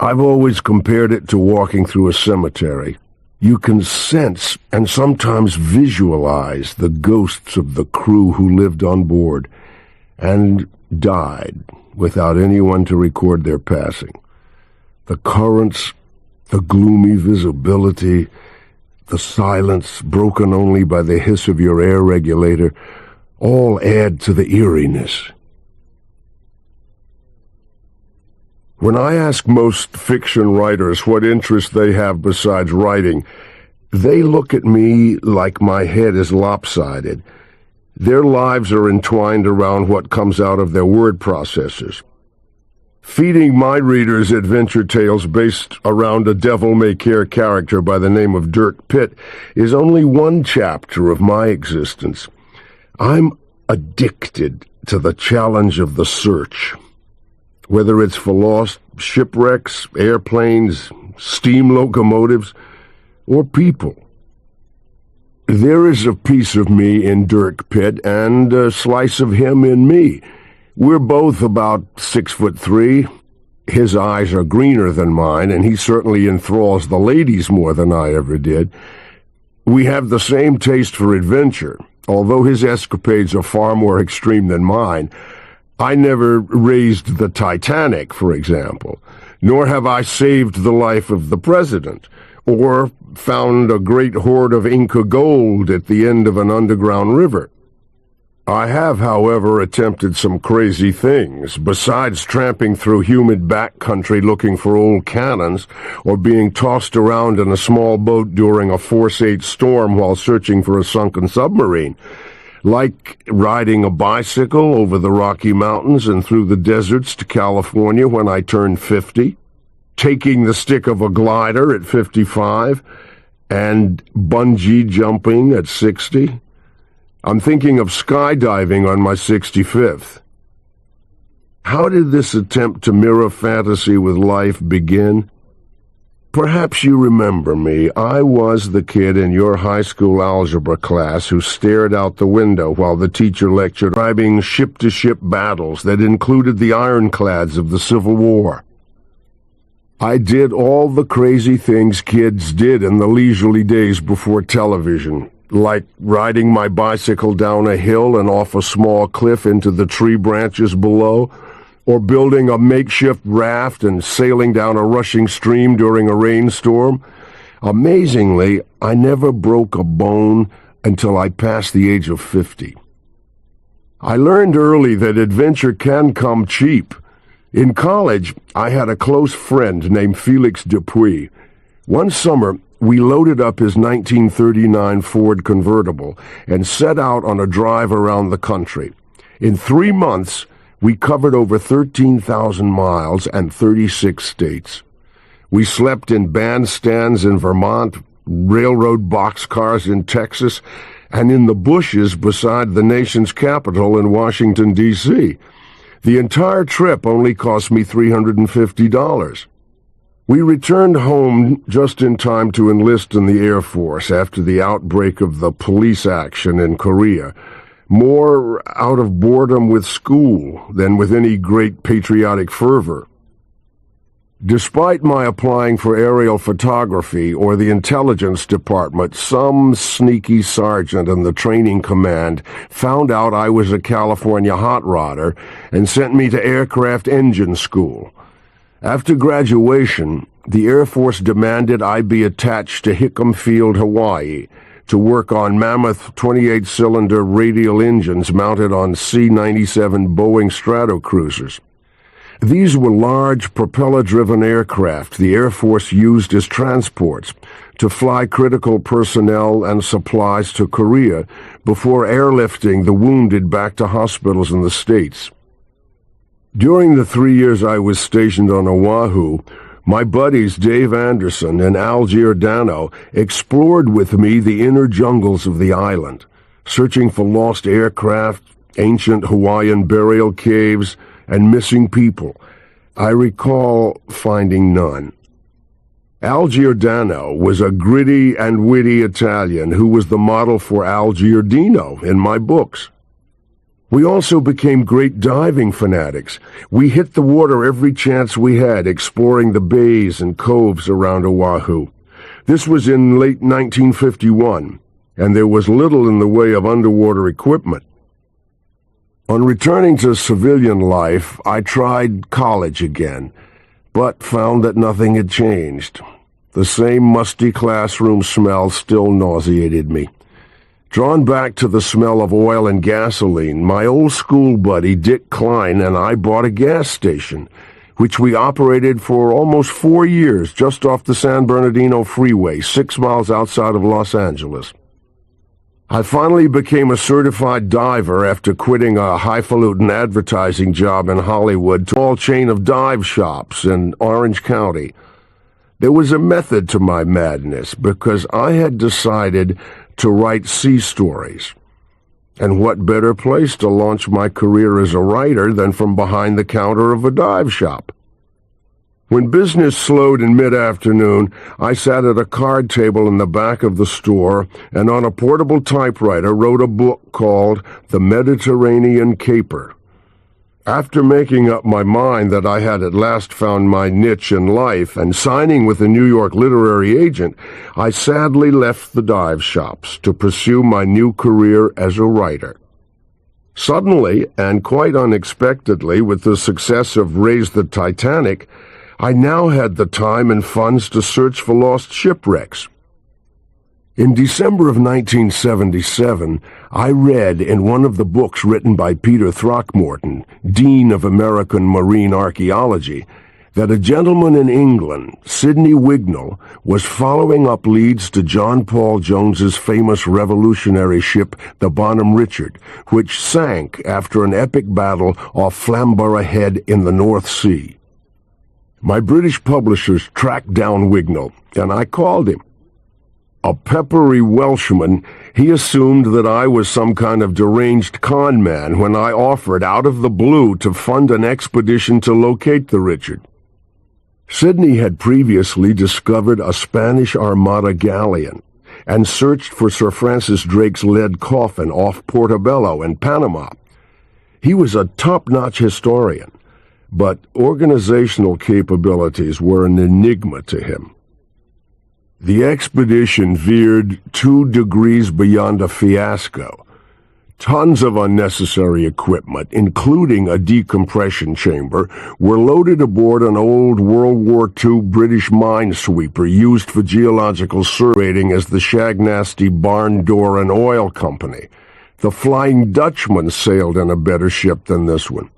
I've always compared it to walking through a cemetery. You can sense and sometimes visualize the ghosts of the crew who lived on board and died without anyone to record their passing. The currents, the gloomy visibility, the silence broken only by the hiss of your air regulator, all add to the eeriness. When I ask most fiction writers what interest they have besides writing, they look at me like my head is lopsided. Their lives are entwined around what comes out of their word processors. Feeding my readers adventure tales based around a devil-may-care character by the name of Dirk Pitt is only one chapter of my existence. I'm addicted to the challenge of the search. Whether it's for lost shipwrecks, airplanes, steam locomotives, or people. There is a piece of me in Dirk Pitt and a slice of him in me. We're both about 6'3". His eyes are greener than mine, and he certainly enthralls the ladies more than I ever did. We have the same taste for adventure, although his escapades are far more extreme than mine. I never raised the Titanic, for example, nor have I saved the life of the president, or found a great hoard of Inca gold at the end of an underground river. I have, however, attempted some crazy things, besides tramping through humid backcountry looking for old cannons, or being tossed around in a small boat during a force-8 storm while searching for a sunken submarine. Like riding a bicycle over the Rocky Mountains and through the deserts to California when I turned 50, taking the stick of a glider at 55, and bungee jumping at 60. I'm thinking of skydiving on my 65th. How did this attempt to mirror fantasy with life begin? Perhaps you remember me. I was the kid in your high school algebra class who stared out the window while the teacher lectured describing ship-to-ship battles that included the ironclads of the Civil War. I did all the crazy things kids did in the leisurely days before television, like riding my bicycle down a hill and off a small cliff into the tree branches below, or building a makeshift raft and sailing down a rushing stream during a rainstorm. Amazingly, I never broke a bone until I passed the age of 50. I learned early that adventure can come cheap. In college, I had a close friend named Felix Dupuis. One summer, we loaded up his 1939 Ford convertible and set out on a drive around the country. In 3 months, we covered over 13,000 miles and 36 states. We slept in bandstands in Vermont, railroad boxcars in Texas, and in the bushes beside the nation's capital in Washington, D.C. The entire trip only cost me $350. We returned home just in time to enlist in the Air Force after the outbreak of the police action in Korea, more out of boredom with school than with any great patriotic fervor. Despite my applying for aerial photography or the intelligence department, some sneaky sergeant in the training command found out I was a California hot rodder and sent me to aircraft engine school. After graduation, the Air Force demanded I be attached to Hickam Field, Hawaii, to work on mammoth 28-cylinder radial engines mounted on C-97 Boeing Stratocruisers. These were large propeller-driven aircraft the Air Force used as transports to fly critical personnel and supplies to Korea before airlifting the wounded back to hospitals in the States. During the 3 years I was stationed on Oahu, my buddies Dave Anderson and Al Giordano explored with me the inner jungles of the island, searching for lost aircraft, ancient Hawaiian burial caves, and missing people. I recall finding none. Al Giordano was a gritty and witty Italian who was the model for Al Giordino in my books. We also became great diving fanatics. We hit the water every chance we had, exploring the bays and coves around Oahu. This was in late 1951, and there was little in the way of underwater equipment. On returning to civilian life, I tried college again, but found that nothing had changed. The same musty classroom smell still nauseated me. Drawn back to the smell of oil and gasoline, my old school buddy Dick Klein and I bought a gas station, which we operated for almost 4 years just off the San Bernardino Freeway, 6 miles outside of Los Angeles. I finally became a certified diver after quitting a highfalutin advertising job in Hollywood to a small chain of dive shops in Orange County. There was a method to my madness because I had decided to write sea stories. And what better place to launch my career as a writer than from behind the counter of a dive shop? When business slowed in mid-afternoon, I sat at a card table in the back of the store and on a portable typewriter wrote a book called The Mediterranean Caper. After making up my mind that I had at last found my niche in life and signing with a New York literary agent, I sadly left the dive shops to pursue my new career as a writer. Suddenly, and quite unexpectedly, with the success of Raise the Titanic, I now had the time and funds to search for lost shipwrecks. In December of 1977, I read in one of the books written by Peter Throckmorton, Dean of American Marine Archaeology, that a gentleman in England, Sidney Wignall, was following up leads to John Paul Jones's famous revolutionary ship, the Bonhomme Richard, which sank after an epic battle off Flamborough Head in the North Sea. My British publishers tracked down Wignall, and I called him. A peppery Welshman, he assumed that I was some kind of deranged con man when I offered out of the blue to fund an expedition to locate the Richard. Sidney had previously discovered a Spanish Armada galleon and searched for Sir Francis Drake's lead coffin off Portobello in Panama. He was a top-notch historian, but organizational capabilities were an enigma to him. The expedition veered 2 degrees beyond a fiasco. Tons of unnecessary equipment, including a decompression chamber, were loaded aboard an old World War II British minesweeper used for geological surveying as the Shagnasty Barn Door and Oil Company. The Flying Dutchman sailed in a better ship than this one.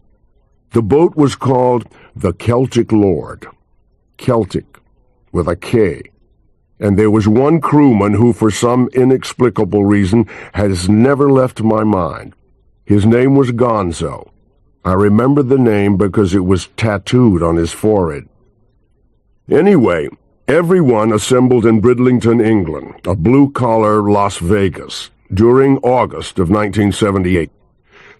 The boat was called the Celtic Lord. Celtic, with a K. And there was one crewman who, for some inexplicable reason, has never left my mind. His name was Gonzo. I remember the name because it was tattooed on his forehead. Anyway, everyone assembled in Bridlington, England, a blue-collar Las Vegas, during August of 1978.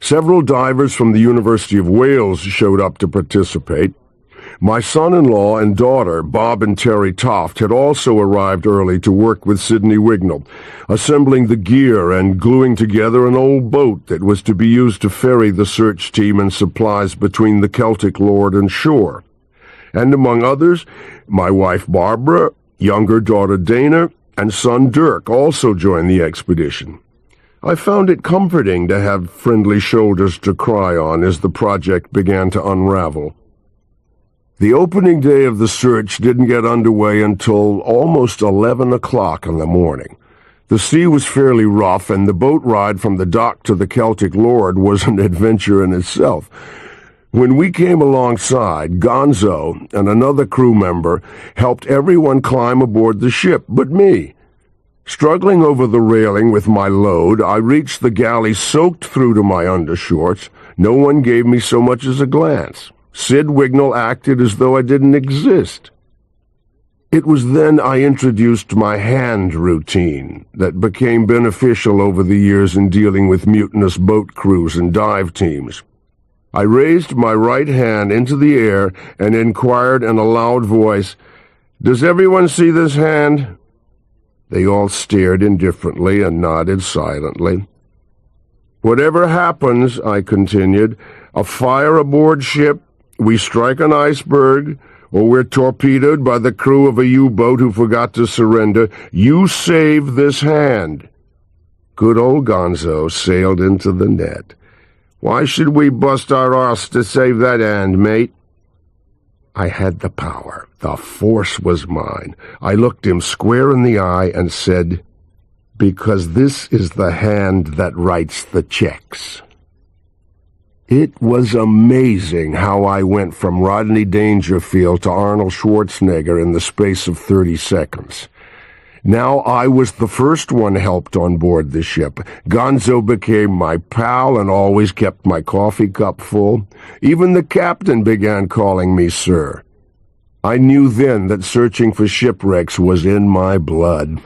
Several divers from the University of Wales showed up to participate. My son-in-law and daughter, Bob and Terry Toft, had also arrived early to work with Sidney Wignall, assembling the gear and gluing together an old boat that was to be used to ferry the search team and supplies between the Celtic Lord and shore. And among others, my wife Barbara, younger daughter Dana, and son Dirk also joined the expedition. I found it comforting to have friendly shoulders to cry on as the project began to unravel. The opening day of the search didn't get underway until almost 11 o'clock in the morning. The sea was fairly rough, and the boat ride from the dock to the Celtic Lord was an adventure in itself. When we came alongside, Gonzo and another crew member helped everyone climb aboard the ship but me. Struggling over the railing with my load, I reached the galley soaked through to my undershorts. No one gave me so much as a glance. Sid Wignall acted as though I didn't exist. It was then I introduced my hand routine that became beneficial over the years in dealing with mutinous boat crews and dive teams. I raised my right hand into the air and inquired in a loud voice, "Does everyone see this hand?" They all stared indifferently and nodded silently. Whatever happens, I continued, a fire aboard ship, we strike an iceberg, or we're torpedoed by the crew of a U-boat who forgot to surrender, you save this hand. Good old Gonzo sailed into the net. Why should we bust our arse to save that hand, mate? I had the power. The force was mine. I looked him square in the eye and said, because this is the hand that writes the checks. It was amazing how I went from Rodney Dangerfield to Arnold Schwarzenegger in the space of 30 seconds. Now I was the first one helped on board the ship. Gonzo became my pal and always kept my coffee cup full. Even the captain began calling me sir. I knew then that searching for shipwrecks was in my blood.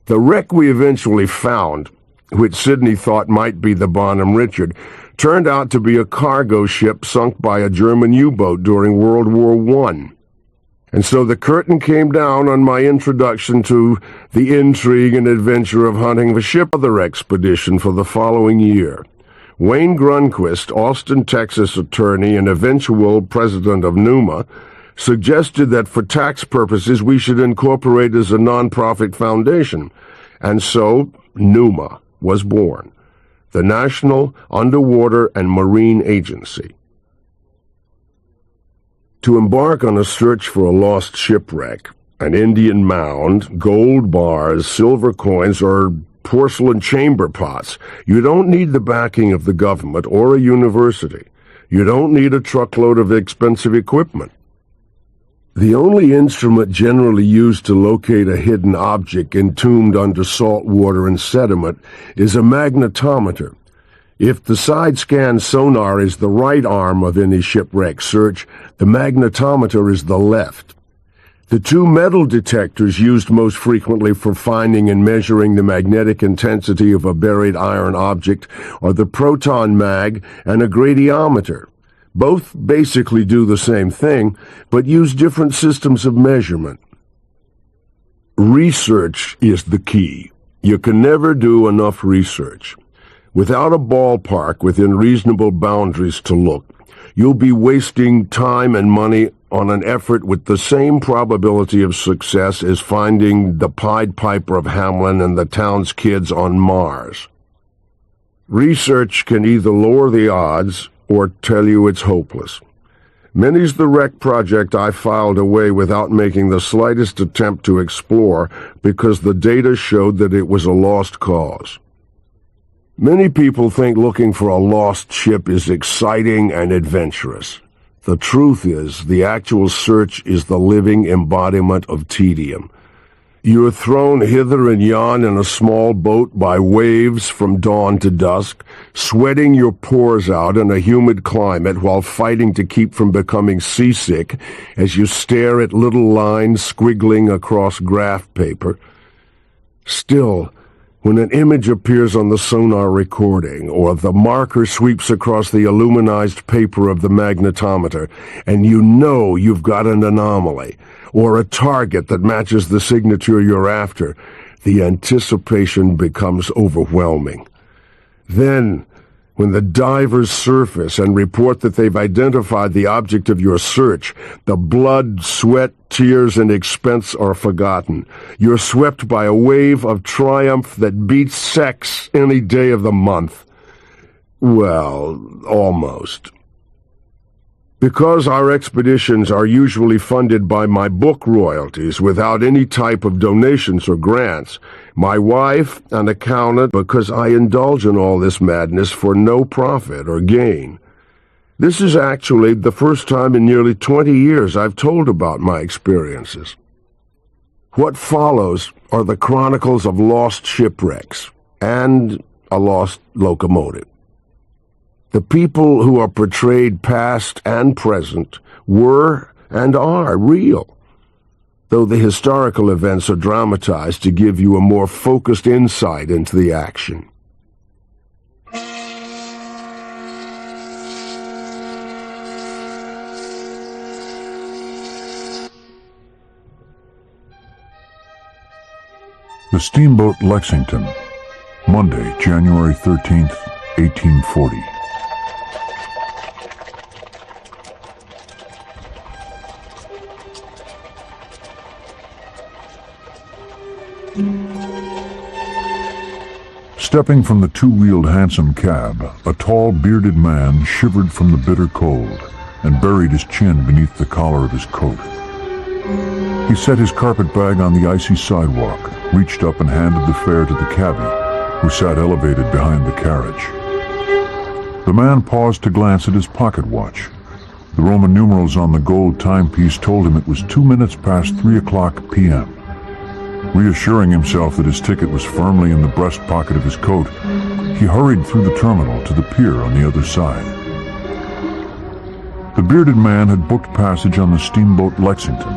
The wreck we eventually found, which Sidney thought might be the Bonhomme Richard, turned out to be a cargo ship sunk by a German U-boat during World War I. And so the curtain came down on my introduction to the intrigue and adventure of hunting the ship. Other expedition for the following year. Wayne Grunquist, Austin, Texas attorney and eventual president of NUMA, suggested that for tax purposes we should incorporate as a nonprofit foundation. And so NUMA was born, the National Underwater and Marine Agency. To embark on a search for a lost shipwreck, an Indian mound, gold bars, silver coins, or porcelain chamber pots, you don't need the backing of the government or a university. You don't need a truckload of expensive equipment. The only instrument generally used to locate a hidden object entombed under salt water and sediment is a magnetometer. If the side-scan sonar is the right arm of any shipwreck search, the magnetometer is the left. The two metal detectors used most frequently for finding and measuring the magnetic intensity of a buried iron object are the proton mag and a gradiometer. Both basically do the same thing, but use different systems of measurement. Research is the key. You can never do enough research. Without a ballpark within reasonable boundaries to look, you'll be wasting time and money on an effort with the same probability of success as finding the Pied Piper of Hamelin and the town's kids on Mars. Research can either lower the odds or tell you it's hopeless. Many's the wreck project I filed away without making the slightest attempt to explore because the data showed that it was a lost cause. Many people think looking for a lost ship is exciting and adventurous. The truth is, the actual search is the living embodiment of tedium. You are thrown hither and yon in a small boat by waves from dawn to dusk, sweating your pores out in a humid climate while fighting to keep from becoming seasick as you stare at little lines squiggling across graph paper. Still, when an image appears on the sonar recording, or the marker sweeps across the aluminized paper of the magnetometer, and you know you've got an anomaly, or a target that matches the signature you're after, the anticipation becomes overwhelming. Then, when the divers surface and report that they've identified the object of your search, the blood, sweat, tears, and expense are forgotten. You're swept by a wave of triumph that beats sex any day of the month. Well, almost. Because our expeditions are usually funded by my book royalties without any type of donations or grants, my wife, an accountant, because I indulge in all this madness for no profit or gain. This is actually the first time in nearly 20 years I've told about my experiences. What follows are the chronicles of lost shipwrecks and a lost locomotive. The people who are portrayed past and present were and are real, though the historical events are dramatized to give you a more focused insight into the action. The steamboat Lexington, Monday, January 13th, 1840. Stepping from the two-wheeled hansom cab, a tall, bearded man shivered from the bitter cold and buried his chin beneath the collar of his coat. He set his carpet bag on the icy sidewalk, reached up and handed the fare to the cabbie, who sat elevated behind the carriage. The man paused to glance at his pocket watch. The Roman numerals on the gold timepiece told him it was 2 minutes past 3 o'clock p.m. Reassuring himself that his ticket was firmly in the breast pocket of his coat, he hurried through the terminal to the pier on the other side. The bearded man had booked passage on the steamboat Lexington,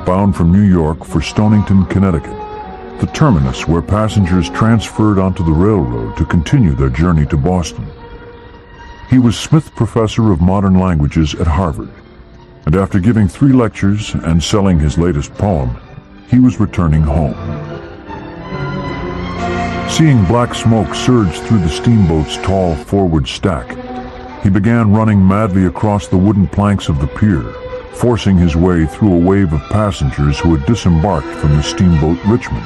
bound from New York for Stonington, Connecticut, the terminus where passengers transferred onto the railroad to continue their journey to Boston. He was Smith Professor of Modern Languages at Harvard, and after giving 3 lectures and selling his latest poem, he was returning home. Seeing black smoke surge through the steamboat's tall forward stack, he began running madly across the wooden planks of the pier, forcing his way through a wave of passengers who had disembarked from the steamboat Richmond.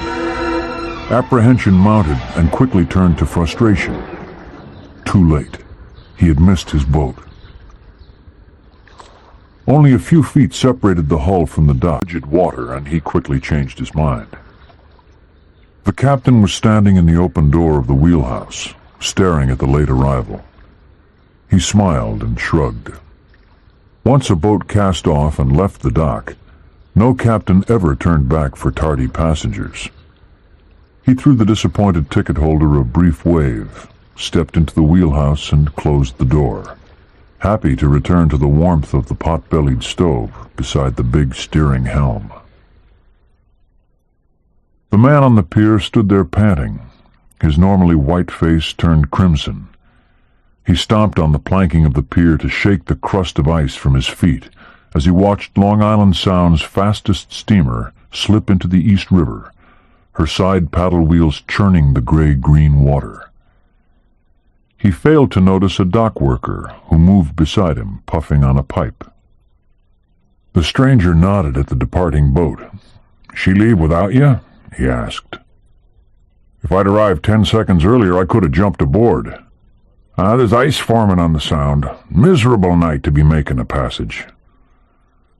Apprehension mounted and quickly turned to frustration. Too late. He had missed his boat. Only a few feet separated the hull from the dock. Frigid water, and he quickly changed his mind. The captain was standing in the open door of the wheelhouse, staring at the late arrival. He smiled and shrugged. Once a boat cast off and left the dock, no captain ever turned back for tardy passengers. He threw the disappointed ticket holder a brief wave, stepped into the wheelhouse and closed the door, happy to return to the warmth of the pot-bellied stove beside the big steering helm. The man on the pier stood there panting, his normally white face turned crimson. He stomped on the planking of the pier to shake the crust of ice from his feet as he watched Long Island Sound's fastest steamer slip into the East River, her side paddle wheels churning the gray-green water. He failed to notice a dock worker who moved beside him, puffing on a pipe. The stranger nodded at the departing boat. "She leave without you?" he asked. "If I'd arrived 10 seconds earlier, I could have jumped aboard. There's ice forming on the Sound. Miserable night to be making a passage."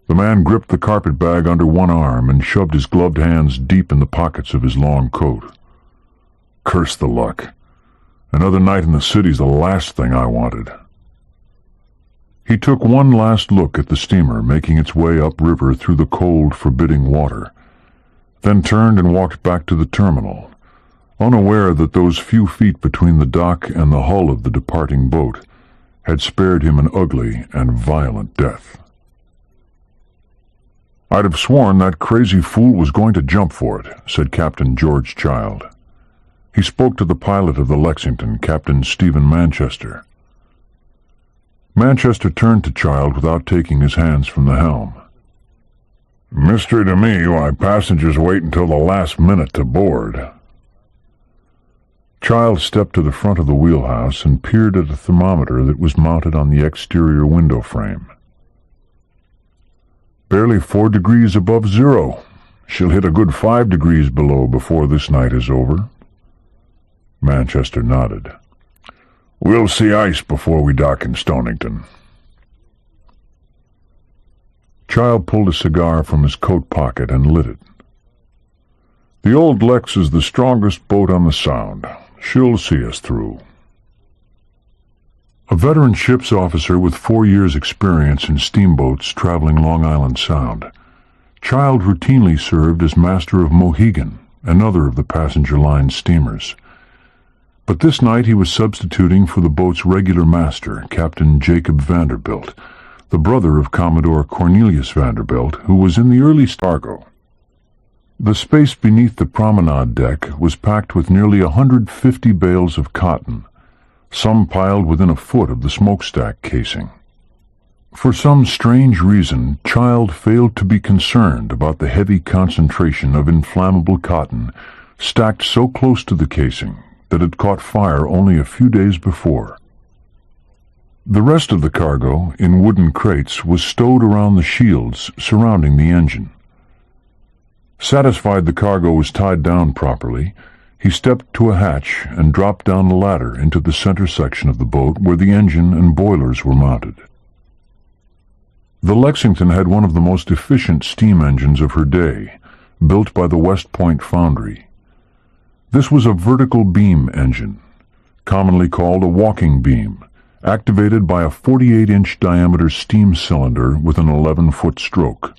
The man gripped the carpet bag under one arm and shoved his gloved hands deep in the pockets of his long coat. "Curse the luck. Another night in the city's the last thing I wanted." He took one last look at the steamer making its way upriver through the cold, forbidding water, then turned and walked back to the terminal, unaware that those few feet between the dock and the hull of the departing boat had spared him an ugly and violent death. "I'd have sworn that crazy fool was going to jump for it," said Captain George Child. He spoke to the pilot of the Lexington, Captain Stephen Manchester. Manchester turned to Child without taking his hands from the helm. "Mystery to me why passengers wait until the last minute to board." Child stepped to the front of the wheelhouse and peered at a thermometer that was mounted on the exterior window frame. "Barely 4 degrees above zero. She'll hit a good 5 degrees below before this night is over." Manchester nodded. "We'll see ice before we dock in Stonington." Child pulled a cigar from his coat pocket and lit it. "The old Lex is the strongest boat on the Sound. She'll see us through." A veteran ship's officer with 4 years' experience in steamboats traveling Long Island Sound, Child routinely served as master of Mohegan, another of the passenger line steamers. But this night he was substituting for the boat's regular master, Captain Jacob Vanderbilt, the brother of Commodore Cornelius Vanderbilt, who was in the early cargo. The space beneath the promenade deck was packed with nearly 150 bales of cotton, some piled within a foot of the smokestack casing. For some strange reason, Child failed to be concerned about the heavy concentration of inflammable cotton stacked so close to the casing, that had caught fire only a few days before. The rest of the cargo, in wooden crates, was stowed around the shields surrounding the engine. Satisfied the cargo was tied down properly, he stepped to a hatch and dropped down the ladder into the center section of the boat where the engine and boilers were mounted. The Lexington had one of the most efficient steam engines of her day, built by the West Point Foundry. This was a vertical beam engine, commonly called a walking beam, activated by a 48-inch diameter steam cylinder with an 11-foot stroke.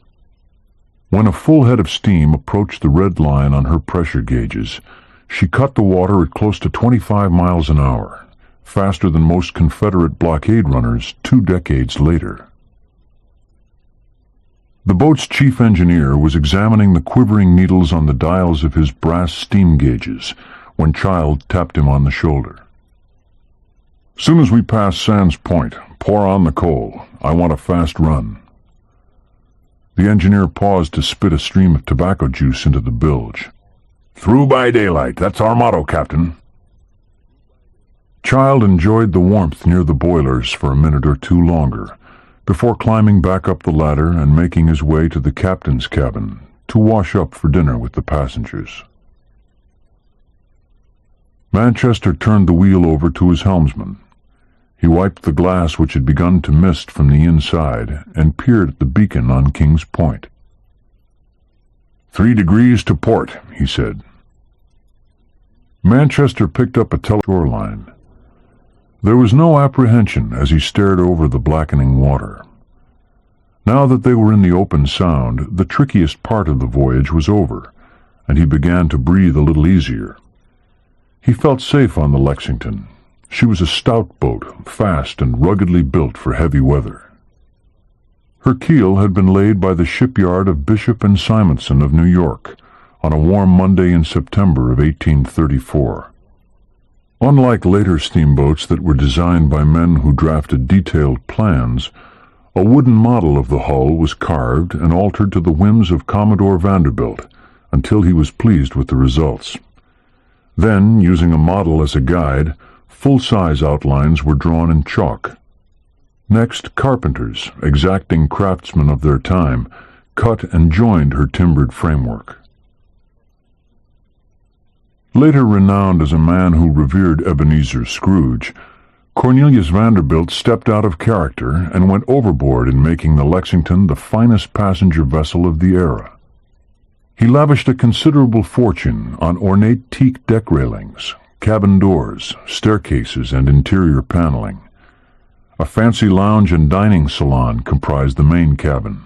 When a full head of steam approached the red line on her pressure gauges, she cut the water at close to 25 miles an hour, faster than most Confederate blockade runners 2 decades later. The boat's chief engineer was examining the quivering needles on the dials of his brass steam gauges when Child tapped him on the shoulder. "Soon as we pass Sands Point, pour on the coal. I want a fast run." The engineer paused to spit a stream of tobacco juice into the bilge. "Through by daylight. That's our motto, Captain." Child enjoyed the warmth near the boilers for a minute or two longer, before climbing back up the ladder and making his way to the captain's cabin to wash up for dinner with the passengers. Manchester turned the wheel over to his helmsman. He wiped the glass which had begun to mist from the inside and peered at the beacon on King's Point. 3 degrees to port, he said. Manchester picked up a shoreline. There was no apprehension as he stared over the blackening water. Now that they were in the open Sound, the trickiest part of the voyage was over, and he began to breathe a little easier. He felt safe on the Lexington. She was a stout boat, fast and ruggedly built for heavy weather. Her keel had been laid by the shipyard of Bishop and Simonson of New York on a warm Monday in September of 1834. Unlike later steamboats that were designed by men who drafted detailed plans, a wooden model of the hull was carved and altered to the whims of Commodore Vanderbilt until he was pleased with the results. Then, using a model as a guide, full-size outlines were drawn in chalk. Next, carpenters, exacting craftsmen of their time, cut and joined her timbered framework. Later renowned as a man who revered Ebenezer Scrooge, Cornelius Vanderbilt stepped out of character and went overboard in making the Lexington the finest passenger vessel of the era. He lavished a considerable fortune on ornate teak deck railings, cabin doors, staircases, and interior paneling. A fancy lounge and dining salon comprised the main cabin.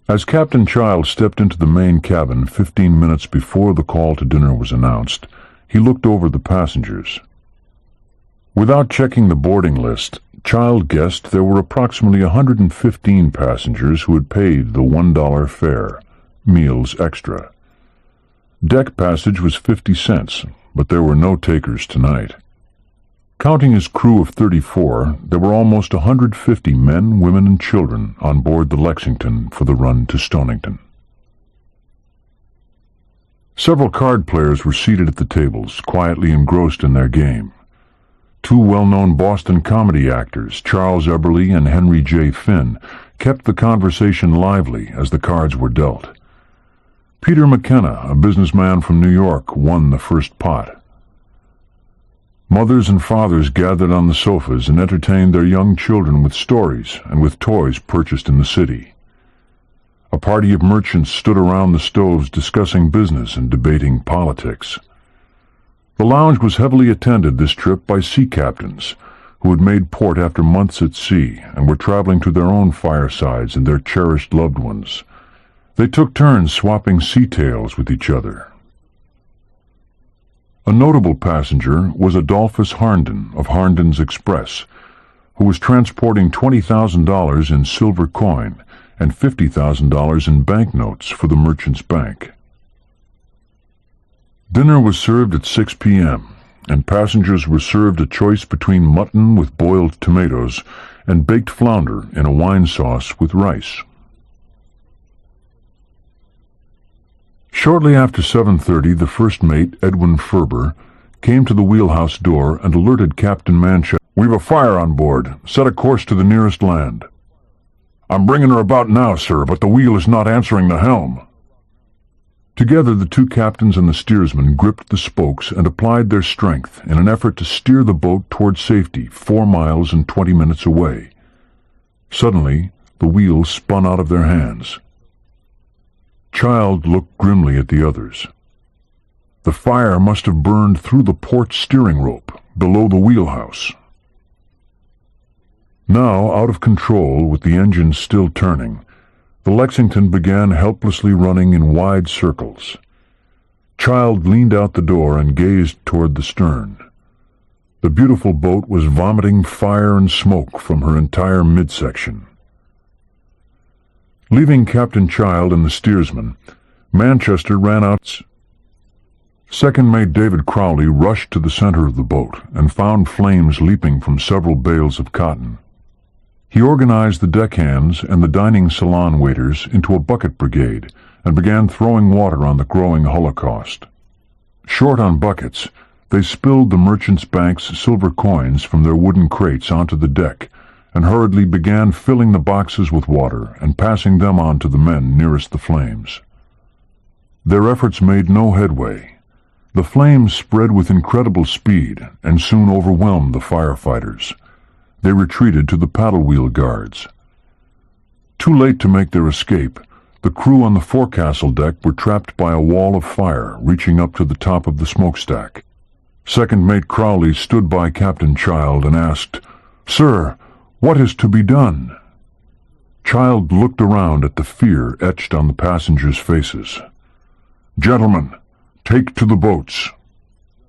As Captain Child stepped into the main cabin 15 minutes before the call to dinner was announced, he looked over the passengers. Without checking the boarding list, Child guessed there were approximately 115 passengers who had paid the $1 fare, meals extra. Deck passage was 50 cents, but there were no takers tonight. Counting his crew of 34, there were almost 150 men, women, and children on board the Lexington for the run to Stonington. Several card players were seated at the tables, quietly engrossed in their game. 2 well-known Boston comedy actors, Charles Eberly and Henry J. Finn, kept the conversation lively as the cards were dealt. Peter McKenna, a businessman from New York, won the first pot. Mothers and fathers gathered on the sofas and entertained their young children with stories and with toys purchased in the city. A party of merchants stood around the stoves discussing business and debating politics. The lounge was heavily attended this trip by sea captains who had made port after months at sea and were traveling to their own firesides and their cherished loved ones. They took turns swapping sea tales with each other. A notable passenger was Adolphus Harnden of Harnden's Express, who was transporting $20,000 in silver coin and $50,000 in banknotes for the Merchants' Bank. Dinner was served at 6 p.m., and passengers were served a choice between mutton with boiled tomatoes and baked flounder in a wine sauce with rice. Shortly Shortly after 7:30, the first mate, Edwin Ferber, came to the wheelhouse door and alerted Captain Manchester. "We've a fire on board. Set a course to the nearest land." "I'm bringing her about now, sir, but the wheel is not answering the helm." Together, the two captains and the steersman gripped the spokes and applied their strength in an effort to steer the boat toward safety 4 miles and 20 minutes away. Suddenly, the wheel spun out of their hands. Child looked grimly at the others. The fire must have burned through the port steering rope, below the wheelhouse. Now, out of control, with the engine still turning, the Lexington began helplessly running in wide circles. Child leaned out the door and gazed toward the stern. The beautiful boat was vomiting fire and smoke from her entire midsection. Leaving Captain Child and the steersman, Manchester ran out. Second Mate David Crowley rushed to the center of the boat and found flames leaping from several bales of cotton. He organized the deckhands and the dining salon waiters into a bucket brigade and began throwing water on the growing holocaust. Short on buckets, they spilled the merchants' bank's silver coins from their wooden crates onto the deck and hurriedly began filling the boxes with water and passing them on to the men nearest the flames. Their efforts made no headway. The flames spread with incredible speed and soon overwhelmed the firefighters. They retreated to the paddle wheel guards. Too late to make their escape, the crew on the forecastle deck were trapped by a wall of fire reaching up to the top of the smokestack. Second Mate Crowley stood by Captain Child and asked, "Sir, what is to be done?" Child looked around at the fear etched on the passengers' faces. "Gentlemen, take to the boats."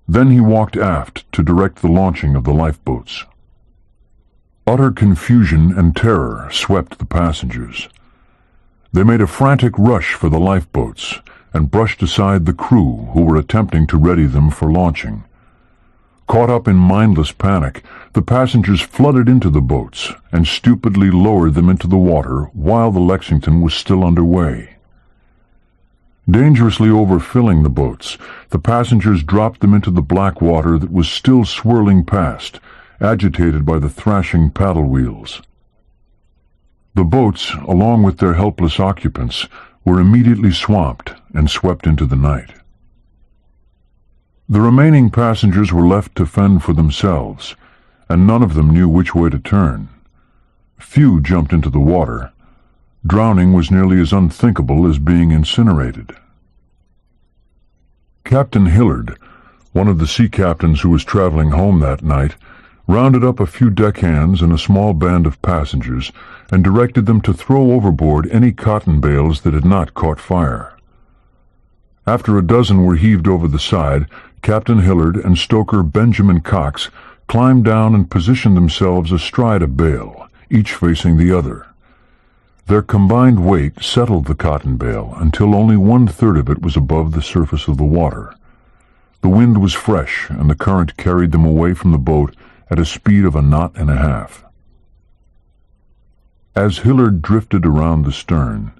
Then he walked aft to direct the launching of the lifeboats. Utter confusion and terror swept the passengers. They made a frantic rush for the lifeboats and brushed aside the crew who were attempting to ready them for launching. Caught up in mindless panic, the passengers flooded into the boats and stupidly lowered them into the water while the Lexington was still underway. Dangerously overfilling the boats, the passengers dropped them into the black water that was still swirling past, agitated by the thrashing paddle wheels. The boats, along with their helpless occupants, were immediately swamped and swept into the night. The remaining passengers were left to fend for themselves, and none of them knew which way to turn. Few jumped into the water. Drowning was nearly as unthinkable as being incinerated. Captain Hillard, one of the sea captains who was traveling home that night, rounded up a few deckhands and a small band of passengers and directed them to throw overboard any cotton bales that had not caught fire. After a dozen were heaved over the side, Captain Hillard and stoker Benjamin Cox climbed down and positioned themselves astride a bale, each facing the other. Their combined weight settled the cotton bale until only 1/3 of it was above the surface of the water. The wind was fresh, and the current carried them away from the boat at a speed of a knot and a half. As Hillard drifted around the stern,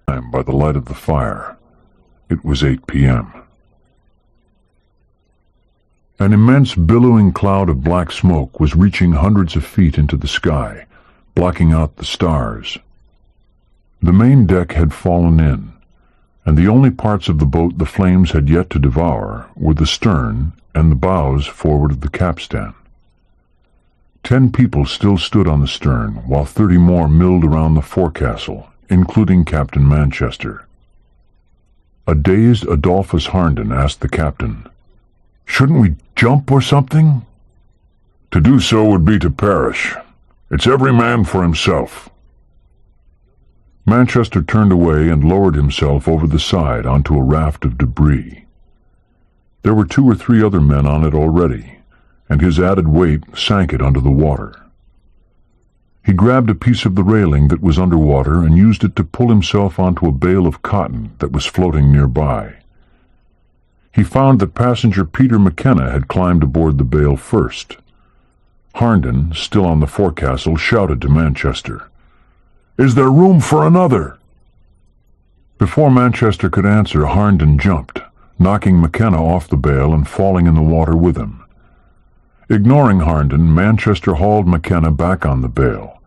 by the light of the fire, it was 8 p.m. An immense billowing cloud of black smoke was reaching hundreds of feet into the sky, blocking out the stars. The main deck had fallen in, and the only parts of the boat the flames had yet to devour were the stern and the bows forward of the capstan. 10 people still stood on the stern, while 30 more milled around the forecastle, including Captain Manchester. A dazed Adolphus Harnden asked the captain, "Shouldn't we jump or something?" "To do so would be to perish. It's every man for himself." Manchester turned away and lowered himself over the side onto a raft of debris. There were 2 or 3 other men on it already, and his added weight sank it under the water. He grabbed a piece of the railing that was underwater and used it to pull himself onto a bale of cotton that was floating nearby. He found that passenger Peter McKenna had climbed aboard the bale first. Harnden, still on the forecastle, shouted to Manchester, "Is there room for another?" Before Manchester could answer, Harnden jumped, knocking McKenna off the bale and falling in the water with him. Ignoring Harnden, Manchester hauled McKenna back on the bale.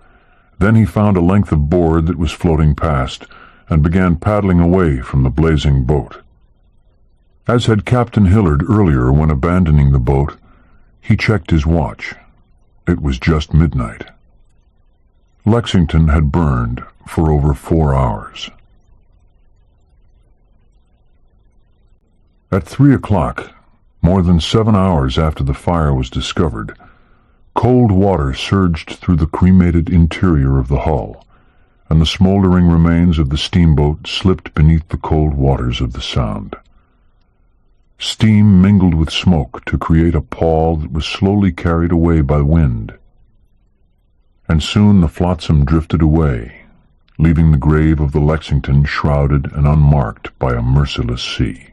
Then he found a length of board that was floating past and began paddling away from the blazing boat. As had Captain Hillard earlier when abandoning the boat, he checked his watch. It was just midnight. Lexington had burned for over 4 hours. At 3 o'clock, more than 7 hours after the fire was discovered, cold water surged through the cremated interior of the hull, and the smoldering remains of the steamboat slipped beneath the cold waters of the Sound. Steam mingled with smoke to create a pall that was slowly carried away by wind. And soon the flotsam drifted away, leaving the grave of the Lexington shrouded and unmarked by a merciless sea.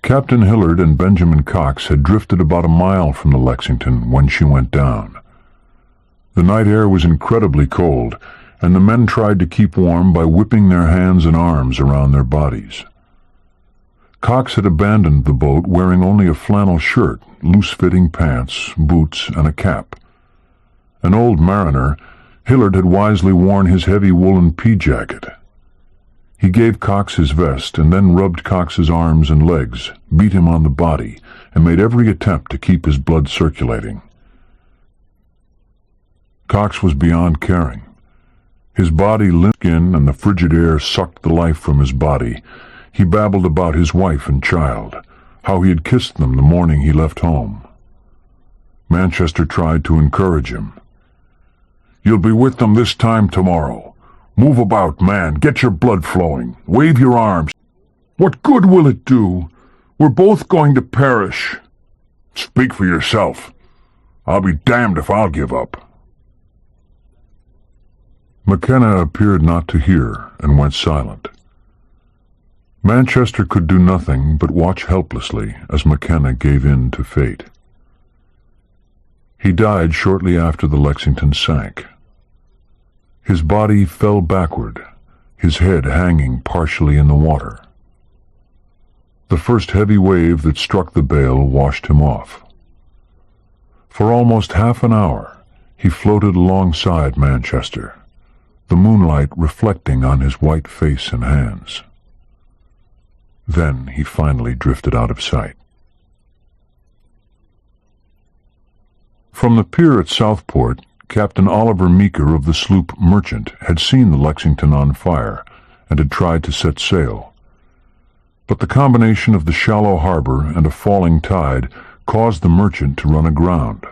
Captain Hillard and Benjamin Cox had drifted about a mile from the Lexington when she went down. The night air was incredibly cold, and the men tried to keep warm by whipping their hands and arms around their bodies. Cox had abandoned the boat wearing only a flannel shirt, loose-fitting pants, boots, and a cap. An old mariner, Hillard had wisely worn his heavy woolen pea-jacket. He gave Cox his vest and then rubbed Cox's arms and legs, beat him on the body, and made every attempt to keep his blood circulating. Cox was beyond caring. His body limped in and the frigid air sucked the life from his body. He babbled about his wife and child, how he had kissed them the morning he left home. Manchester tried to encourage him. "You'll be with them this time tomorrow. Move about, man. Get your blood flowing. Wave your arms. What good will it do? We're both going to perish." "Speak for yourself. I'll be damned if I'll give up." McKenna appeared not to hear and went silent. Manchester could do nothing but watch helplessly as McKenna gave in to fate. He died shortly after the Lexington sank. His body fell backward, his head hanging partially in the water. The first heavy wave that struck the bale washed him off. For almost half an hour he floated alongside Manchester, the moonlight reflecting on his white face and hands. Then he finally drifted out of sight. From the pier at Southport, Captain Oliver Meeker of the sloop Merchant had seen the Lexington on fire and had tried to set sail. But the combination of the shallow harbor and a falling tide caused the Merchant to run aground.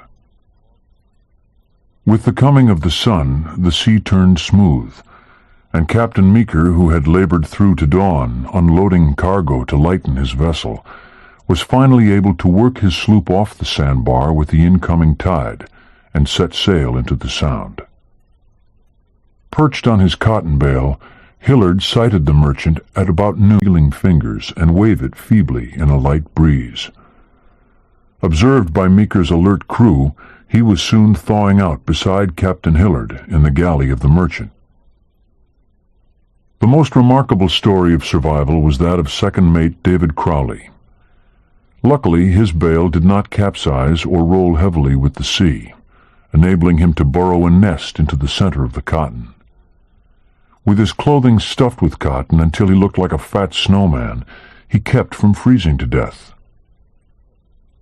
With the coming of the sun, the sea turned smooth, and Captain Meeker, who had labored through to dawn, unloading cargo to lighten his vessel, was finally able to work his sloop off the sandbar with the incoming tide and set sail into the Sound. Perched on his cotton bale, Hillard sighted the Merchant at about noon, feeling fingers and wave it feebly in a light breeze. Observed by Meeker's alert crew, he was soon thawing out beside Captain Hillard in the galley of the Merchant. The most remarkable story of survival was that of second mate David Crowley. Luckily, his bale did not capsize or roll heavily with the sea, enabling him to burrow a nest into the center of the cotton. With his clothing stuffed with cotton until he looked like a fat snowman, he kept from freezing to death.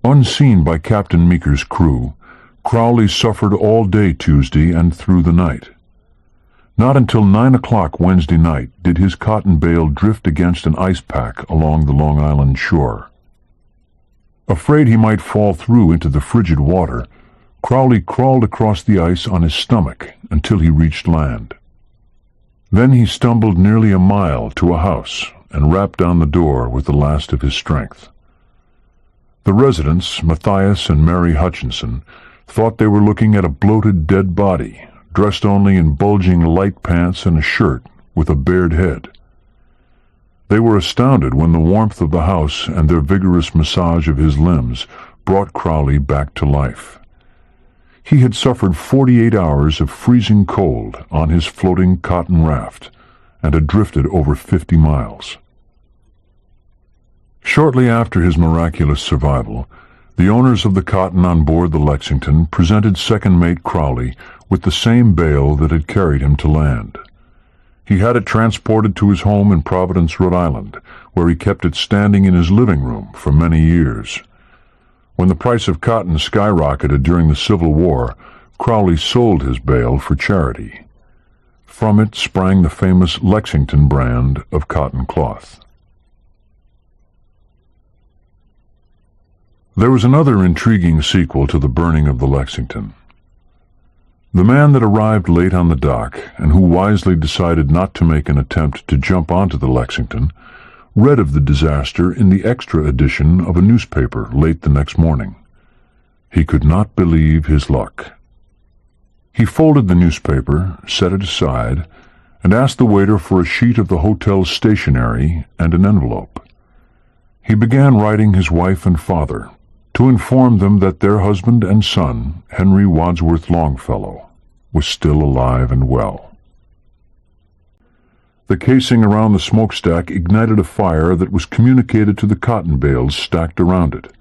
Unseen by Captain Meeker's crew, Crowley suffered all day Tuesday and through the night. Not until 9 o'clock Wednesday night did his cotton bale drift against an ice pack along the Long Island shore. Afraid he might fall through into the frigid water, Crowley crawled across the ice on his stomach until he reached land. Then he stumbled nearly a mile to a house and rapped down the door with the last of his strength. The residents, Matthias and Mary Hutchinson, thought they were looking at a bloated dead body, dressed only in bulging light pants and a shirt with a bared head. They were astounded when the warmth of the house and their vigorous massage of his limbs brought Crowley back to life. He had suffered 48 hours of freezing cold on his floating cotton raft, and had drifted over 50 miles. Shortly after his miraculous survival, the owners of the cotton on board the Lexington presented second mate Crowley with the same bale that had carried him to land. He had it transported to his home in Providence, Rhode Island, where he kept it standing in his living room for many years. When the price of cotton skyrocketed during the Civil War, Crowley sold his bale for charity. From it sprang the famous Lexington brand of cotton cloth. There was another intriguing sequel to the burning of the Lexington. The man that arrived late on the dock, and who wisely decided not to make an attempt to jump onto the Lexington, read of the disaster in the extra edition of a newspaper late the next morning. He could not believe his luck. He folded the newspaper, set it aside, and asked the waiter for a sheet of the hotel's stationery and an envelope. He began writing his wife and father to inform them that their husband and son, Henry Wadsworth Longfellow, was still alive and well. The casing around the smokestack ignited a fire that was communicated to the cotton bales stacked around it.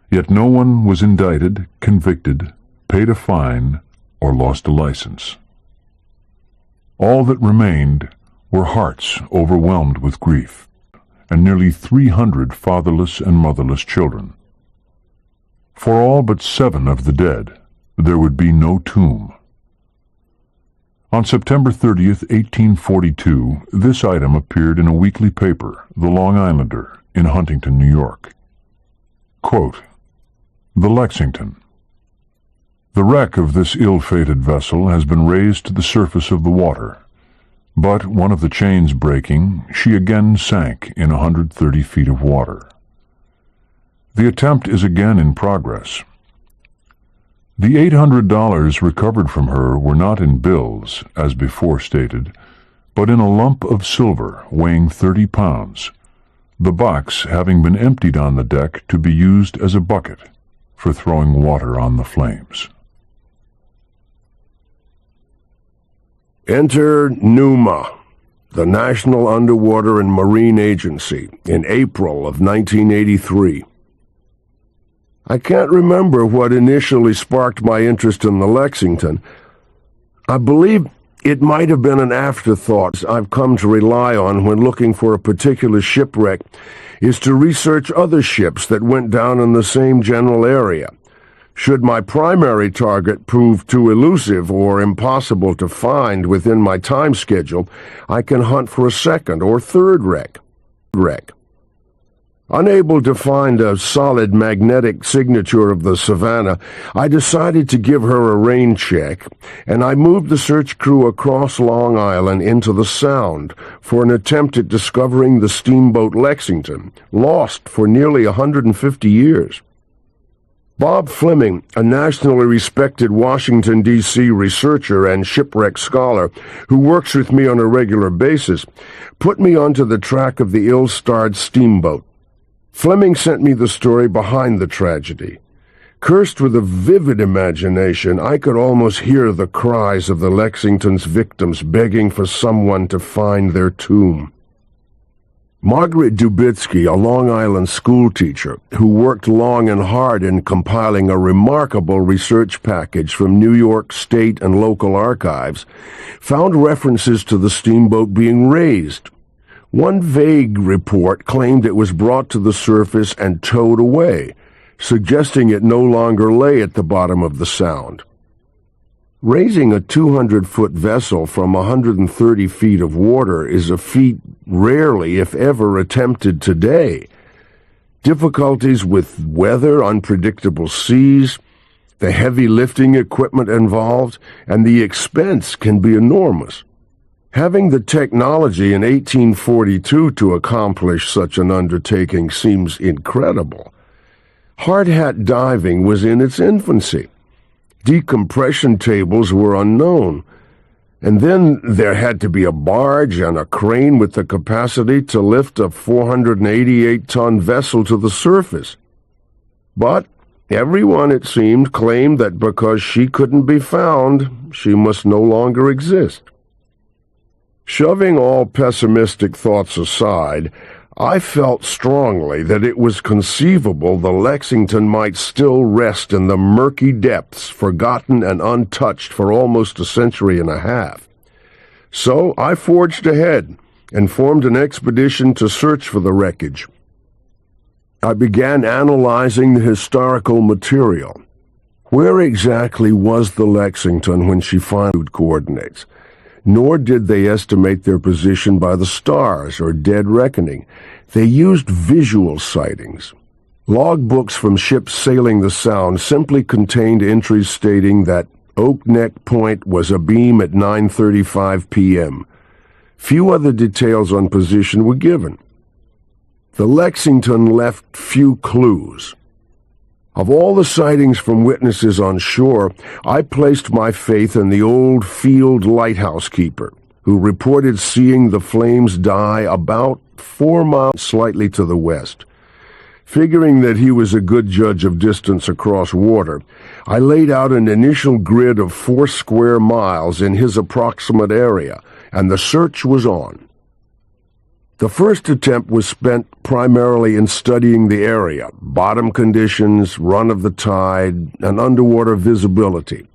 Yet no one was indicted, convicted, paid a fine, or lost a license. All that remained were hearts overwhelmed with grief, and nearly 300 fatherless and motherless children. For all but 7 of the dead, there would be no tomb. On September 30th, 1842, this item appeared in a weekly paper, The Long Islander, in Huntington, New York. Quote, "The Lexington. The wreck of this ill-fated vessel has been raised to the surface of the water, but, one of the chains breaking, she again sank in 130 feet of water. The attempt is again in progress. The $800 recovered from her were not in bills, as before stated, but in a lump of silver weighing 30 pounds, the box having been emptied on the deck to be used as a bucket for throwing water on the flames." Enter NUMA, the National Underwater and Marine Agency, in April of 1983. I can't remember what initially sparked my interest in the Lexington. I believe it might have been an afterthought I've come to rely on when looking for a particular shipwreck is to research other ships that went down in the same general area. Should my primary target prove too elusive or impossible to find within my time schedule, I can hunt for a second or third wreck. Unable to find a solid magnetic signature of the Savannah, I decided to give her a rain check, and I moved the search crew across Long Island into the Sound for an attempt at discovering the steamboat Lexington, lost for nearly 150 years. Bob Fleming, a nationally respected Washington, D.C. researcher and shipwreck scholar who works with me on a regular basis, put me onto the track of the ill-starred steamboat. Fleming sent me the story behind the tragedy. Cursed with a vivid imagination, I could almost hear the cries of the Lexington's victims begging for someone to find their tomb. Margaret Dubitsky, a Long Island schoolteacher who worked long and hard in compiling a remarkable research package from New York state and local archives, found references to the steamboat being raised. One vague report claimed it was brought to the surface and towed away, suggesting it no longer lay at the bottom of the Sound. Raising a 200-foot vessel from 130 feet of water is a feat rarely, if ever, attempted today. Difficulties with weather, unpredictable seas, the heavy lifting equipment involved, and the expense can be enormous. Having the technology in 1842 to accomplish such an undertaking seems incredible. Hard hat diving was in its infancy. Decompression tables were unknown. And then there had to be a barge and a crane with the capacity to lift a 488-ton vessel to the surface. But everyone, it seemed, claimed that because she couldn't be found, she must no longer exist. Shoving all pessimistic thoughts aside, I felt strongly that it was conceivable the Lexington might still rest in the murky depths, forgotten and untouched for almost a century and a half. So I forged ahead and formed an expedition to search for the wreckage. I began analyzing the historical material. Where exactly was the Lexington when she found coordinates? Nor did they estimate their position by the stars or dead reckoning. They used visual sightings. Logbooks from ships sailing the Sound simply contained entries stating that Oak Neck Point was abeam at 9:35 p.m. Few other details on position were given. The Lexington left few clues. Of all the sightings from witnesses on shore, I placed my faith in the old field lighthouse keeper, who reported seeing the flames die about 4 miles slightly to the west. Figuring that he was a good judge of distance across water, I laid out an initial grid of 4 square miles in his approximate area, and the search was on. The first attempt was spent primarily in studying the area, bottom conditions, run of the tide, and underwater visibility.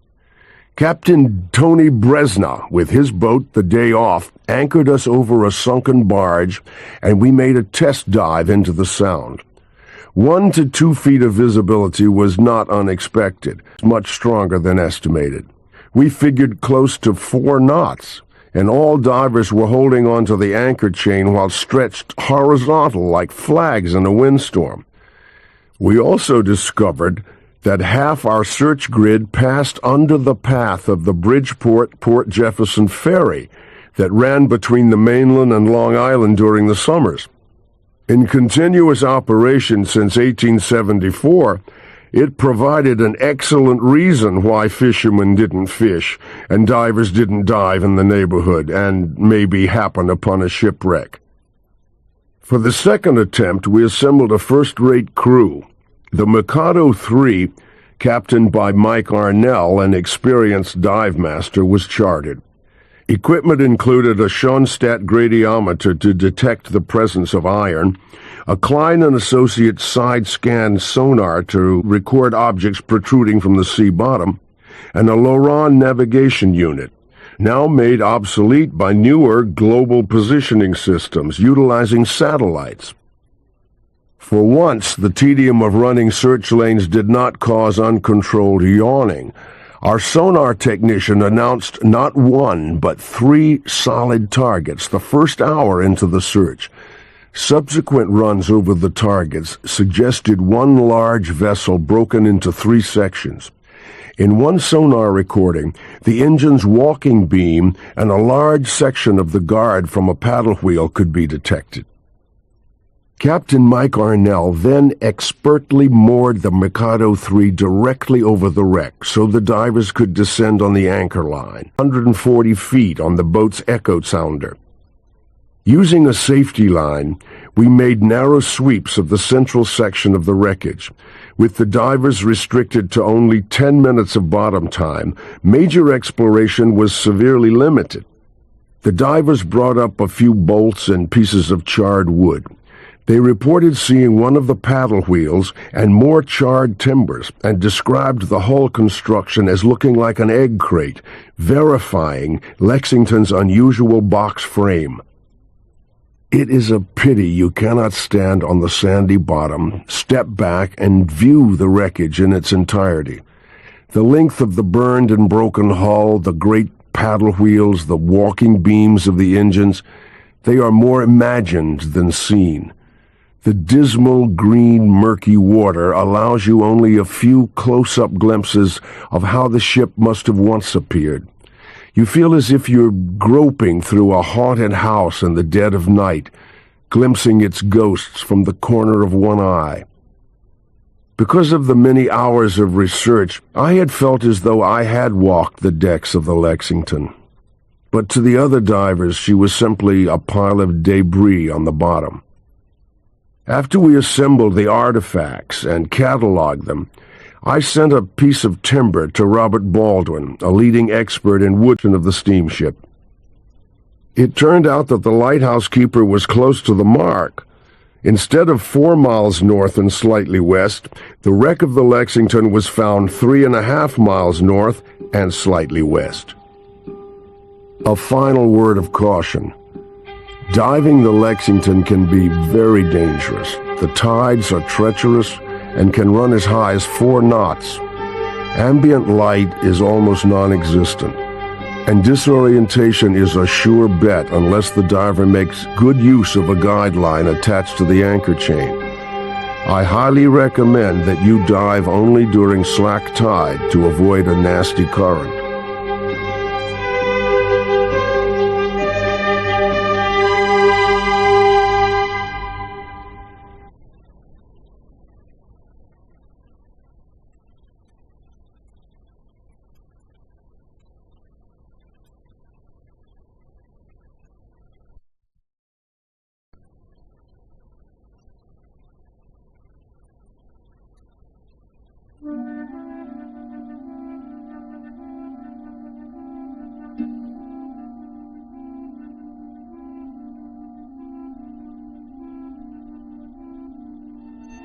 Captain Tony Bresna, with his boat the day off, anchored us over a sunken barge, and we made a test dive into the Sound. 1 to 2 feet of visibility was not unexpected, much stronger than estimated. We figured close to 4 knots. And all divers were holding onto the anchor chain while stretched horizontal like flags in a windstorm. We also discovered that half our search grid passed under the path of the Bridgeport-Port Jefferson ferry that ran between the mainland and Long Island during the summers. In continuous operation since 1874, it provided an excellent reason why fishermen didn't fish and divers didn't dive in the neighborhood and maybe happen upon a shipwreck. For the second attempt, we assembled a first-rate crew. The Mikado III, captained by Mike Arnell, an experienced dive master, was chartered. Equipment included a Schoenstatt gradiometer to detect the presence of iron, a Klein & Associates side-scan sonar to record objects protruding from the sea bottom, and a Loran navigation unit, now made obsolete by newer global positioning systems utilizing satellites. For once, the tedium of running search lanes did not cause uncontrolled yawning. Our sonar technician announced not 1, but 3 solid targets the first hour into the search. Subsequent runs over the targets suggested 1 large vessel broken into 3 sections. In one sonar recording, the engine's walking beam and a large section of the guard from a paddle wheel could be detected. Captain Mike Arnell then expertly moored the Mikado III directly over the wreck so the divers could descend on the anchor line, 140 feet on the boat's echo sounder. Using a safety line, we made narrow sweeps of the central section of the wreckage. With the divers restricted to only 10 minutes of bottom time, major exploration was severely limited. The divers brought up a few bolts and pieces of charred wood. They reported seeing one of the paddle wheels and more charred timbers, and described the hull construction as looking like an egg crate, verifying Lexington's unusual box frame. It is a pity you cannot stand on the sandy bottom, step back, and view the wreckage in its entirety. The length of the burned and broken hull, the great paddle wheels, the walking beams of the engines, they are more imagined than seen. The dismal, green, murky water allows you only a few close-up glimpses of how the ship must have once appeared. You feel as if you're groping through a haunted house in the dead of night, glimpsing its ghosts from the corner of one eye. Because of the many hours of research, I had felt as though I had walked the decks of the Lexington. But to the other divers, she was simply a pile of debris on the bottom. After we assembled the artifacts and cataloged them, I sent a piece of timber to Robert Baldwin, a leading expert in wood of the steamship. It turned out that the lighthouse keeper was close to the mark. Instead of 4 miles north and slightly west, the wreck of the Lexington was found 3.5 miles north and slightly west. A final word of caution. Diving the Lexington can be very dangerous. The tides are treacherous and can run as high as 4 knots. Ambient light is almost non-existent, and disorientation is a sure bet unless the diver makes good use of a guideline attached to the anchor chain. I highly recommend that you dive only during slack tide to avoid a nasty current.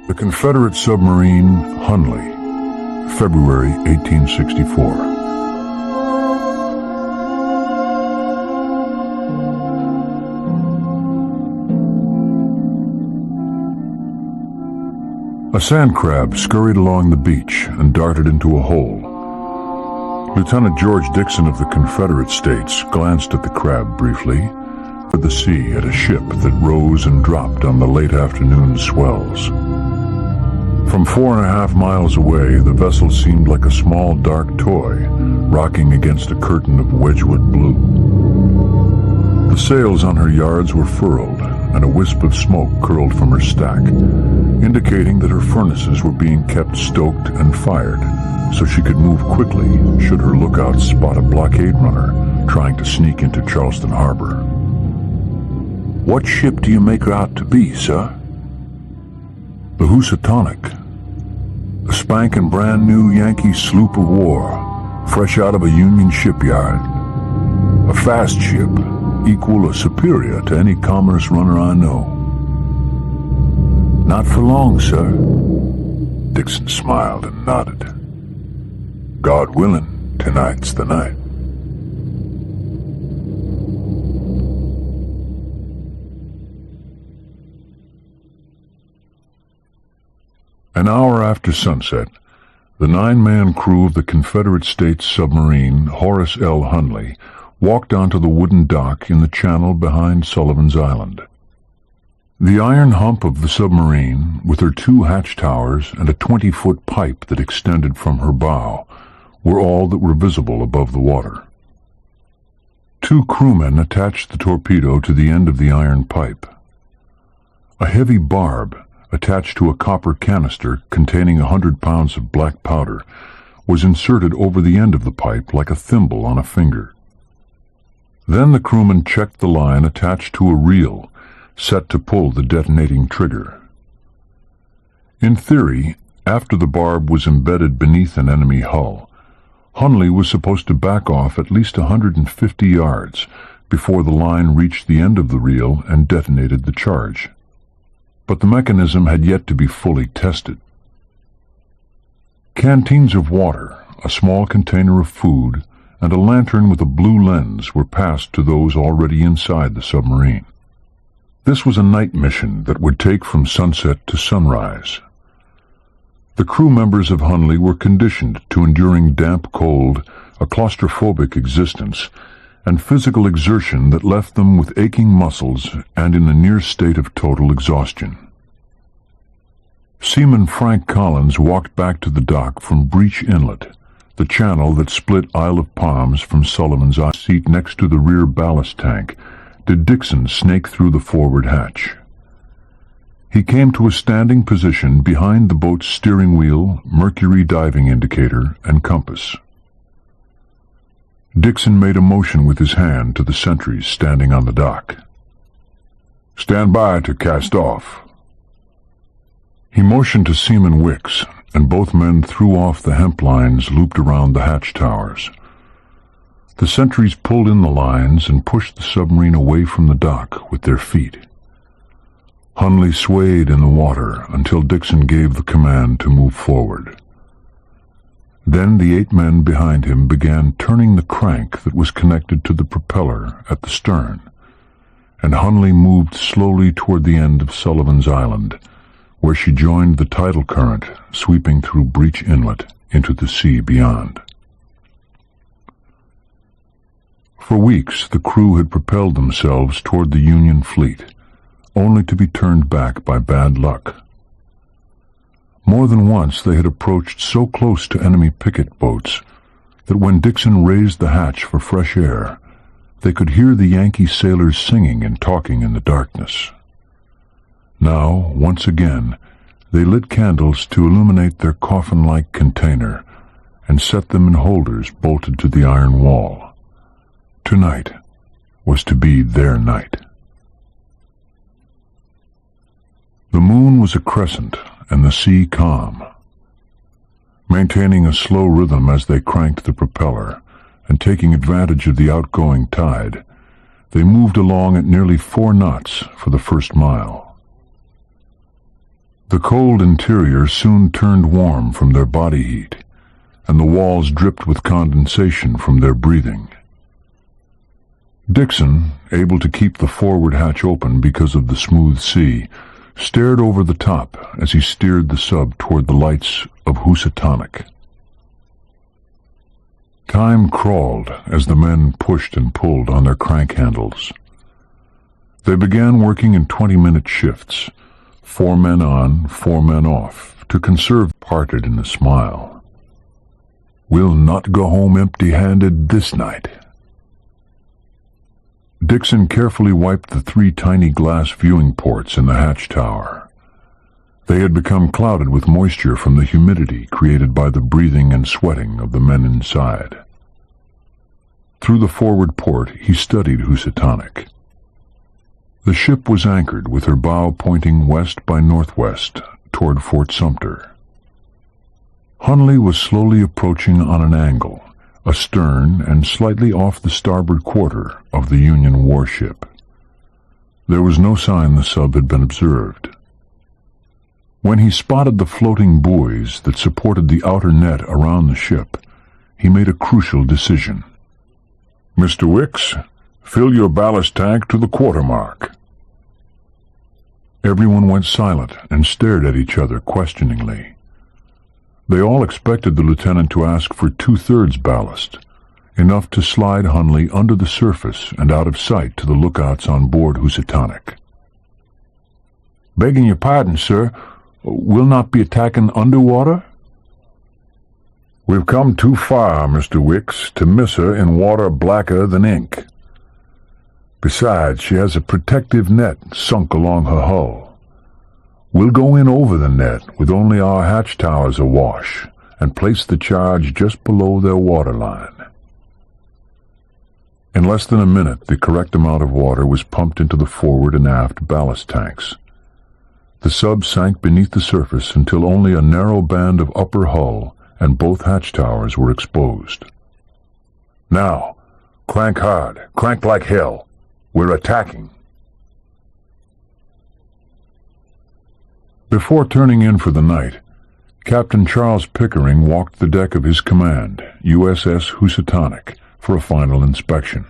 The Confederate submarine Hunley, February 1864. A sand crab scurried along the beach and darted into a hole. Lieutenant George Dixon of the Confederate States glanced at the crab briefly, at the sea at a ship that rose and dropped on the late afternoon swells. From 4.5 miles away, the vessel seemed like a small dark toy, rocking against a curtain of Wedgwood blue. The sails on her yards were furled, and a wisp of smoke curled from her stack, indicating that her furnaces were being kept stoked and fired, so she could move quickly should her lookouts spot a blockade runner trying to sneak into Charleston Harbor. "What ship do you make her out to be, sir?" "The Housatonic, a spanking brand new Yankee sloop of war, fresh out of a Union shipyard. A fast ship, equal or superior to any commerce runner I know." "Not for long, sir." Dixon smiled and nodded. "God willing, tonight's the night." An hour after sunset, the 9-man crew of the Confederate States submarine Horace L. Hunley walked onto the wooden dock in the channel behind Sullivan's Island. The iron hump of the submarine, with her 2 hatch towers and a 20-foot pipe that extended from her bow, were all that were visible above the water. 2 crewmen attached the torpedo to the end of the iron pipe. A heavy barb, attached to a copper canister containing 100 pounds of black powder, was inserted over the end of the pipe like a thimble on a finger. Then the crewman checked the line attached to a reel, set to pull the detonating trigger. In theory, after the barb was embedded beneath an enemy hull, Hunley was supposed to back off at least 150 yards before the line reached the end of the reel and detonated the charge. But the mechanism had yet to be fully tested. Canteens of water, a small container of food, and a lantern with a blue lens were passed to those already inside the submarine. This was a night mission that would take from sunset to sunrise. The crew members of Hunley were conditioned to enduring damp cold, a claustrophobic existence, and physical exertion that left them with aching muscles and in a near state of total exhaustion. Seaman Frank Collins walked back to the dock from Breach Inlet, the channel that split Isle of Palms from Sullivan's Island. Seat next to the rear ballast tank, did Dixon snake through the forward hatch. He came to a standing position behind the boat's steering wheel, mercury diving indicator, and compass. Dixon made a motion with his hand to the sentries standing on the dock. "Stand by to cast off." He motioned to Seaman Wicks, and both men threw off the hemp lines looped around the hatch towers. The sentries pulled in the lines and pushed the submarine away from the dock with their feet. Hunley swayed in the water until Dixon gave the command to move forward. Then the 8 men behind him began turning the crank that was connected to the propeller at the stern, and Hunley moved slowly toward the end of Sullivan's Island, where she joined the tidal current sweeping through Breach Inlet into the sea beyond. For weeks the crew had propelled themselves toward the Union fleet, only to be turned back by bad luck. More than once they had approached so close to enemy picket boats that when Dixon raised the hatch for fresh air, they could hear the Yankee sailors singing and talking in the darkness. Now, once again, they lit candles to illuminate their coffin-like container and set them in holders bolted to the iron wall. Tonight was to be their night. The moon was a crescent and the sea calm. Maintaining a slow rhythm as they cranked the propeller and taking advantage of the outgoing tide, they moved along at nearly 4 knots for the first mile. The cold interior soon turned warm from their body heat, and the walls dripped with condensation from their breathing. Dixon, able to keep the forward hatch open because of the smooth sea, stared over the top as he steered the sub toward the lights of Housatonic. Time crawled as the men pushed and pulled on their crank handles. They began working in 20-minute shifts, 4 men on, 4 men off, to conserve. Parted in a smile. "We'll not go home empty-handed this night." Dixon carefully wiped the 3 tiny glass viewing ports in the hatch tower. They had become clouded with moisture from the humidity created by the breathing and sweating of the men inside. Through the forward port he studied Housatonic. The ship was anchored with her bow pointing west by northwest toward Fort Sumter. Hunley was slowly approaching on an angle, astern and slightly off the starboard quarter of the Union warship. There was no sign the sub had been observed. When he spotted the floating buoys that supported the outer net around the ship, he made a crucial decision. "Mr. Wicks, fill your ballast tank to the quarter mark." Everyone went silent and stared at each other questioningly. They all expected the lieutenant to ask for 2/3 ballast, enough to slide Hunley under the surface and out of sight to the lookouts on board Housatonic. "Begging your pardon, sir, we'll not be attacking underwater?" "We've come too far, Mr. Wicks, to miss her in water blacker than ink. Besides, she has a protective net sunk along her hull. We'll go in over the net with only our hatch towers awash and place the charge just below their waterline." In less than a minute, the correct amount of water was pumped into the forward and aft ballast tanks. The sub sank beneath the surface until only a narrow band of upper hull and both hatch towers were exposed. "Now, crank hard, crank like hell. We're attacking." Before turning in for the night, Captain Charles Pickering walked the deck of his command, USS Housatonic, for a final inspection.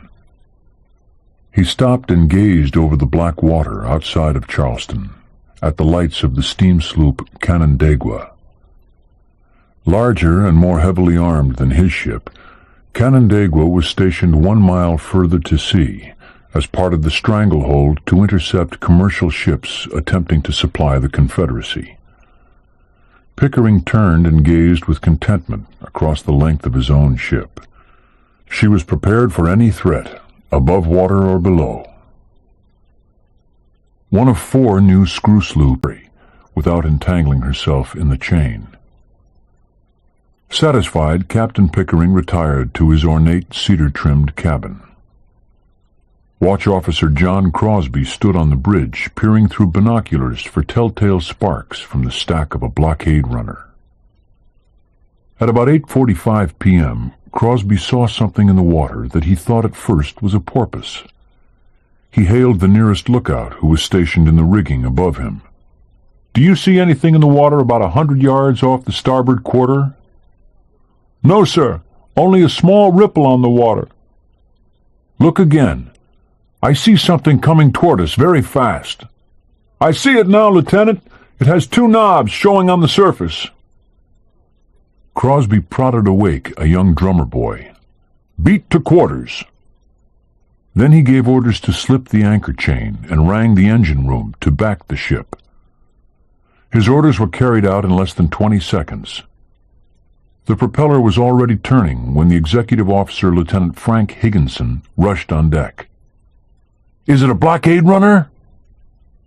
He stopped and gazed over the black water outside of Charleston, at the lights of the steam sloop Canandaigua. Larger and more heavily armed than his ship, Canandaigua was stationed 1 mile further to sea, as part of the stranglehold to intercept commercial ships attempting to supply the Confederacy. Pickering turned and gazed with contentment across the length of his own ship. She was prepared for any threat, above water or below. One of 4 new screw sloops, without entangling herself in the chain. Satisfied, Captain Pickering retired to his ornate cedar-trimmed cabin. Watch Officer John Crosby stood on the bridge, peering through binoculars for telltale sparks from the stack of a blockade runner. At about 8:45 p.m., Crosby saw something in the water that he thought at first was a porpoise. He hailed the nearest lookout, who was stationed in the rigging above him. "Do you see anything in the water about 100 yards off the starboard quarter?" "No, sir. Only a small ripple on the water." "Look again. I see something coming toward us very fast." "I see it now, Lieutenant. It has 2 knobs showing on the surface." Crosby prodded awake a young drummer boy. "Beat to quarters." Then he gave orders to slip the anchor chain and rang the engine room to back the ship. His orders were carried out in less than 20 seconds. The propeller was already turning when the executive officer, Lieutenant Frank Higginson, rushed on deck. "Is it a blockade runner?"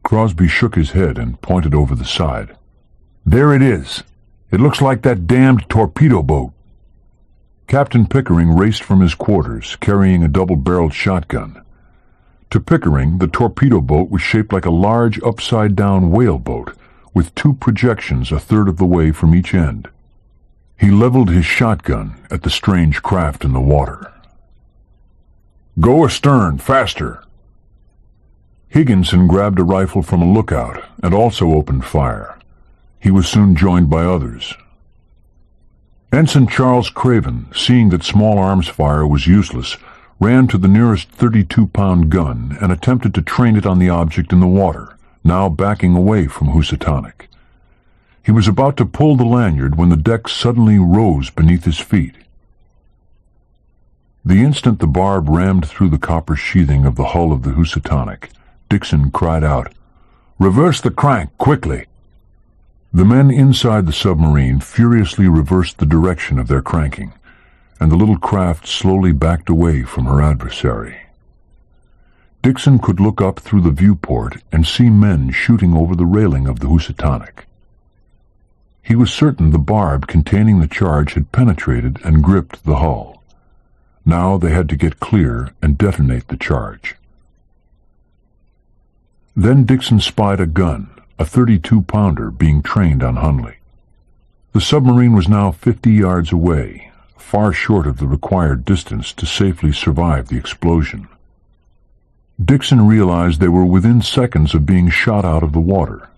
Crosby shook his head and pointed over the side. "There it is. It looks like that damned torpedo boat." Captain Pickering raced from his quarters, carrying a double-barreled shotgun. To Pickering, the torpedo boat was shaped like a large upside-down whaleboat, with 2 projections a third of the way from each end. He leveled his shotgun at the strange craft in the water. "Go astern, faster!" Higginson grabbed a rifle from a lookout and also opened fire. He was soon joined by others. Ensign Charles Craven, seeing that small arms fire was useless, ran to the nearest 32-pound gun and attempted to train it on the object in the water, now backing away from Housatonic. He was about to pull the lanyard when the deck suddenly rose beneath his feet. The instant the barb rammed through the copper sheathing of the hull of the Housatonic, Dixon cried out, "Reverse the crank, quickly!" The men inside the submarine furiously reversed the direction of their cranking, and the little craft slowly backed away from her adversary. Dixon could look up through the viewport and see men shooting over the railing of the Housatonic. He was certain the barb containing the charge had penetrated and gripped the hull. Now they had to get clear and detonate the charge. Then Dixon spied a gun, a 32-pounder, being trained on Hunley. The submarine was now 50 yards away, far short of the required distance to safely survive the explosion. Dixon realized they were within seconds of being shot out of the water.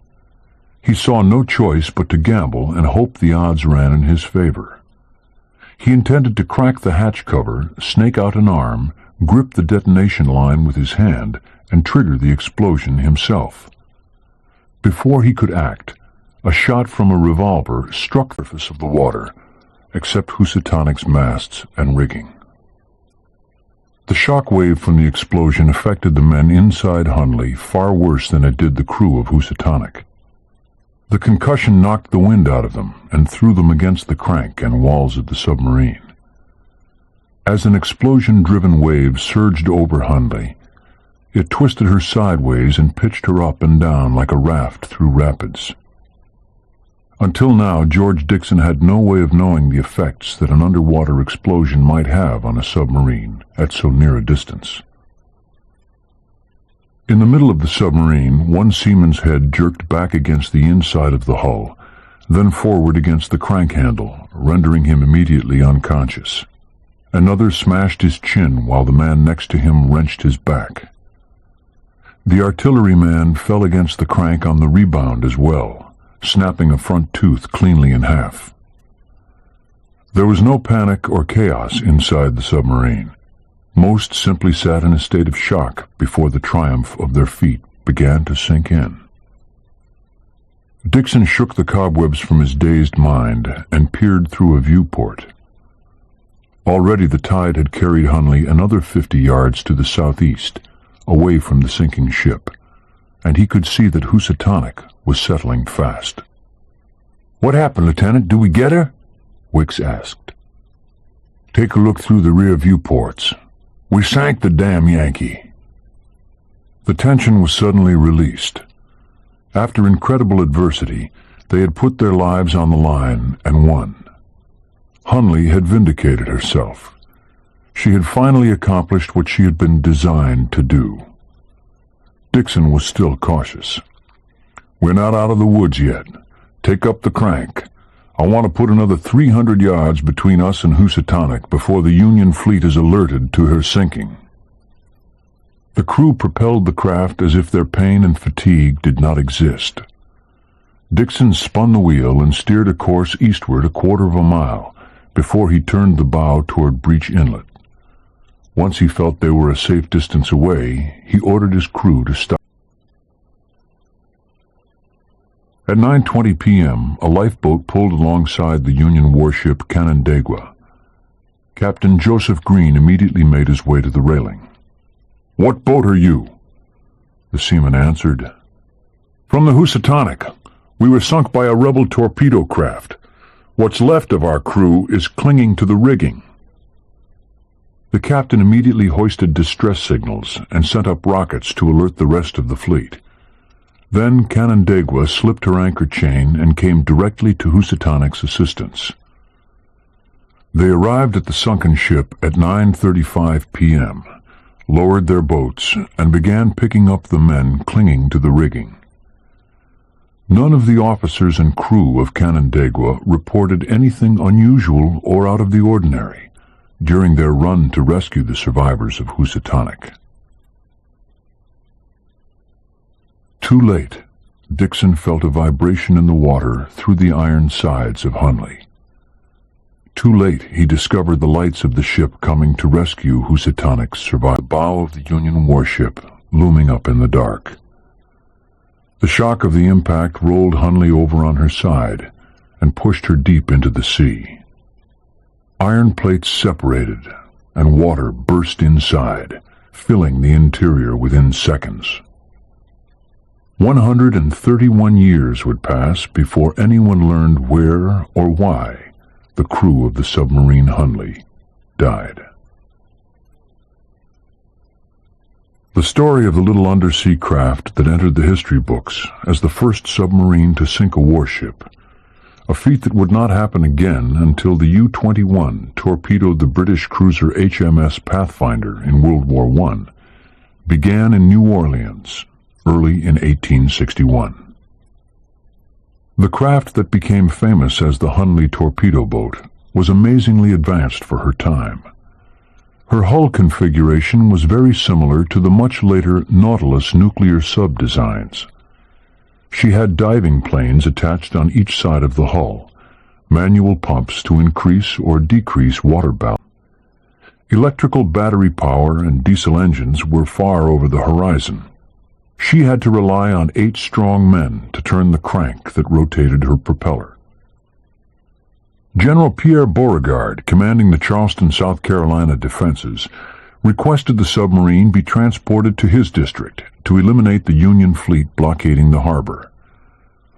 He saw no choice but to gamble and hope the odds ran in his favor. He intended to crack the hatch cover, snake out an arm, grip the detonation line with his hand, and trigger the explosion himself. Before he could act, a shot from a revolver struck the surface of the water, except Housatonic's masts and rigging. The shock wave from the explosion affected the men inside Hunley far worse than it did the crew of Housatonic. The concussion knocked the wind out of them and threw them against the crank and walls of the submarine. As an explosion-driven wave surged over Hunley, it twisted her sideways and pitched her up and down like a raft through rapids. Until now, George Dixon had no way of knowing the effects that an underwater explosion might have on a submarine at so near a distance. In the middle of the submarine, one seaman's head jerked back against the inside of the hull, then forward against the crank handle, rendering him immediately unconscious. Another smashed his chin while the man next to him wrenched his back. The artilleryman fell against the crank on the rebound as well, snapping a front tooth cleanly in half. There was no panic or chaos inside the submarine. Most simply sat in a state of shock before the triumph of their feat began to sink in. Dixon shook the cobwebs from his dazed mind and peered through a viewport. Already the tide had carried Hunley another 50 yards to the southeast, away from the sinking ship, and he could see that Housatonic was settling fast. "What happened, Lieutenant? Do we get her?" Wicks asked. "Take a look through the rear viewports. We sank the damn Yankee." The tension was suddenly released. After incredible adversity, they had put their lives on the line and won. Hunley had vindicated herself. She had finally accomplished what she had been designed to do. Dixon was still cautious. "We're not out of the woods yet. Take up the crank. I want to put another 300 yards between us and Housatonic before the Union fleet is alerted to her sinking." The crew propelled the craft as if their pain and fatigue did not exist. Dixon spun the wheel and steered a course eastward a quarter of a mile before he turned the bow toward Breach Inlet. Once he felt they were a safe distance away, he ordered his crew to stop. At 9:20 p.m., a lifeboat pulled alongside the Union warship Canandaigua. Captain Joseph Green immediately made his way to the railing. "What boat are you?" The seaman answered, "From the Housatonic. We were sunk by a rebel torpedo craft. What's left of our crew is clinging to the rigging." The captain immediately hoisted distress signals and sent up rockets to alert the rest of the fleet. Then Canandaigua slipped her anchor chain and came directly to Housatonic's assistance. They arrived at the sunken ship at 9:35 p.m., lowered their boats, and began picking up the men clinging to the rigging. None of the officers and crew of Canandaigua reported anything unusual or out of the ordinary during their run to rescue the survivors of Housatonic. Too late, Dixon felt a vibration in the water through the iron sides of Hunley. Too late, he discovered the lights of the ship coming to rescue Housatonic's survivors. The bow of the Union warship looming up in the dark. The shock of the impact rolled Hunley over on her side and pushed her deep into the sea. Iron plates separated, and water burst inside, filling the interior within seconds. 131 years would pass before anyone learned where or why the crew of the submarine Hunley died. The story of the little undersea craft that entered the history books as the first submarine to sink a warship, a feat that would not happen again until the U-21 torpedoed the British cruiser HMS Pathfinder in World War I, began in New Orleans early in 1861. The craft that became famous as the Hunley torpedo boat was amazingly advanced for her time. Her hull configuration was very similar to the much later Nautilus nuclear sub-designs. She had diving planes attached on each side of the hull, manual pumps to increase or decrease water balance. Electrical battery power and diesel engines were far over the horizon. She had to rely on 8 strong men to turn the crank that rotated her propeller. General Pierre Beauregard, commanding the Charleston, South Carolina defenses, requested the submarine be transported to his district to eliminate the Union fleet blockading the harbor.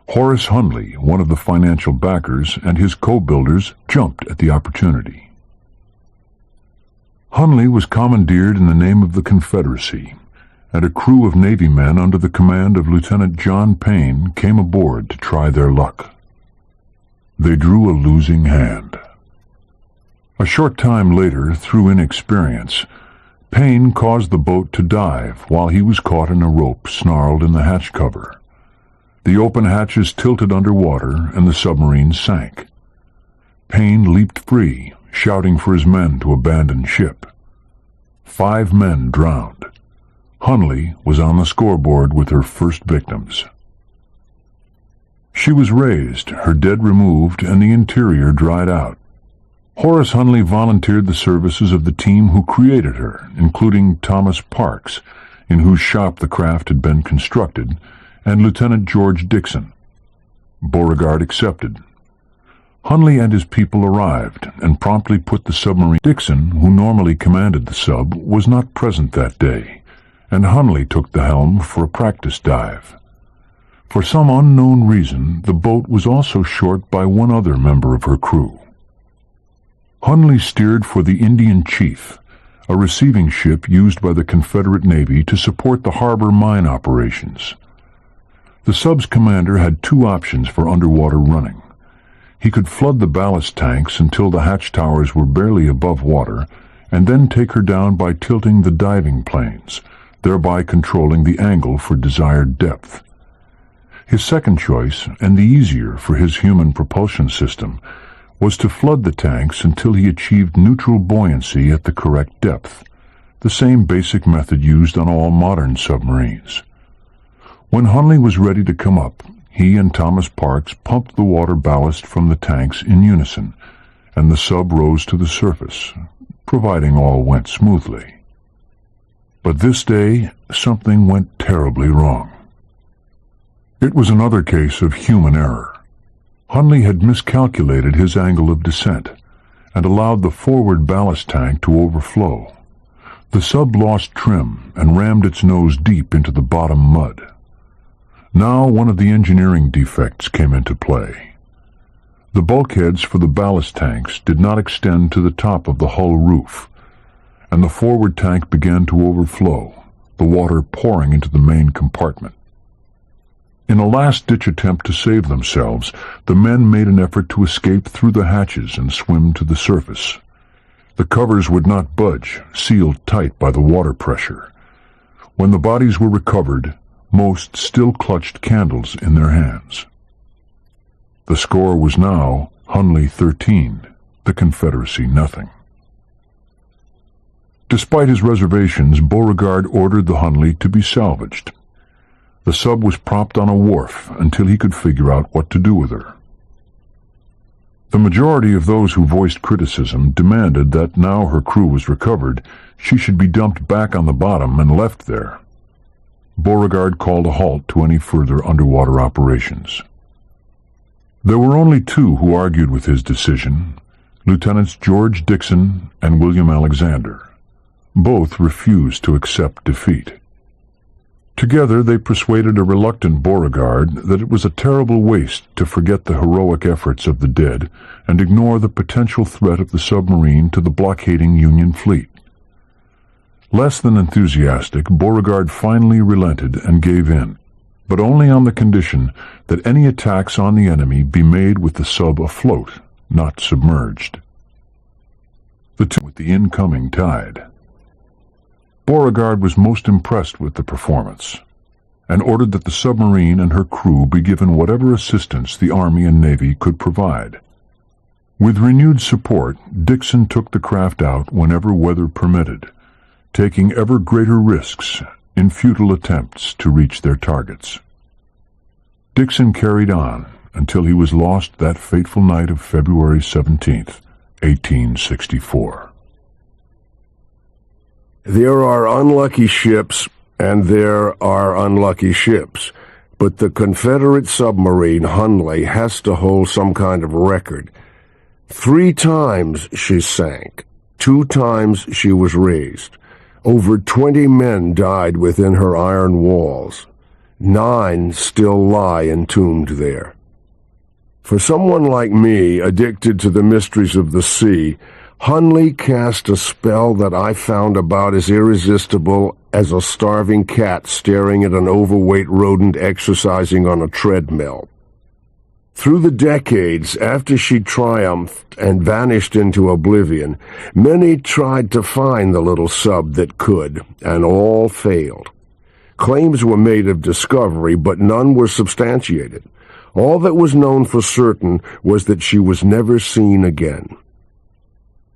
Horace Hunley, one of the financial backers, and his co-builders jumped at the opportunity. Hunley was commandeered in the name of the Confederacy, and a crew of Navy men under the command of Lieutenant John Payne came aboard to try their luck. They drew a losing hand. A short time later, through inexperience, Payne caused the boat to dive while he was caught in a rope snarled in the hatch cover. The open hatches tilted underwater and the submarine sank. Payne leaped free, shouting for his men to abandon ship. 5 men drowned. Hunley was on the scoreboard with her first victims. She was raised, her dead removed, and the interior dried out. Horace Hunley volunteered the services of the team who created her, including Thomas Parks, in whose shop the craft had been constructed, and Lieutenant George Dixon. Beauregard accepted. Hunley and his people arrived and promptly put the submarine. Dixon, who normally commanded the sub, was not present that day, and Hunley took the helm for a practice dive. For some unknown reason, the boat was also short by one other member of her crew. Hunley steered for the Indian Chief, a receiving ship used by the Confederate Navy to support the harbor mine operations. The sub's commander had 2 options for underwater running. He could flood the ballast tanks until the hatch towers were barely above water, and then take her down by tilting the diving planes, thereby controlling the angle for desired depth. His second choice, and the easier for his human propulsion system, was to flood the tanks until he achieved neutral buoyancy at the correct depth, the same basic method used on all modern submarines. When Hunley was ready to come up, he and Thomas Parks pumped the water ballast from the tanks in unison, and the sub rose to the surface, providing all went smoothly. But this day, something went terribly wrong. It was another case of human error. Hunley had miscalculated his angle of descent and allowed the forward ballast tank to overflow. The sub lost trim and rammed its nose deep into the bottom mud. Now one of the engineering defects came into play. The bulkheads for the ballast tanks did not extend to the top of the hull roof, and the forward tank began to overflow, the water pouring into the main compartment. In a last-ditch attempt to save themselves, the men made an effort to escape through the hatches and swim to the surface. The covers would not budge, sealed tight by the water pressure. When the bodies were recovered, most still clutched candles in their hands. The score was now Hunley 13, the Confederacy nothing. Despite his reservations, Beauregard ordered the Hunley to be salvaged. The sub was propped on a wharf until he could figure out what to do with her. The majority of those who voiced criticism demanded that now her crew was recovered, she should be dumped back on the bottom and left there. Beauregard called a halt to any further underwater operations. There were only two who argued with his decision, Lieutenants George Dixon and William Alexander. Both refused to accept defeat. Together they persuaded a reluctant Beauregard that it was a terrible waste to forget the heroic efforts of the dead and ignore the potential threat of the submarine to the blockading Union fleet. Less than enthusiastic, Beauregard finally relented and gave in, but only on the condition that any attacks on the enemy be made with the sub afloat, not submerged. The two with the incoming tide. Beauregard was most impressed with the performance, and ordered that the submarine and her crew be given whatever assistance the Army and Navy could provide. With renewed support, Dixon took the craft out whenever weather permitted, taking ever greater risks in futile attempts to reach their targets. Dixon carried on until he was lost that fateful night of February 17th, 1864. There are unlucky ships, and there are unlucky ships, but the Confederate submarine Hunley has to hold some kind of record. 3 times she sank, 2 times she was raised. Over 20 men died within her iron walls. 9 still lie entombed there. For someone like me, addicted to the mysteries of the sea, Hunley cast a spell that I found about as irresistible as a starving cat staring at an overweight rodent exercising on a treadmill. Through the decades, after she triumphed and vanished into oblivion, many tried to find the little sub that could, and all failed. Claims were made of discovery, but none were substantiated. All that was known for certain was that she was never seen again.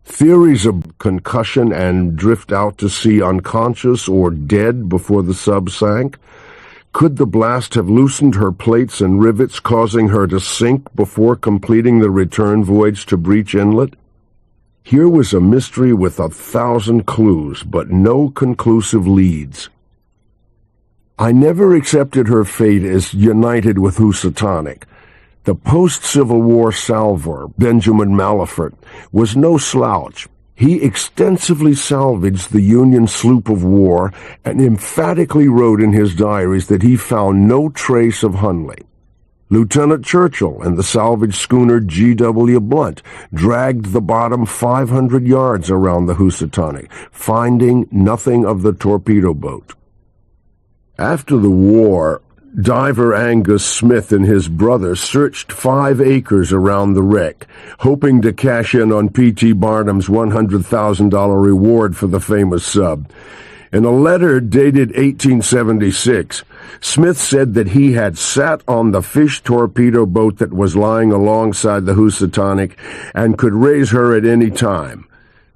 Theories of concussion and drift out to sea unconscious or dead before the sub sank. Could the blast have loosened her plates and rivets, causing her to sink before completing the return voyage to Breach Inlet? Here was a mystery with 1,000 clues, but no conclusive leads. I never accepted her fate as united with Housatonic. The post-Civil War salvor, Benjamin Malafert, was no slouch. He extensively salvaged the Union sloop of war and emphatically wrote in his diaries that he found no trace of Hunley. Lieutenant Churchill and the salvaged schooner G.W. Blunt dragged the bottom 500 yards around the Housatonic, finding nothing of the torpedo boat. After the war, diver Angus Smith and his brother searched 5 acres around the wreck, hoping to cash in on P.T. Barnum's $100,000 reward for the famous sub. In a letter dated 1876, Smith said that he had sat on the fish torpedo boat that was lying alongside the Housatonic and could raise her at any time.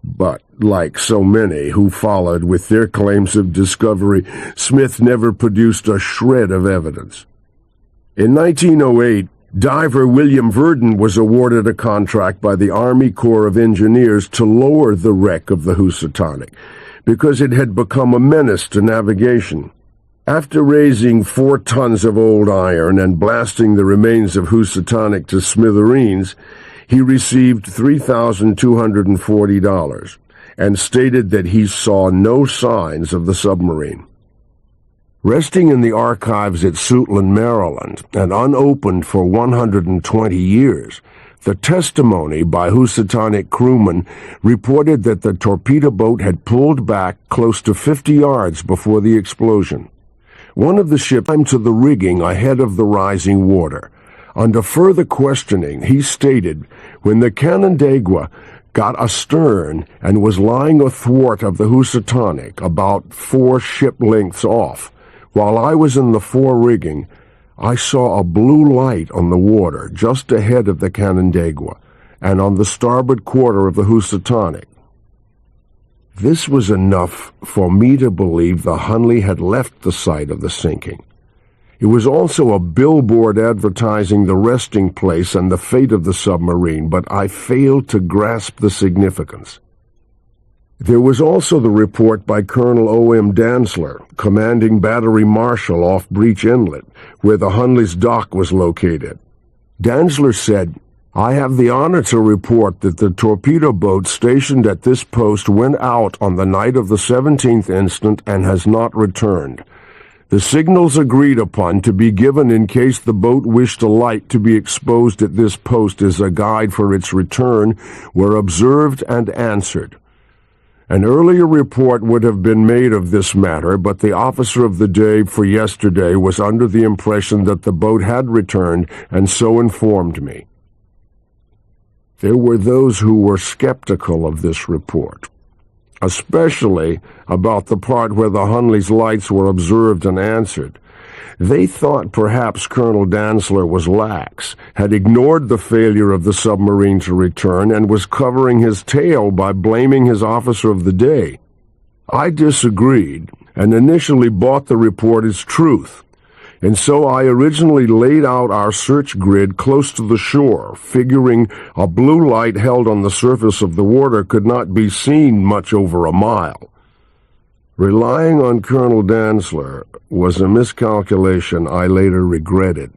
But, like so many who followed with their claims of discovery, Smith never produced a shred of evidence. In 1908, diver William Verdon was awarded a contract by the Army Corps of Engineers to lower the wreck of the Housatonic, because it had become a menace to navigation. After raising 4 tons of old iron and blasting the remains of Housatonic to smithereens, he received $3,240 and stated that he saw no signs of the submarine. Resting in the archives at Suitland, Maryland, and unopened for 120 years, the testimony by Housatonic crewmen reported that the torpedo boat had pulled back close to 50 yards before the explosion. One of the ships climbed to the rigging ahead of the rising water. Under further questioning, he stated, when the Canandaigua got astern and was lying athwart of the Housatonic, about 4 ship lengths off, while I was in the fore rigging, I saw a blue light on the water just ahead of the Canandaigua and on the starboard quarter of the Housatonic. This was enough for me to believe the Hunley had left the site of the sinking. It was also a billboard advertising the resting place and the fate of the submarine, but I failed to grasp the significance. There was also the report by Colonel O.M. Dantzler, commanding Battery Marshal off Breach Inlet, where the Hunley's dock was located. Dantzler said, "I have the honor to report that the torpedo boat stationed at this post went out on the night of the 17th instant and has not returned. The signals agreed upon to be given in case the boat wished a light to be exposed at this post as a guide for its return were observed and answered. An earlier report would have been made of this matter, but the officer of the day for yesterday was under the impression that the boat had returned and so informed me." There were those who were skeptical of this report, especially about the part where the Hunley's lights were observed and answered. They thought perhaps Colonel Dantzler was lax, had ignored the failure of the submarine to return, and was covering his tail by blaming his officer of the day. I disagreed, and initially bought the report as truth, and so I originally laid out our search grid close to the shore, figuring a blue light held on the surface of the water could not be seen much over a mile. Relying on Colonel Dantzler was a miscalculation I later regretted.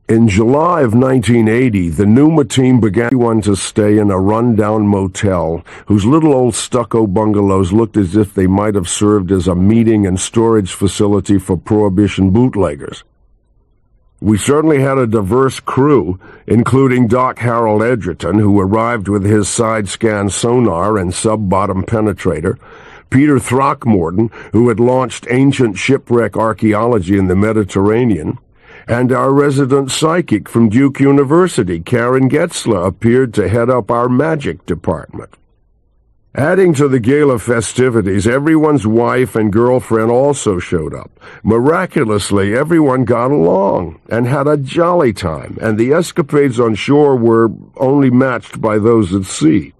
In July of 1980, the Numa team began to stay in a run-down motel whose little old stucco bungalows looked as if they might have served as a meeting and storage facility for Prohibition bootleggers. We certainly had a diverse crew, including Doc Harold Edgerton, who arrived with his side-scan sonar and sub-bottom penetrator, Peter Throckmorton, who had launched ancient shipwreck archaeology in the Mediterranean, and our resident psychic from Duke University, Karen Getzler, appeared to head up our magic department. Adding to the gala festivities, everyone's wife and girlfriend also showed up. Miraculously, everyone got along and had a jolly time, and the escapades on shore were only matched by those at sea.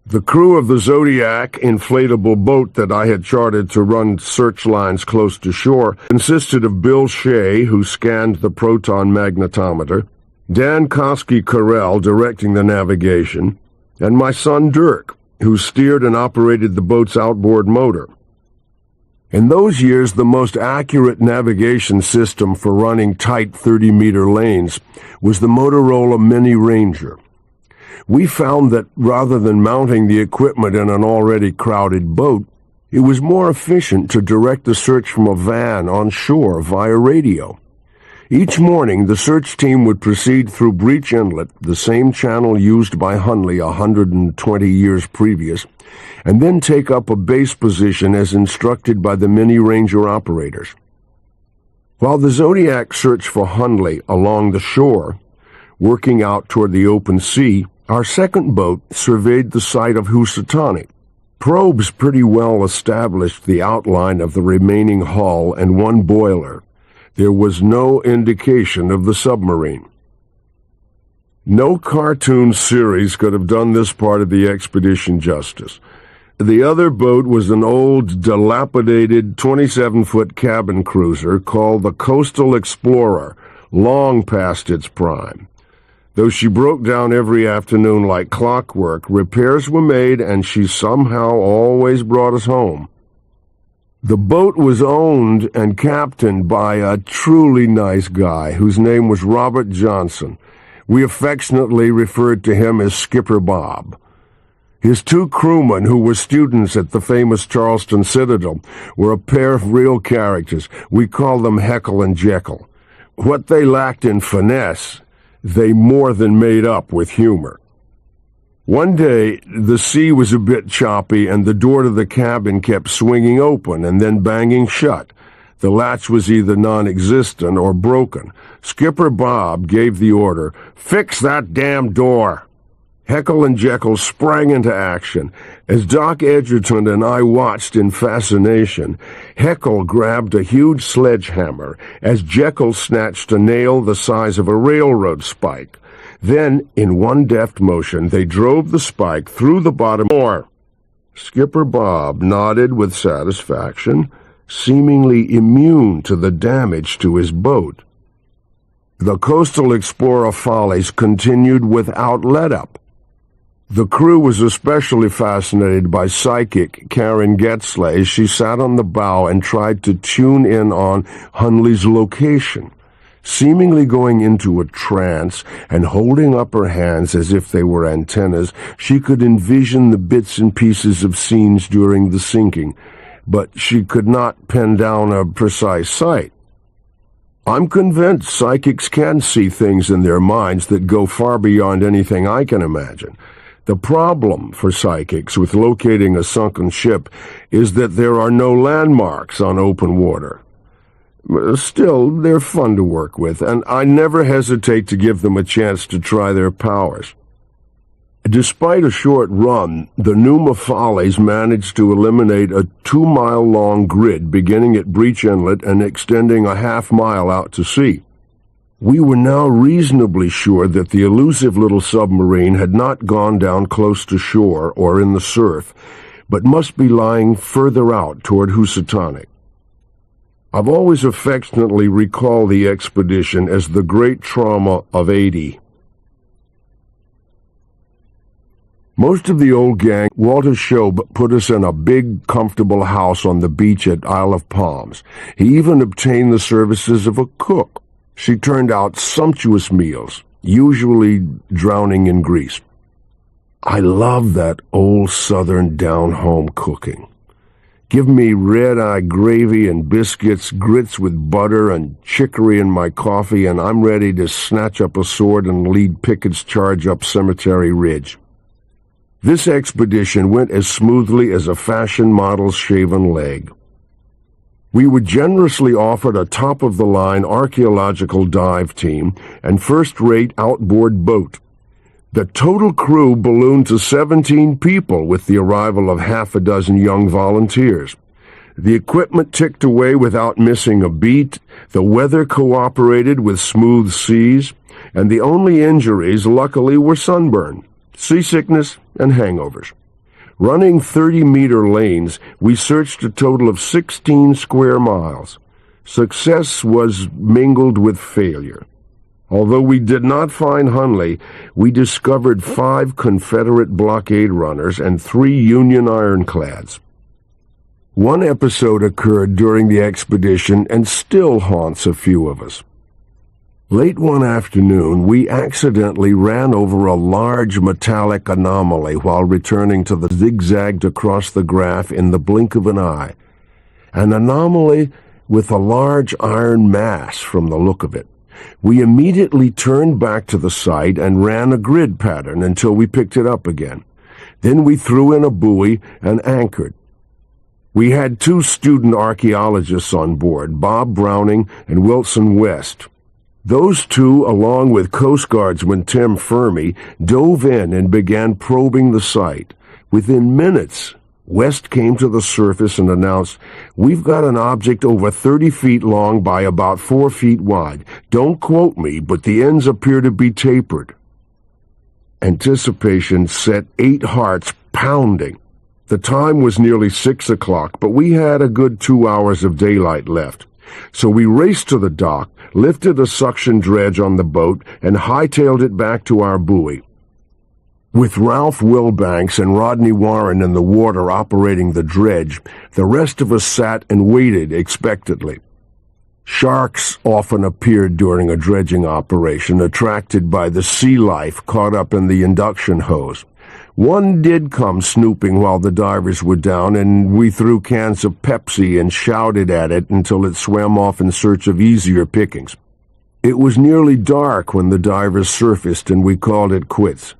The crew of the Zodiac inflatable boat that I had chartered to run search lines close to shore consisted of Bill Shea, who scanned the proton magnetometer, Dan Koski-Carell directing the navigation, and my son Dirk, who steered and operated the boat's outboard motor. In those years, the most accurate navigation system for running tight 30-meter lanes was the Motorola Mini Ranger. We found that rather than mounting the equipment in an already crowded boat, it was more efficient to direct the search from a van on shore via radio. Each morning, the search team would proceed through Breach Inlet, the same channel used by Hunley 120 years previous, and then take up a base position as instructed by the Mini Ranger operators. While the Zodiac searched for Hunley along the shore, working out toward the open sea, our second boat surveyed the site of Housatonic. Probes pretty well established the outline of the remaining hull and one boiler. There was no indication of the submarine. No cartoon series could have done this part of the expedition justice. The other boat was an old, dilapidated 27-foot cabin cruiser called the Coastal Explorer, long past its prime. Though she broke down every afternoon like clockwork, repairs were made and she somehow always brought us home. The boat was owned and captained by a truly nice guy whose name was Robert Johnson. We affectionately referred to him as Skipper Bob. His two crewmen, who were students at the famous Charleston Citadel, were a pair of real characters. We called them Heckle and Jekyll. What they lacked in finesse, they more than made up with humor. One day, the sea was a bit choppy and the door to the cabin kept swinging open and then banging shut. The latch was either non-existent or broken. Skipper Bob gave the order, "Fix that damn door!" Heckle and Jekyll sprang into action. As Doc Edgerton and I watched in fascination, Heckle grabbed a huge sledgehammer as Jekyll snatched a nail the size of a railroad spike. Then, in one deft motion, they drove the spike through the bottom door. Skipper Bob nodded with satisfaction, seemingly immune to the damage to his boat. The Coastal Explorer follies continued without let-up. The crew was especially fascinated by psychic Karen Getzley as she sat on the bow and tried to tune in on Hunley's location. Seemingly going into a trance and holding up her hands as if they were antennas, she could envision the bits and pieces of scenes during the sinking, but she could not pin down a precise site. I'm convinced psychics can see things in their minds that go far beyond anything I can imagine. The problem for psychics with locating a sunken ship is that there are no landmarks on open water. Still, they're fun to work with, and I never hesitate to give them a chance to try their powers. Despite a short run, the Numa Follies managed to eliminate a 2-mile-long grid beginning at Breach Inlet and extending a half-mile out to sea. We were now reasonably sure that the elusive little submarine had not gone down close to shore or in the surf, but must be lying further out toward Housatonic. I've always affectionately recalled the expedition as the great trauma of '80. Most of the old gang, Walter Shobe, put us in a big, comfortable house on the beach at Isle of Palms. He even obtained the services of a cook. She turned out sumptuous meals, usually drowning in grease. I love that old southern down-home cooking. Give me red-eye gravy and biscuits, grits with butter, and chicory in my coffee, and I'm ready to snatch up a sword and lead Pickett's charge up Cemetery Ridge. This expedition went as smoothly as a fashion model's shaven leg. We were generously offered a top-of-the-line archaeological dive team and first-rate outboard boat. The total crew ballooned to 17 people with the arrival of half a dozen young volunteers. The equipment ticked away without missing a beat, the weather cooperated with smooth seas, and the only injuries, luckily, were sunburn, seasickness, and hangovers. Running 30-meter lanes, we searched a total of 16 square miles. Success was mingled with failure. Although we did not find Hunley, we discovered 5 Confederate blockade runners and 3 Union ironclads. One episode occurred during the expedition and still haunts a few of us. Late one afternoon, we accidentally ran over a large metallic anomaly while returning to the zigzagged across the graph in the blink of an eye. An anomaly with a large iron mass from the look of it. We immediately turned back to the site and ran a grid pattern until we picked it up again. Then we threw in a buoy and anchored. We had 2 student archaeologists on board, Bob Browning and Wilson West. Those 2, along with Coast Guardsman Tim Fermi, dove in and began probing the site. Within minutes, West came to the surface and announced, "We've got an object over 30 feet long by about 4 feet wide. Don't quote me, but the ends appear to be tapered." Anticipation set 8 hearts pounding. The time was nearly 6 o'clock, but we had a good 2 hours of daylight left. So we raced to the dock, lifted a suction dredge on the boat, and hightailed it back to our buoy. With Ralph Wilbanks and Rodney Warren in the water operating the dredge, the rest of us sat and waited expectantly. Sharks often appeared during a dredging operation, attracted by the sea life caught up in the induction hose. One did come snooping while the divers were down, and we threw cans of Pepsi and shouted at it until it swam off in search of easier pickings. It was nearly dark when the divers surfaced, and we called it quits.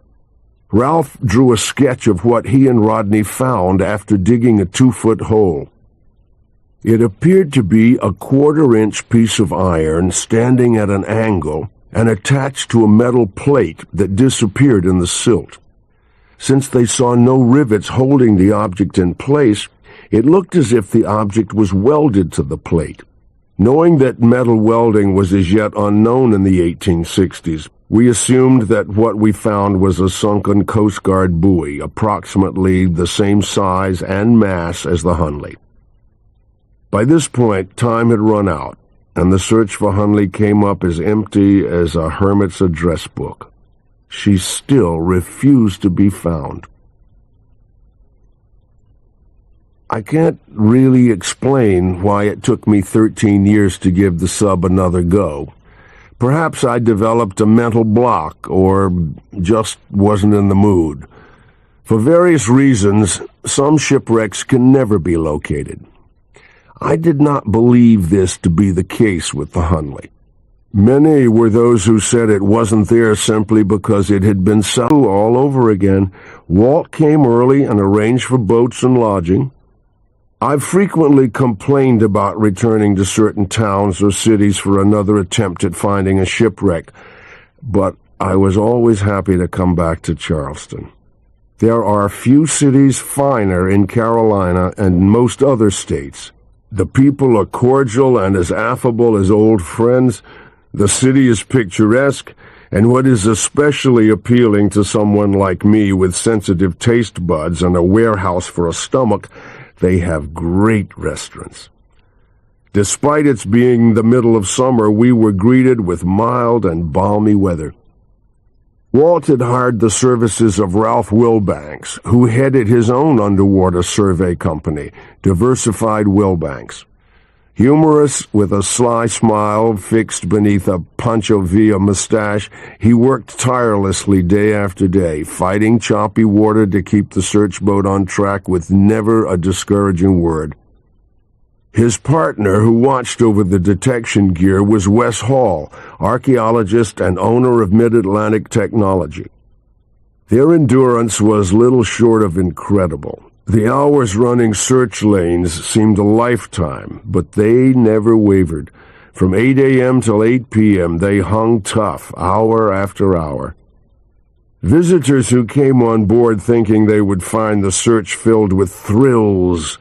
Ralph drew a sketch of what he and Rodney found after digging a 2-foot hole. It appeared to be a 1/4-inch piece of iron standing at an angle and attached to a metal plate that disappeared in the silt. Since they saw no rivets holding the object in place, it looked as if the object was welded to the plate. Knowing that metal welding was as yet unknown in the 1860s, we assumed that what we found was a sunken Coast Guard buoy, approximately the same size and mass as the Hunley. By this point, time had run out, and the search for Hunley came up as empty as a hermit's address book. She still refused to be found. I can't really explain why it took me 13 years to give the sub another go. Perhaps I developed a mental block, or just wasn't in the mood. For various reasons, some shipwrecks can never be located. I did not believe this to be the case with the Hunley. Many were those who said it wasn't there simply because it had been sold all over again. Walt came early and arranged for boats and lodging. I've frequently complained about returning to certain towns or cities for another attempt at finding a shipwreck, but I was always happy to come back to Charleston. There are few cities finer in Carolina and most other states. The people are cordial and as affable as old friends. The city is picturesque, and what is especially appealing to someone like me with sensitive taste buds and a warehouse for a stomach, they have great restaurants. Despite its being the middle of summer, we were greeted with mild and balmy weather. Walt had hired the services of Ralph Wilbanks, who headed his own underwater survey company, Diversified Wilbanks. Humorous, with a sly smile fixed beneath a Pancho Villa mustache, he worked tirelessly day after day, fighting choppy water to keep the search boat on track with never a discouraging word. His partner, who watched over the detection gear, was Wes Hall, archaeologist and owner of Mid-Atlantic Technology. Their endurance was little short of incredible. The hours running search lanes seemed a lifetime, but they never wavered. From 8 a.m. till 8 p.m., they hung tough, hour after hour. Visitors who came on board thinking they would find the search filled with thrills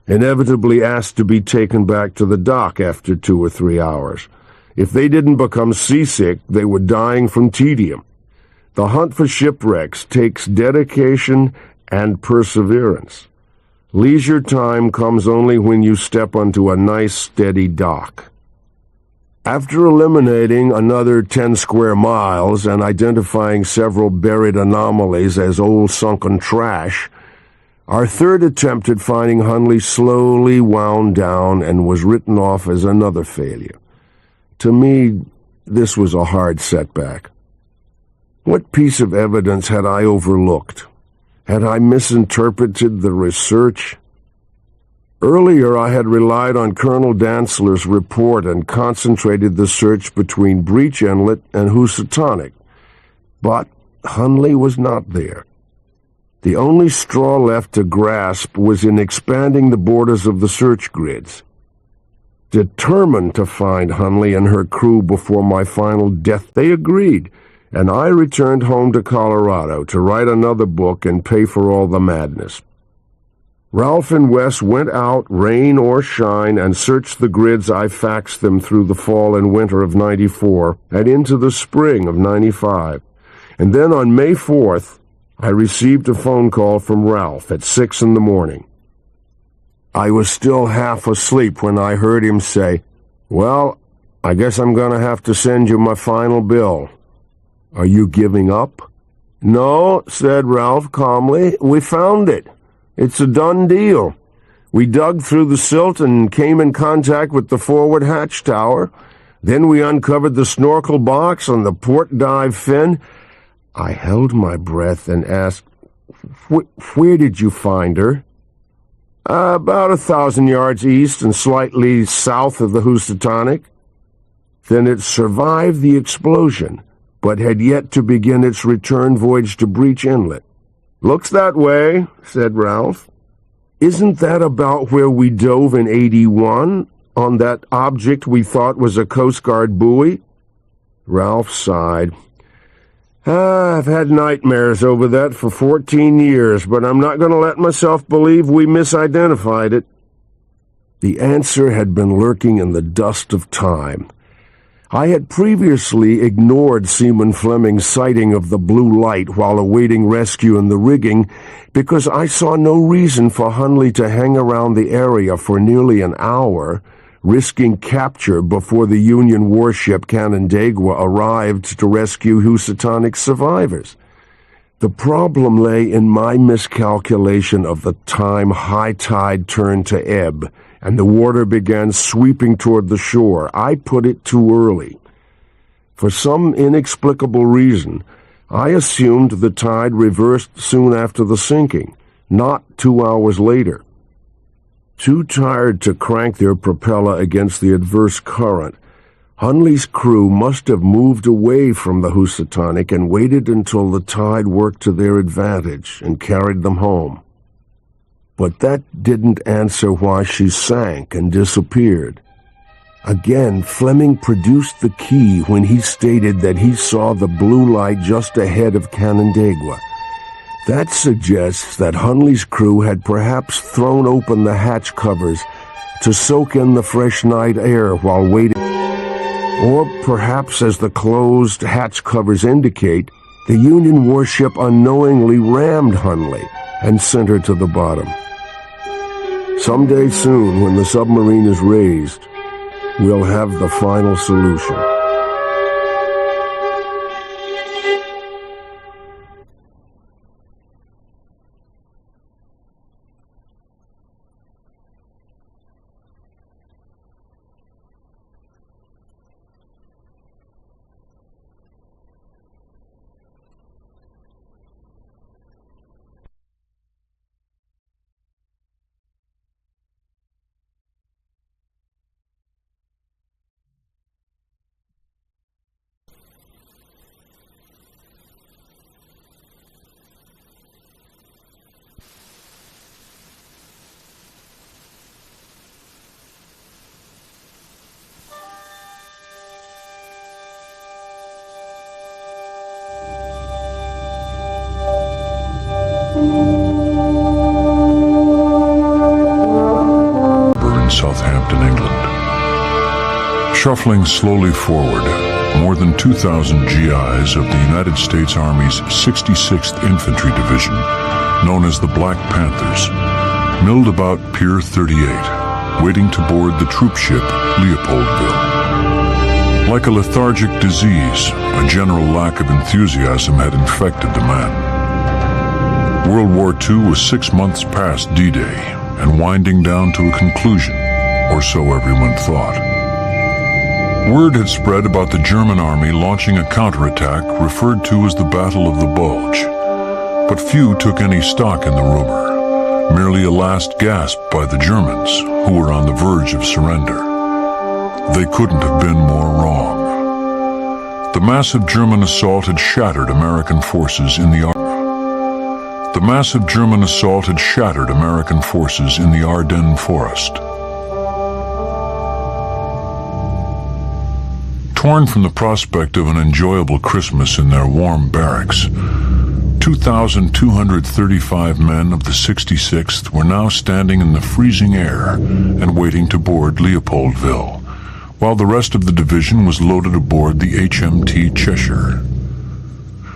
inevitably asked to be taken back to the dock after 2 or 3 hours. If they didn't become seasick, they were dying from tedium. The hunt for shipwrecks takes dedication and perseverance. Leisure time comes only when you step onto a nice, steady dock. After eliminating another 10 square miles and identifying several buried anomalies as old sunken trash, our third attempt at finding Hunley slowly wound down and was written off as another failure. To me, this was a hard setback. What piece of evidence had I overlooked? Had I misinterpreted the research? Earlier, I had relied on Colonel Dantzler's report and concentrated the search between Breach Inlet and Housatonic. But Hunley was not there. The only straw left to grasp was in expanding the borders of the search grids. Determined to find Hunley and her crew before my final death, they agreed, and I returned home to Colorado to write another book and pay for all the madness. Ralph and Wes went out, rain or shine, and searched the grids I faxed them through the fall and winter of '94 and into the spring of '95. And then on May 4th, I received a phone call from Ralph at 6 in the morning. I was still half asleep when I heard him say, "Well, I guess I'm going to have to send you my final bill. Are you giving up?" "No," said Ralph calmly. "We found it. It's a done deal. We dug through the silt and came in contact with the forward hatch tower. Then we uncovered the snorkel box on the port dive fin." I held my breath and asked, Where did you find her?" "About 1,000 yards east and slightly south of the Housatonic." "Then it survived the explosion, but had yet to begin its return voyage to Breach Inlet." "Looks that way," said Ralph. "Isn't that about where we dove in '81, on that object we thought was a Coast Guard buoy?" Ralph sighed. "I've had nightmares over that for 14 years, but I'm not going to let myself believe we misidentified it." The answer had been lurking in the dust of time. I had previously ignored Seaman Fleming's sighting of the blue light while awaiting rescue in the rigging because I saw no reason for Hunley to hang around the area for nearly an hour, risking capture before the Union warship Canandaigua arrived to rescue Housatonic survivors. The problem lay in my miscalculation of the time high tide turned to ebb, and the water began sweeping toward the shore. I put it too early. For some inexplicable reason, I assumed the tide reversed soon after the sinking, not 2 hours later. Too tired to crank their propeller against the adverse current, Hunley's crew must have moved away from the Housatonic and waited until the tide worked to their advantage and carried them home. But that didn't answer why she sank and disappeared. Again, Fleming produced the key when he stated that he saw the blue light just ahead of Canandaigua. That suggests that Hunley's crew had perhaps thrown open the hatch covers to soak in the fresh night air while waiting. Or perhaps, as the closed hatch covers indicate, the Union warship unknowingly rammed Hunley and sent her to the bottom. Someday soon, when the submarine is raised, we'll have the final solution. Southampton, England. Shuffling slowly forward, more than 2,000 GIs of the United States Army's 66th Infantry Division, known as the Black Panthers, milled about Pier 38, waiting to board the troop ship Leopoldville. Like a lethargic disease, a general lack of enthusiasm had infected the men. World War II was 6 months past D-Day and winding down to a conclusion, or so everyone thought. Word had spread about the German army launching a counterattack referred to as the Battle of the Bulge, but few took any stock in the rumor, merely a last gasp by the Germans, who were on the verge of surrender. They couldn't have been more wrong. The massive German assault had shattered American forces in the Ardennes forest. Torn from the prospect of an enjoyable Christmas in their warm barracks, 2,235 men of the 66th were now standing in the freezing air and waiting to board Leopoldville, while the rest of the division was loaded aboard the HMT Cheshire.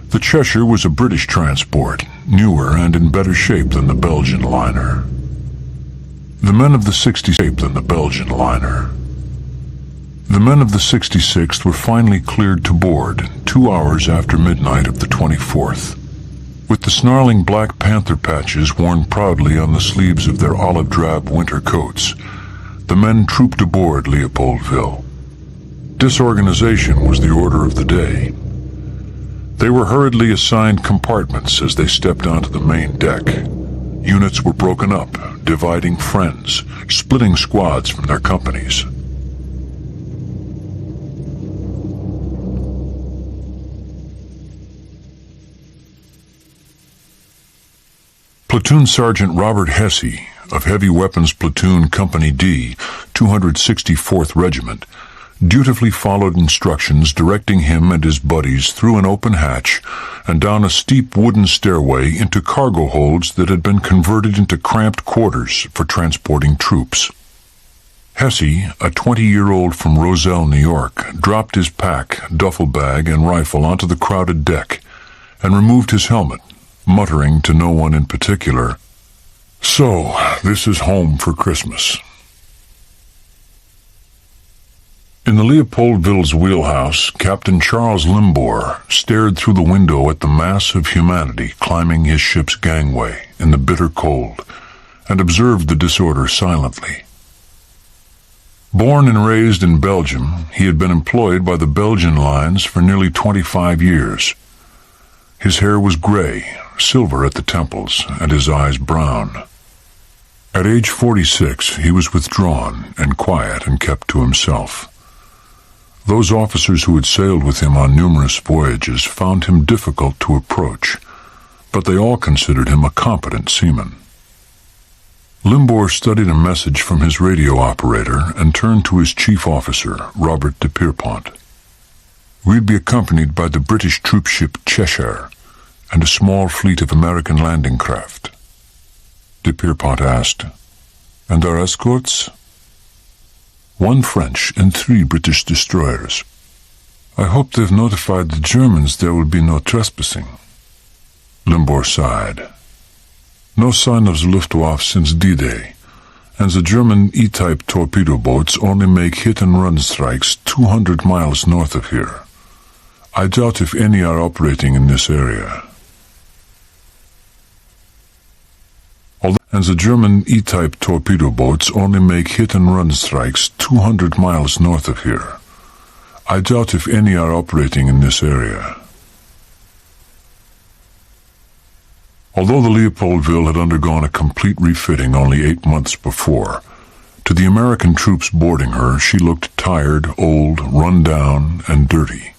The Cheshire was a British transport, newer and in better shape than the Belgian liner. The men of the 66th were finally cleared to board 2 hours after midnight of the 24th. With the snarling Black Panther patches worn proudly on the sleeves of their olive-drab winter coats, the men trooped aboard Leopoldville. Disorganization was the order of the day. They were hurriedly assigned compartments as they stepped onto the main deck. Units were broken up, dividing friends, splitting squads from their companies. Platoon Sergeant Robert Hesse of Heavy Weapons Platoon Company D, 264th Regiment, dutifully followed instructions directing him and his buddies through an open hatch and down a steep wooden stairway into cargo holds that had been converted into cramped quarters for transporting troops. Hesse, a 20-year-old from Roselle, New York, dropped his pack, duffel bag, and rifle onto the crowded deck and removed his helmet, muttering to no one in particular, "So, this is home for Christmas." In the Leopoldville's wheelhouse, Captain Charles Limbour stared through the window at the mass of humanity climbing his ship's gangway in the bitter cold, and observed the disorder silently. Born and raised in Belgium, he had been employed by the Belgian lines for nearly 25 years. His hair was gray, silver at the temples, and his eyes brown. At age 46, he was withdrawn and quiet and kept to himself. Those officers who had sailed with him on numerous voyages found him difficult to approach, but they all considered him a competent seaman. Limbour studied a message from his radio operator and turned to his chief officer, Robert de Pierpont. "We'll be accompanied by the British troopship Cheshire and a small fleet of American landing craft." De Pierpont asked, "And our escorts?" "1 French and 3 British destroyers. I hope they've notified the Germans there will be no trespassing." Limbour sighed. "No sign of the Luftwaffe since D-Day, and the German E-type torpedo boats only make hit-and-run strikes 200 miles north of here. I doubt if any are operating in this area." And the German E-type torpedo boats only make hit-and-run strikes 200 miles north of here. I doubt if any are operating in this area. Although the Leopoldville had undergone a complete refitting only 8 months before, to the American troops boarding her, she looked tired, old, run down, and dirty.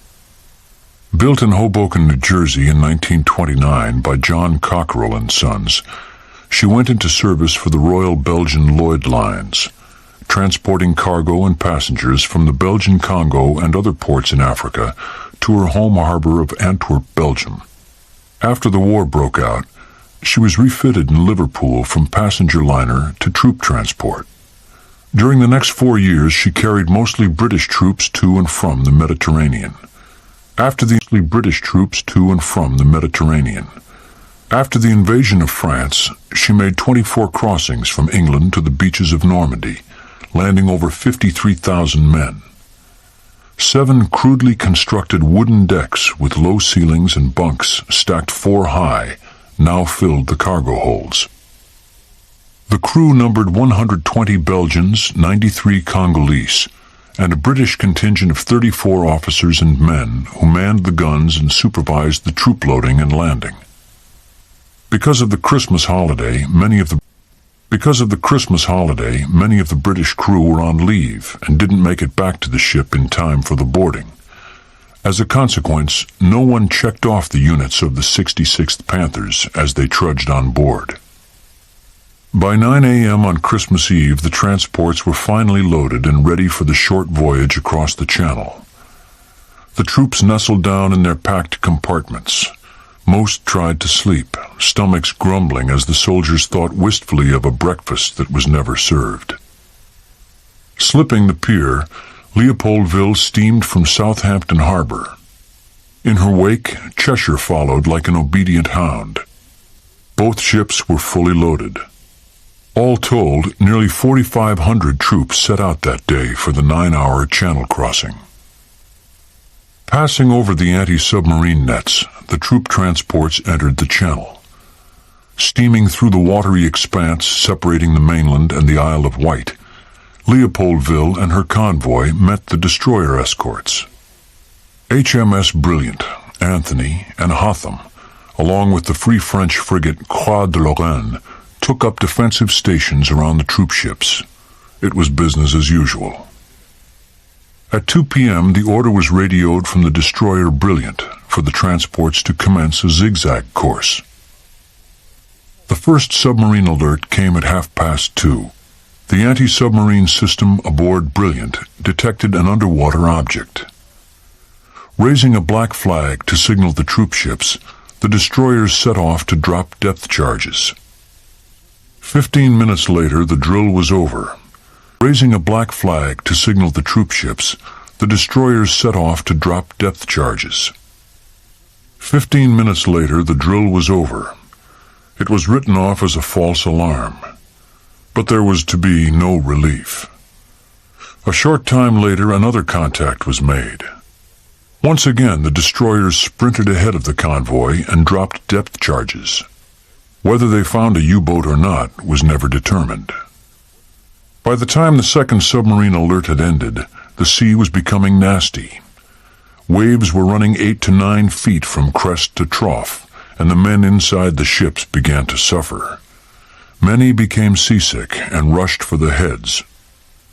Built in Hoboken, New Jersey in 1929 by John Cockerell and Sons, she went into service for the Royal Belgian Lloyd Lines, transporting cargo and passengers from the Belgian Congo and other ports in Africa to her home harbor of Antwerp, Belgium. After the war broke out, she was refitted in Liverpool from passenger liner to troop transport. During the next 4 years, she carried mostly British troops to and from the Mediterranean. After the invasion of France, she made 24 crossings from England to the beaches of Normandy, landing over 53,000 men. 7 crudely constructed wooden decks with low ceilings and bunks stacked 4 high now filled the cargo holds. The crew numbered 120 Belgians, 93 Congolese, and a British contingent of 34 officers and men who manned the guns and supervised the troop loading and landing. Because of the Christmas holiday, many of the British crew were on leave and didn't make it back to the ship in time for the boarding. As a consequence, no one checked off the units of the 66th Panthers as they trudged on board. By 9 a.m. on Christmas Eve, the transports were finally loaded and ready for the short voyage across the Channel. The troops nestled down in their packed compartments, Most tried to sleep, stomachs grumbling as the soldiers thought wistfully of a breakfast that was never served. Slipping the pier, Leopoldville steamed from Southampton Harbor. In her wake, Cheshire followed like an obedient hound. Both ships were fully loaded. All told, nearly 4,500 troops set out that day for the 9-hour channel crossing. Passing over the anti-submarine nets, the troop transports entered the channel. Steaming through the watery expanse separating the mainland and the Isle of Wight, Leopoldville and her convoy met the destroyer escorts. HMS Brilliant, Anthony, and Hotham, along with the Free French frigate Croix de Lorraine, took up defensive stations around the troop ships. It was business as usual. At 2 p.m., the order was radioed from the destroyer Brilliant for the transports to commence a zigzag course. The first submarine alert came at 2:30. The anti-submarine system aboard Brilliant detected an underwater object. Raising a black flag to signal the troop ships, the destroyers set off to drop depth charges. 15 minutes later, the drill was over. Raising a black flag to signal the troop ships, the destroyers set off to drop depth charges. 15 minutes later, the drill was over. It was written off as a false alarm. But there was to be no relief. A short time later, another contact was made. Once again, the destroyers sprinted ahead of the convoy and dropped depth charges. Whether they found a U-boat or not was never determined. By the time the second submarine alert had ended, the sea was becoming nasty. Waves were running 8 to 9 feet from crest to trough, and the men inside the ships began to suffer. Many became seasick and rushed for the heads.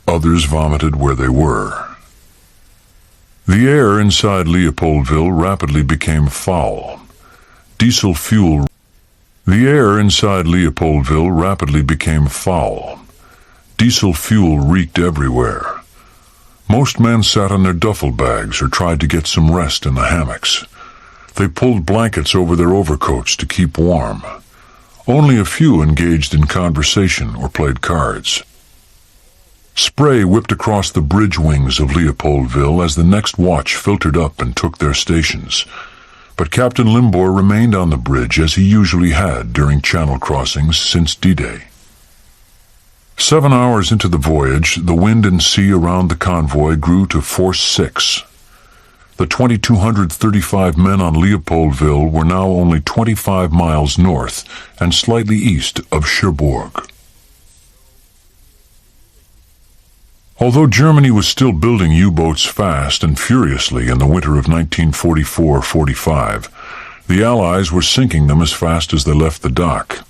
Others vomited where they were. The air inside Leopoldville rapidly became foul. Diesel fuel. The air inside Leopoldville rapidly became foul. Diesel fuel reeked everywhere. Most men sat on their duffel bags or tried to get some rest in the hammocks. They pulled blankets over their overcoats to keep warm. Only a few engaged in conversation or played cards. Spray whipped across the bridge wings of Leopoldville as the next watch filtered up and took their stations. But Captain Limbor remained on the bridge as he usually had during channel crossings since D-Day. 7 hours into the voyage, the wind and sea around the convoy grew to force 6. The 2,235 men on Leopoldville were now only 25 miles north and slightly east of Cherbourg. Although Germany was still building U-boats fast and furiously in the winter of 1944-45, the Allies were sinking them as fast as they left the dock.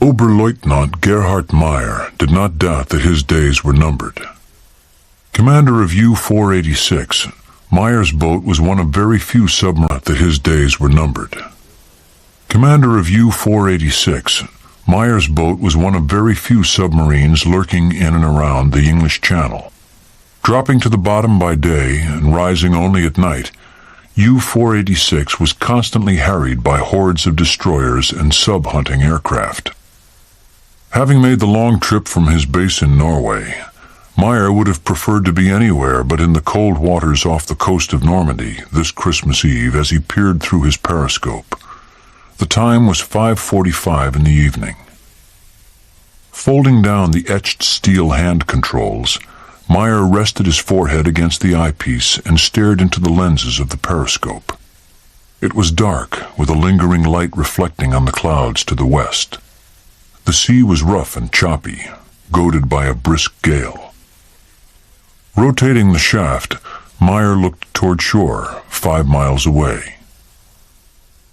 Oberleutnant Gerhard Meyer did not doubt that his days were numbered. Commander of U-486, Meyer's boat was one of very few submarines that his days were numbered. Commander of U-486, Meyer's boat was one of very few submarines lurking in and around the English Channel. Dropping to the bottom by day and rising only at night, U-486 was constantly harried by hordes of destroyers and sub-hunting aircraft. Having made the long trip from his base in Norway, Meyer would have preferred to be anywhere but in the cold waters off the coast of Normandy this Christmas Eve as he peered through his periscope. The time was 5:45 in the evening. Folding down the etched steel hand controls, Meyer rested his forehead against the eyepiece and stared into the lenses of the periscope. It was dark, with a lingering light reflecting on the clouds to the west. The sea was rough and choppy, goaded by a brisk gale. Rotating the shaft, Meyer looked toward shore, 5 miles away.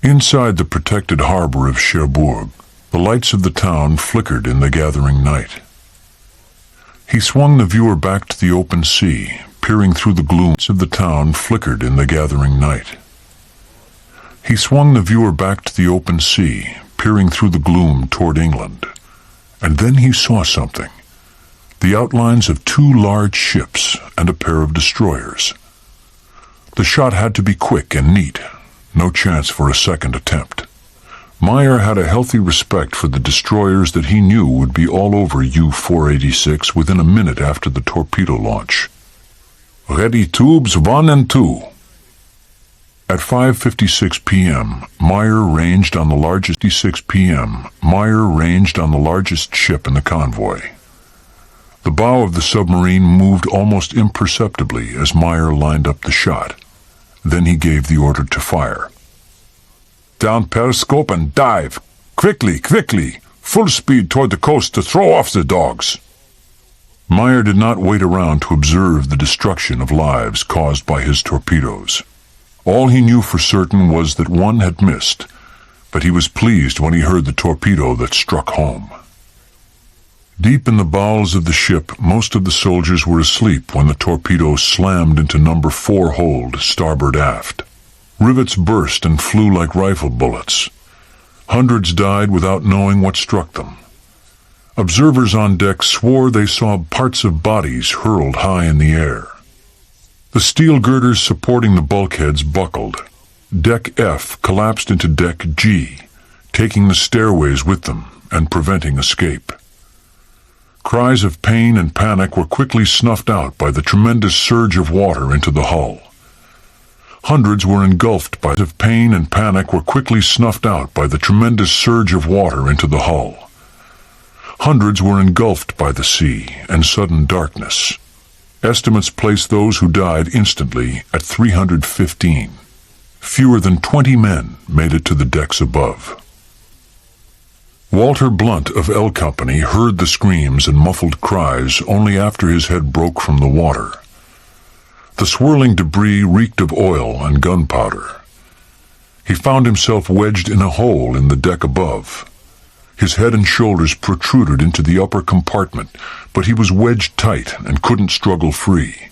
Inside the protected harbor of Cherbourg, the lights of the town flickered in the gathering night. He swung the viewer back to the open sea, peering through the glooms of the town flickered in the gathering night. He swung the viewer back to the open sea, peering through the gloom toward England. And then he saw something. The outlines of 2 large ships and a pair of destroyers. The shot had to be quick and neat. no chance for a second attempt. Meyer had a healthy respect for the destroyers that he knew would be all over U-486 within a minute after the torpedo launch. "Ready tubes 1 and 2. At 5:56 p.m., Meyer ranged on the largest ship in the convoy. The bow of the submarine moved almost imperceptibly as Meyer lined up the shot. Then he gave the order to fire. "Down periscope and dive! Quickly, quickly! Full speed toward the coast to throw off the dogs!" Meyer did not wait around to observe the destruction of lives caused by his torpedoes. All he knew for certain was that one had missed, but he was pleased when he heard the torpedo that struck home. Deep in the bowels of the ship, most of the soldiers were asleep when the torpedo slammed into number 4 hold, starboard aft. Rivets burst and flew like rifle bullets. Hundreds died without knowing what struck them. Observers on deck swore they saw parts of bodies hurled high in the air. The steel girders supporting the bulkheads buckled. Deck F collapsed into Deck G, taking the stairways with them and preventing escape. Cries of pain and panic were quickly snuffed out by the tremendous surge of water into the hull. Hundreds were engulfed by the pain and panic were quickly snuffed out by the tremendous surge of water into the hull. Hundreds were engulfed by the sea and sudden darkness. Estimates placed those who died instantly at 315. Fewer than 20 men made it to the decks above. Walter Blunt of L Company heard the screams and muffled cries only after his head broke from the water. The swirling debris reeked of oil and gunpowder. He found himself wedged in a hole in the deck above. His head and shoulders protruded into the upper compartment, but he was wedged tight and couldn't struggle free.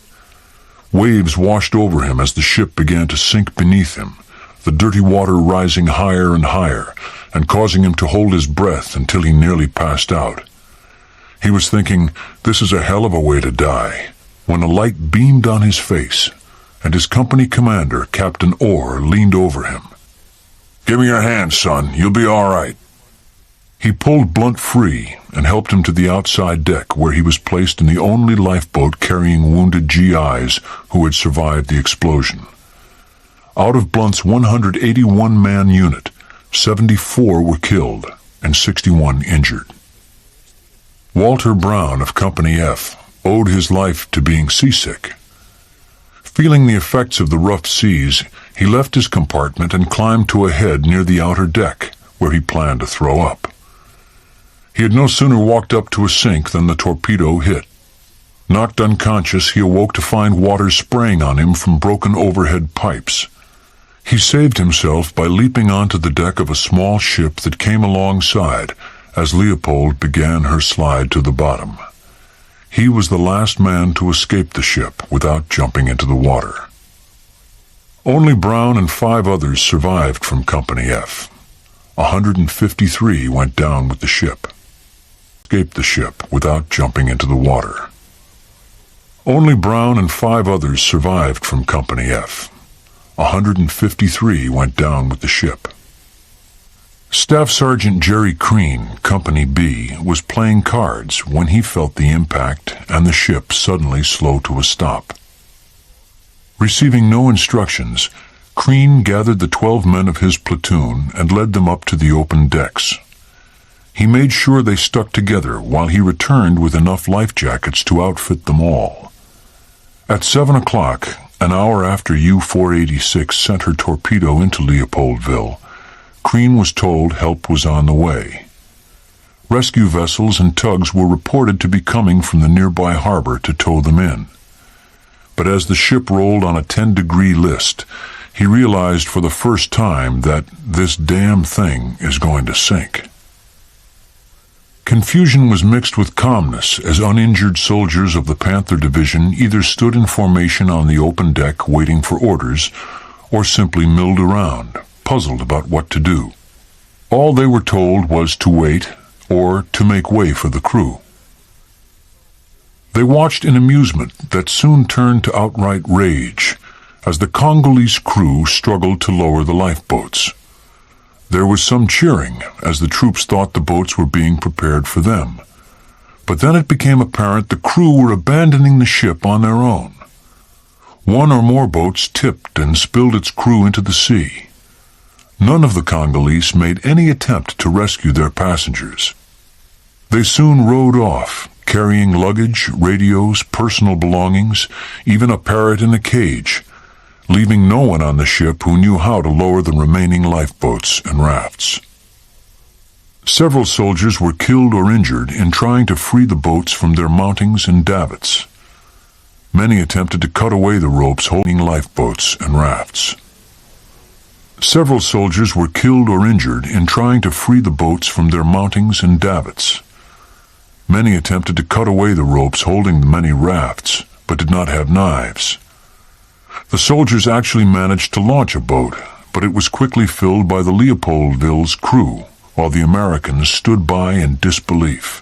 Waves washed over him as the ship began to sink beneath him, the dirty water rising higher and higher and causing him to hold his breath until he nearly passed out. He was thinking, "This is a hell of a way to die," when a light beamed on his face, and his company commander, Captain Orr, leaned over him. "Give me your hand, son. You'll be all right." He pulled Blunt free and helped him to the outside deck, where he was placed in the only lifeboat carrying wounded GIs who had survived the explosion. Out of Blunt's 181-man unit, 74 were killed and 61 injured. Walter Brown of Company F owed his life to being seasick. Feeling the effects of the rough seas, he left his compartment and climbed to a head near the outer deck, where he planned to throw up. He had no sooner walked up to a sink than the torpedo hit. Knocked unconscious, he awoke to find water spraying on him from broken overhead pipes. He saved himself by leaping onto the deck of a small ship that came alongside as Leopold began her slide to the bottom. He was the last man to escape the ship without jumping into the water. Only Brown and 5 others survived from Company F. 153 went down with the ship. Escaped the ship without jumping into the water. Only Brown and 5 others survived from Company F. 153 went down with the ship. Staff Sergeant Jerry Crean, Company B, was playing cards when he felt the impact and the ship suddenly slow to a stop. Receiving no instructions, Crean gathered the 12 men of his platoon and led them up to the open decks. He made sure they stuck together while he returned with enough life jackets to outfit them all. At 7 o'clock, an hour after U-486 sent her torpedo into Leopoldville, Crean was told help was on the way. Rescue vessels and tugs were reported to be coming from the nearby harbor to tow them in. But as the ship rolled on a 10-degree list, he realized for the first time that this damn thing is going to sink. Confusion was mixed with calmness as uninjured soldiers of the Panther Division either stood in formation on the open deck waiting for orders, or simply milled around, puzzled about what to do. All they were told was to wait or to make way for the crew. They watched in amusement that soon turned to outright rage as the Congolese crew struggled to lower the lifeboats. There was some cheering as the troops thought the boats were being prepared for them. But then it became apparent the crew were abandoning the ship on their own. One or more boats tipped and spilled its crew into the sea. None of the Congolese made any attempt to rescue their passengers. They soon rowed off, carrying luggage, radios, personal belongings, even a parrot in a cage, leaving no one on the ship who knew how to lower the remaining lifeboats and rafts. Several soldiers were killed or injured in trying to free the boats from their mountings and davits. Many attempted to cut away the ropes holding lifeboats and rafts. Several soldiers were killed or injured in trying to free the boats from their mountings and davits. Many attempted to cut away the ropes holding the many rafts, but did not have knives. The soldiers actually managed to launch a boat, but it was quickly filled by the Leopoldville's crew, while the Americans stood by in disbelief.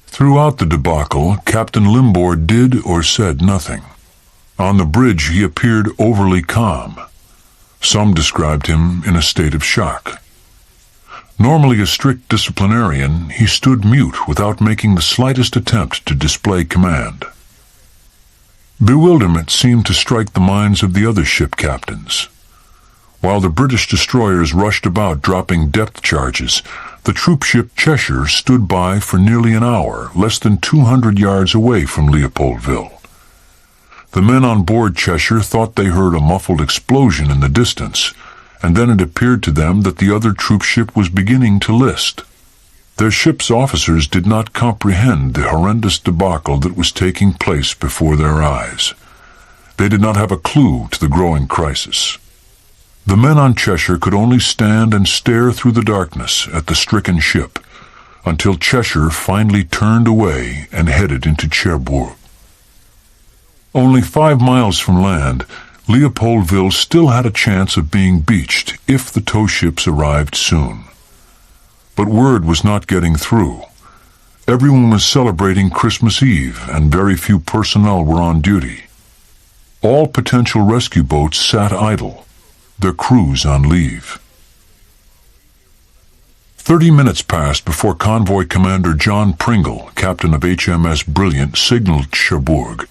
Throughout the debacle, Captain Limbour did or said nothing. On the bridge he appeared overly calm. Some described him in a state of shock. Normally a strict disciplinarian, he stood mute without making the slightest attempt to display command. Bewilderment seemed to strike the minds of the other ship captains. While the British destroyers rushed about dropping depth charges, the troop ship Cheshire stood by for nearly an hour, less than 200 yards away from Leopoldville. The men on board Cheshire thought they heard a muffled explosion in the distance, and then it appeared to them that the other troop ship was beginning to list. Their ship's officers did not comprehend the horrendous debacle that was taking place before their eyes. They did not have a clue to the growing crisis. The men on Cheshire could only stand and stare through the darkness at the stricken ship, until Cheshire finally turned away and headed into Cherbourg. Only 5 miles from land, Leopoldville still had a chance of being beached if the tow ships arrived soon. But word was not getting through. Everyone was celebrating Christmas Eve, and very few personnel were on duty. All potential rescue boats sat idle, their crews on leave. 30 minutes passed before Convoy Commander John Pringle, captain of HMS Brilliant, signaled Cherbourg,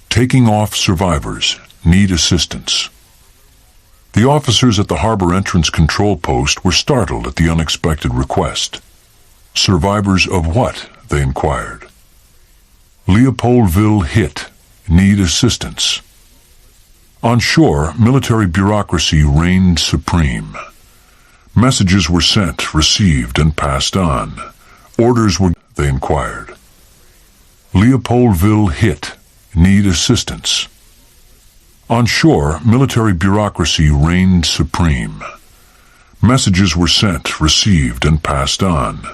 "Taking off survivors. Need assistance." The officers at the harbor entrance control post were startled at the unexpected request. "Survivors of what?" they inquired. "Leopoldville hit. Need assistance." On shore, military bureaucracy reigned supreme. Messages were sent, received, and passed on. Orders were, they inquired. "Leopoldville hit. Need assistance." On shore, military bureaucracy reigned supreme. Messages were sent, received, and passed on.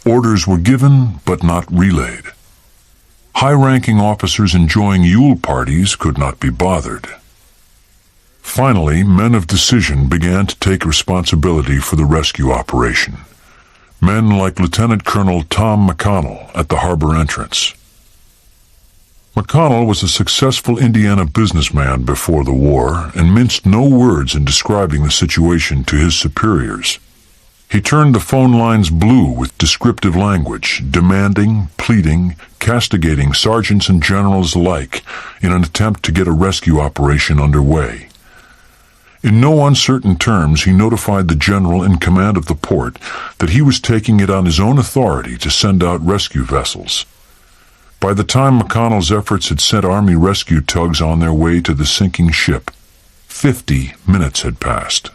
Orders were given, but not relayed. High-ranking officers enjoying Yule parties could not be bothered. Finally, men of decision began to take responsibility for the rescue operation. Men like Lieutenant Colonel Tom McConnell at the harbor entrance. McConnell was a successful Indiana businessman before the war and minced no words in describing the situation to his superiors. He turned the phone lines blue with descriptive language, demanding, pleading, castigating sergeants and generals alike in an attempt to get a rescue operation underway. In no uncertain terms, he notified the general in command of the port that he was taking it on his own authority to send out rescue vessels. By the time McConnell's efforts had sent Army rescue tugs on their way to the sinking ship, 50 minutes had passed.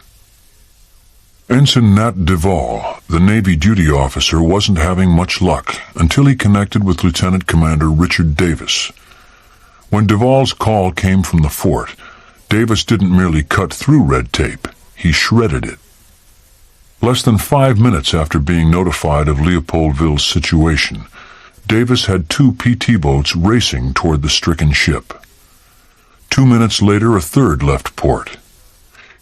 Ensign Nat Duvall, the Navy duty officer, wasn't having much luck until he connected with Lieutenant Commander Richard Davis. When Duvall's call came from the fort, Davis didn't merely cut through red tape, he shredded it. Less than 5 minutes after being notified of Leopoldville's situation, Davis had 2 PT boats racing toward the stricken ship. 2 minutes later, a third left port.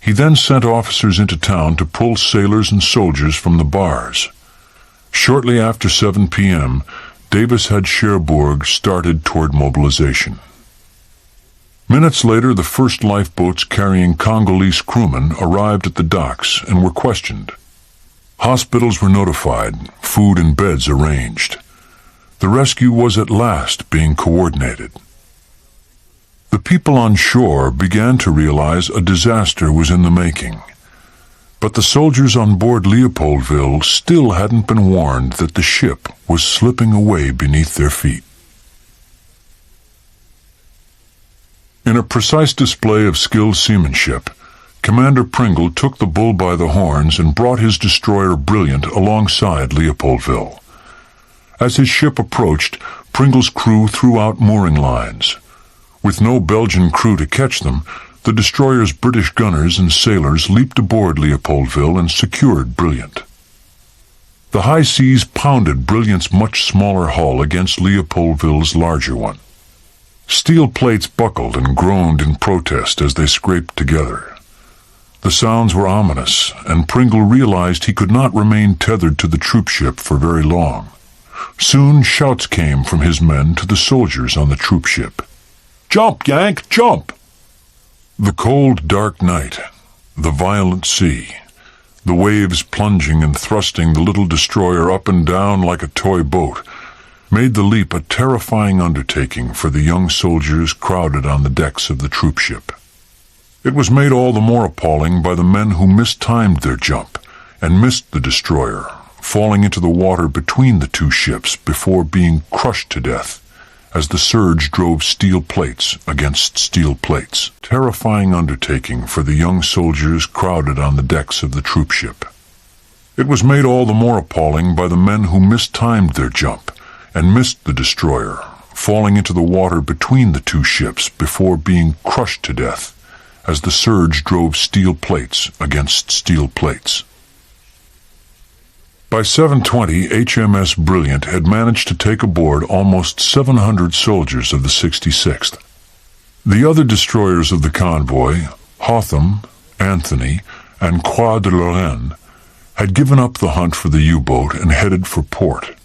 He then sent officers into town to pull sailors and soldiers from the bars. Shortly after 7 p.m., Davis had Cherbourg started toward mobilization. Minutes later, the first lifeboats carrying Congolese crewmen arrived at the docks and were questioned. Hospitals were notified, food and beds arranged. The rescue was at last being coordinated. The people on shore began to realize a disaster was in the making. But the soldiers on board Leopoldville still hadn't been warned that the ship was slipping away beneath their feet. In a precise display of skilled seamanship, Commander Pringle took the bull by the horns and brought his destroyer Brilliant alongside Leopoldville. As his ship approached, Pringle's crew threw out mooring lines. With no Belgian crew to catch them, the destroyer's British gunners and sailors leaped aboard Leopoldville and secured Brilliant. The high seas pounded Brilliant's much smaller hull against Leopoldville's larger one. Steel plates buckled and groaned in protest as they scraped together. The sounds were ominous, and Pringle realized he could not remain tethered to the troopship for very long. Soon shouts came from his men to the soldiers on the troopship. "Jump, Yank, jump!" The cold, dark night, the violent sea, the waves plunging and thrusting the little destroyer up and down like a toy boat, made the leap a terrifying undertaking for the young soldiers crowded on the decks of the troopship. It was made all the more appalling by the men who mistimed their jump and missed the destroyer, falling into the water between the two ships before being crushed to death as the surge drove steel plates against steel plates. Terrifying undertaking for the young soldiers crowded on the decks of the troopship. It was made all the more appalling by the men who mistimed their jump and missed the destroyer, falling into the water between the two ships before being crushed to death as the surge drove steel plates against steel plates. By 7:20, HMS Brilliant had managed to take aboard almost 700 soldiers of the 66th. The other destroyers of the convoy, Hotham, Anthony, and Croix de Lorraine, had given up the hunt for the U-boat and headed for port.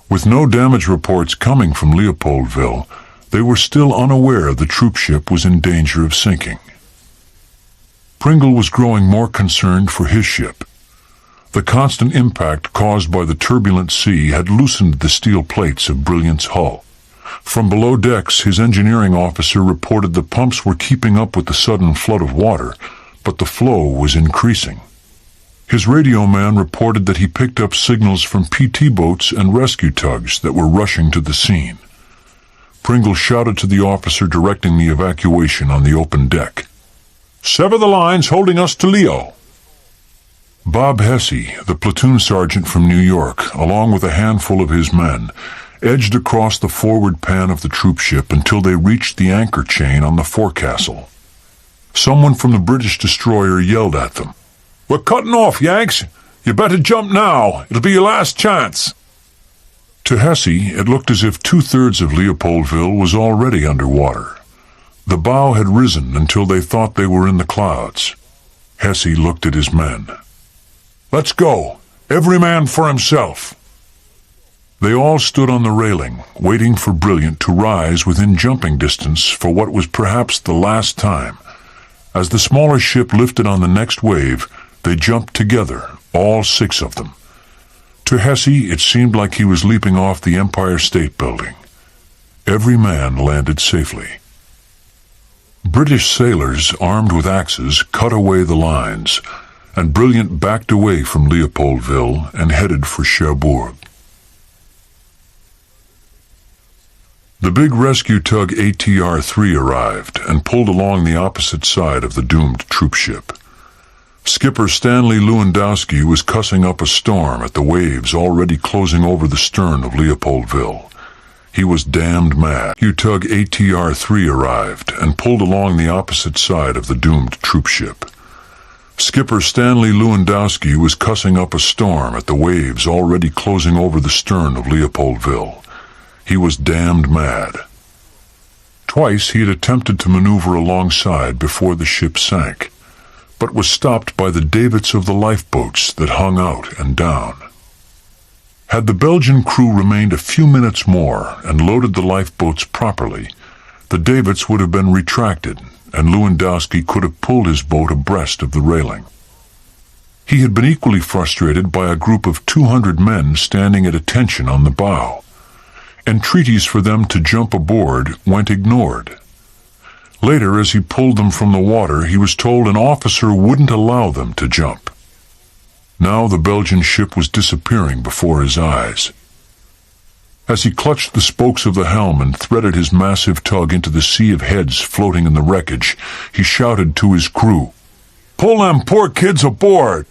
With no damage reports coming from Leopoldville, they were still unaware the troopship was in danger of sinking. Pringle was growing more concerned for his ship. The constant impact caused by the turbulent sea had loosened the steel plates of Brilliant's hull. From below decks, his engineering officer reported the pumps were keeping up with the sudden flood of water, but the flow was increasing. His radio man reported that he picked up signals from PT boats and rescue tugs that were rushing to the scene. Pringle shouted to the officer directing the evacuation on the open deck. "Sever the lines holding us to Leo." Bob Hesse, the platoon sergeant from New York, along with a handful of his men, edged across the forward pan of the troopship until they reached the anchor chain on the forecastle. Someone from the British destroyer yelled at them. "We're cutting off, Yanks! You better jump now! It'll be your last chance!" To Hesse, it looked as if 2/3 of Leopoldville was already underwater. The bow had risen until they thought they were in the clouds. Hesse looked at his men. "Let's go! Every man for himself!" They all stood on the railing, waiting for Brilliant to rise within jumping distance for what was perhaps the last time. As the smaller ship lifted on the next wave, they jumped together, all 6 of them. To Hesse, it seemed like he was leaping off the Empire State Building. Every man landed safely. British sailors, armed with axes, cut away the lines, and Brilliant backed away from Leopoldville and headed for Cherbourg. The big rescue tug ATR-3 arrived and pulled along the opposite side of the doomed troopship. Skipper Stanley Lewandowski was cussing up a storm at the waves already closing over the stern of Leopoldville. He was damned mad. U-tug ATR-3 arrived and pulled along the opposite side of the doomed troopship. Skipper Stanley Lewandowski was cussing up a storm at the waves already closing over the stern of Leopoldville. He was damned mad. Twice he had attempted to maneuver alongside before the ship sank, but was stopped by the davits of the lifeboats that hung out and down. Had the Belgian crew remained a few minutes more and loaded the lifeboats properly, the davits would have been retracted, and Lewandowski could have pulled his boat abreast of the railing. He had been equally frustrated by a group of 200 men standing at attention on the bow. Entreaties for them to jump aboard went ignored. Later, as he pulled them from the water, he was told an officer wouldn't allow them to jump. Now the Belgian ship was disappearing before his eyes. As he clutched the spokes of the helm and threaded his massive tug into the sea of heads floating in the wreckage, he shouted to his crew, "Pull them poor kids aboard!"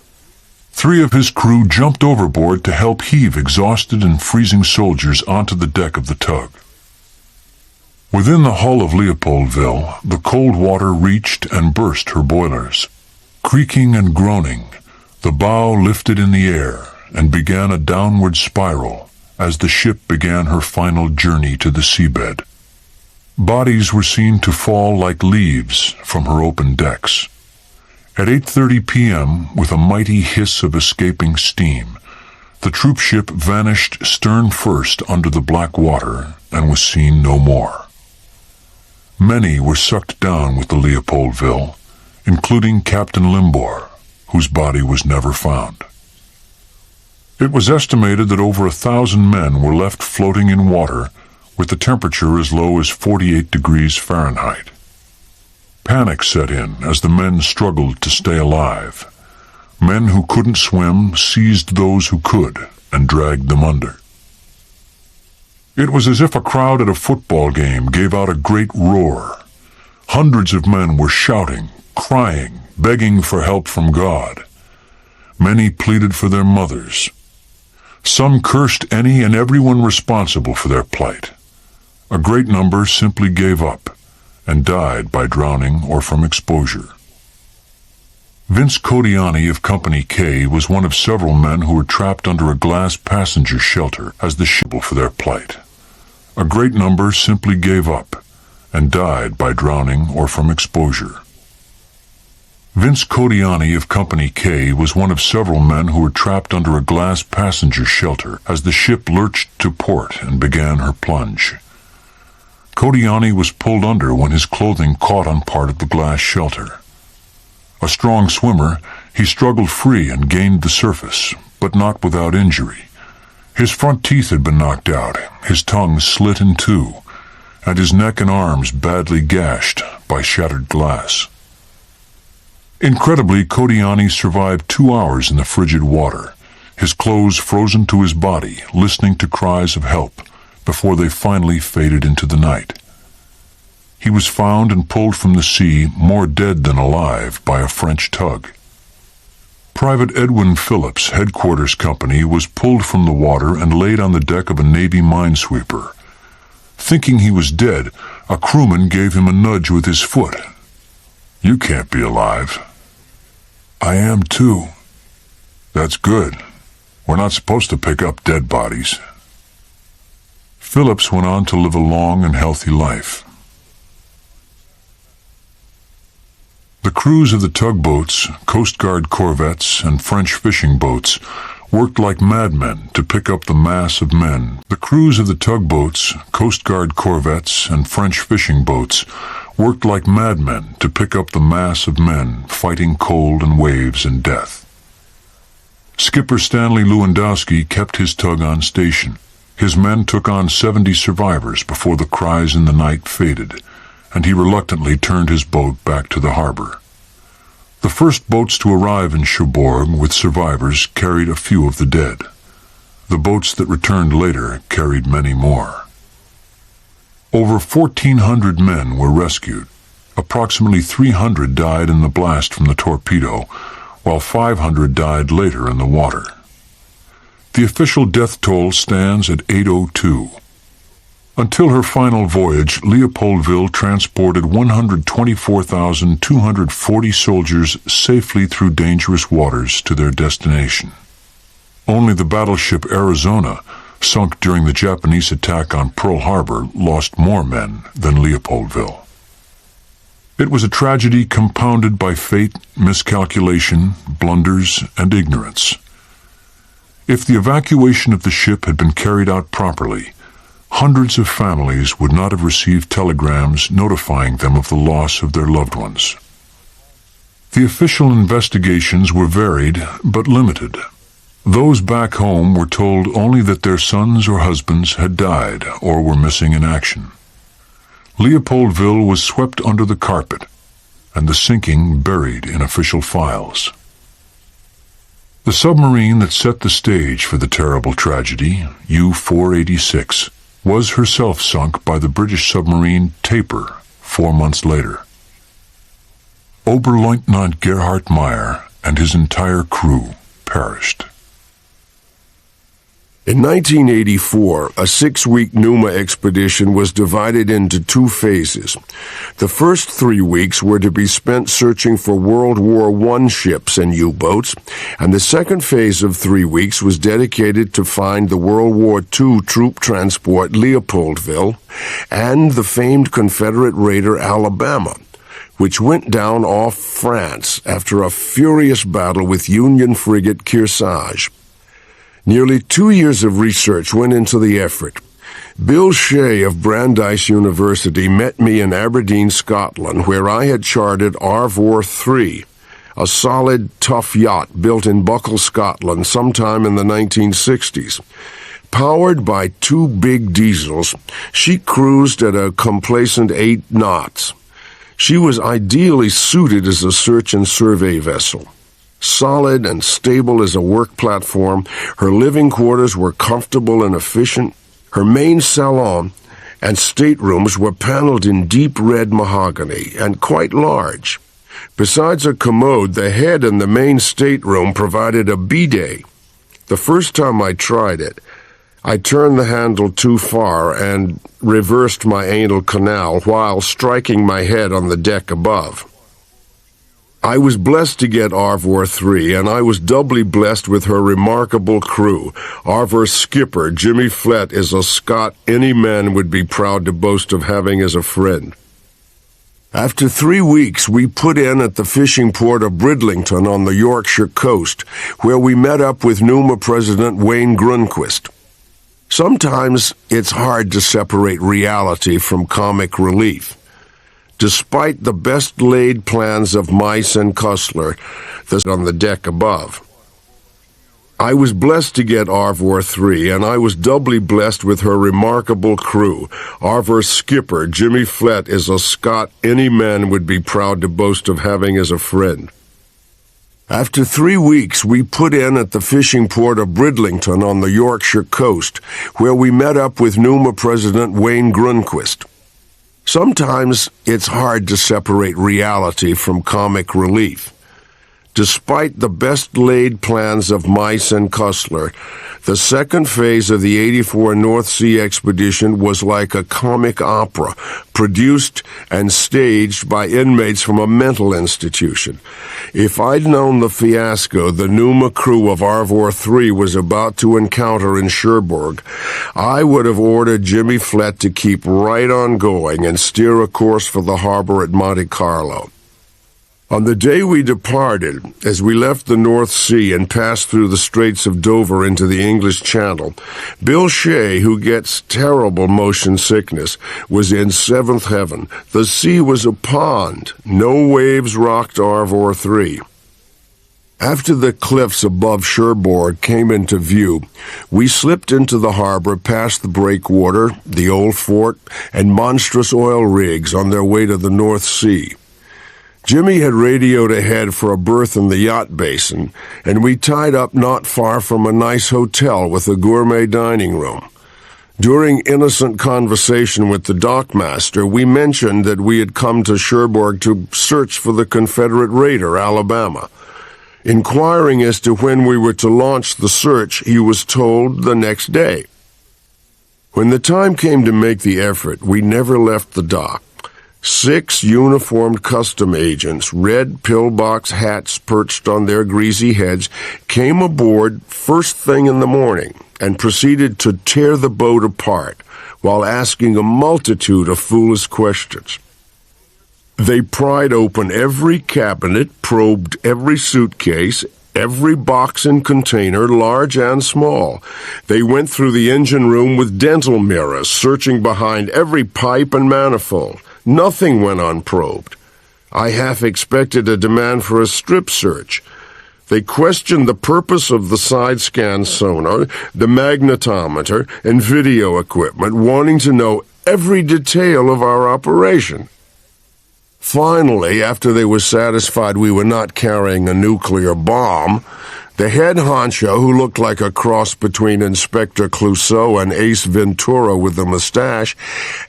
3 of his crew jumped overboard to help heave exhausted and freezing soldiers onto the deck of the tug. Within the hull of Leopoldville, the cold water reached and burst her boilers. Creaking and groaning, the bow lifted in the air and began a downward spiral as the ship began her final journey to the seabed. Bodies were seen to fall like leaves from her open decks. At 8:30 p.m., with a mighty hiss of escaping steam, the troop ship vanished stern first under the black water and was seen no more. Many were sucked down with the Leopoldville, including Captain Limbor, whose body was never found. It was estimated that over 1,000 men were left floating in water with the temperature as low as 48 degrees Fahrenheit. Panic set in as the men struggled to stay alive. Men who couldn't swim seized those who could and dragged them under. It was as if a crowd at a football game gave out a great roar. Hundreds of men were shouting, crying, begging for help from God. Many pleaded for their mothers. Some cursed any and everyone responsible for their plight. A great number simply gave up and died by drowning or from exposure. Vince Codiani of Company K was one of several men who were trapped under a glass passenger shelter as the ship for their plight. A great number simply gave up and died by drowning or from exposure. Vince Codiani of Company K was one of several men who were trapped under a glass passenger shelter as the ship lurched to port and began her plunge. Codiani was pulled under when his clothing caught on part of the glass shelter. A strong swimmer, he struggled free and gained the surface, but not without injury. His front teeth had been knocked out, his tongue slit in two, and his neck and arms badly gashed by shattered glass. Incredibly, Codiani survived 2 hours in the frigid water, his clothes frozen to his body, listening to cries of help, before they finally faded into the night. He was found and pulled from the sea, more dead than alive, by a French tug. Private Edwin Phillips, Headquarters Company, was pulled from the water and laid on the deck of a Navy minesweeper. Thinking he was dead, a crewman gave him a nudge with his foot. "You can't be alive." "I am too." "That's good. We're not supposed to pick up dead bodies." Phillips went on to live a long and healthy life. The crews of the tugboats, Coast Guard corvettes, and French fishing boats worked like madmen to pick up the mass of men. The crews of the tugboats, Coast Guard corvettes, and French fishing boats worked like madmen to pick up the mass of men fighting cold and waves and death. Skipper Stanley Lewandowski kept his tug on station. His men took on 70 survivors before the cries in the night faded, and he reluctantly turned his boat back to the harbor. The first boats to arrive in Cherbourg with survivors carried a few of the dead. The boats that returned later carried many more. Over 1,400 men were rescued. Approximately 300 died in the blast from the torpedo, while 500 died later in the water. The official death toll stands at 802. Until her final voyage, Leopoldville transported 124,240 soldiers safely through dangerous waters to their destination. Only the battleship Arizona, sunk during the Japanese attack on Pearl Harbor, lost more men than Leopoldville. It was a tragedy compounded by fate, miscalculation, blunders, and ignorance. If the evacuation of the ship had been carried out properly, hundreds of families would not have received telegrams notifying them of the loss of their loved ones. The official investigations were varied but limited. Those back home were told only that their sons or husbands had died or were missing in action. Leopoldville was swept under the carpet, and the sinking buried in official files. The submarine that set the stage for the terrible tragedy, U-486, was herself sunk by the British submarine Tapir 4 months later. Oberleutnant Gerhard Meyer and his entire crew perished. In 1984, a 6-week Numa expedition was divided into 2 phases. The first 3 weeks were to be spent searching for World War I ships and U-boats, and the second phase of 3 weeks was dedicated to find the World War II troop transport Leopoldville and the famed Confederate raider Alabama, which went down off France after a furious battle with Union frigate Kearsarge. Nearly 2 years of research went into the effort. Bill Shea of Brandeis University met me in Aberdeen, Scotland, where I had charted Arvor III, a solid, tough yacht built in Buckle, Scotland, sometime in the 1960s. Powered by 2 big diesels, she cruised at a complacent 8 knots. She was ideally suited as a search and survey vessel. Solid and stable as a work platform, her living quarters were comfortable and efficient. Her main salon and staterooms were paneled in deep red mahogany and quite large. Besides a commode, the head in the main stateroom provided a bidet. The first time I tried it, I turned the handle too far and reversed my anal canal while striking my head on the deck above. I was blessed to get Arvor III, and I was doubly blessed with her remarkable crew. Arvor's skipper, Jimmy Flett, is a Scot any man would be proud to boast of having as a friend. After 3 weeks, we put in at the fishing port of Bridlington on the Yorkshire coast, where we met up with Numa President Wayne Grunquist. Sometimes it's hard to separate reality from comic relief. Despite the best-laid plans of Mice and Cussler, on the deck above. I was blessed to get Arvor III, and I was doubly blessed with her remarkable crew. Arvor's skipper, Jimmy Flett, is a Scot any man would be proud to boast of having as a friend. After 3 weeks, we put in at the fishing port of Bridlington on the Yorkshire coast, where we met up with Numa President Wayne Grunquist. Sometimes it's hard to separate reality from comic relief. Despite the best-laid plans of Mice and Cussler, the second phase of the '84 North Sea expedition was like a comic opera, produced and staged by inmates from a mental institution. If I'd known the fiasco the Numa crew of Arvor III was about to encounter in Cherbourg, I would have ordered Jimmy Flett to keep right on going and steer a course for the harbor at Monte Carlo. On the day we departed, as we left the North Sea and passed through the Straits of Dover into the English Channel, Bill Shea, who gets terrible motion sickness, was in seventh heaven. The sea was a pond. No waves rocked Arvor III. After the cliffs above Cherbourg came into view, we slipped into the harbor past the breakwater, the old fort, and monstrous oil rigs on their way to the North Sea. Jimmy had radioed ahead for a berth in the yacht basin, and we tied up not far from a nice hotel with a gourmet dining room. During innocent conversation with the dockmaster, we mentioned that we had come to Cherbourg to search for the Confederate raider, Alabama. Inquiring as to when we were to launch the search, he was told the next day. When the time came to make the effort, we never left the dock. 6 uniformed custom agents, red pillbox hats perched on their greasy heads, came aboard first thing in the morning and proceeded to tear the boat apart while asking a multitude of foolish questions. They pried open every cabinet, probed every suitcase, every box and container, large and small. They went through the engine room with dental mirrors, searching behind every pipe and manifold. Nothing went unprobed. I half expected a demand for a strip search. They questioned the purpose of the side-scan sonar, the magnetometer, and video equipment, wanting to know every detail of our operation. Finally, after they were satisfied we were not carrying a nuclear bomb, the head honcho, who looked like a cross between Inspector Clouseau and Ace Ventura with a mustache,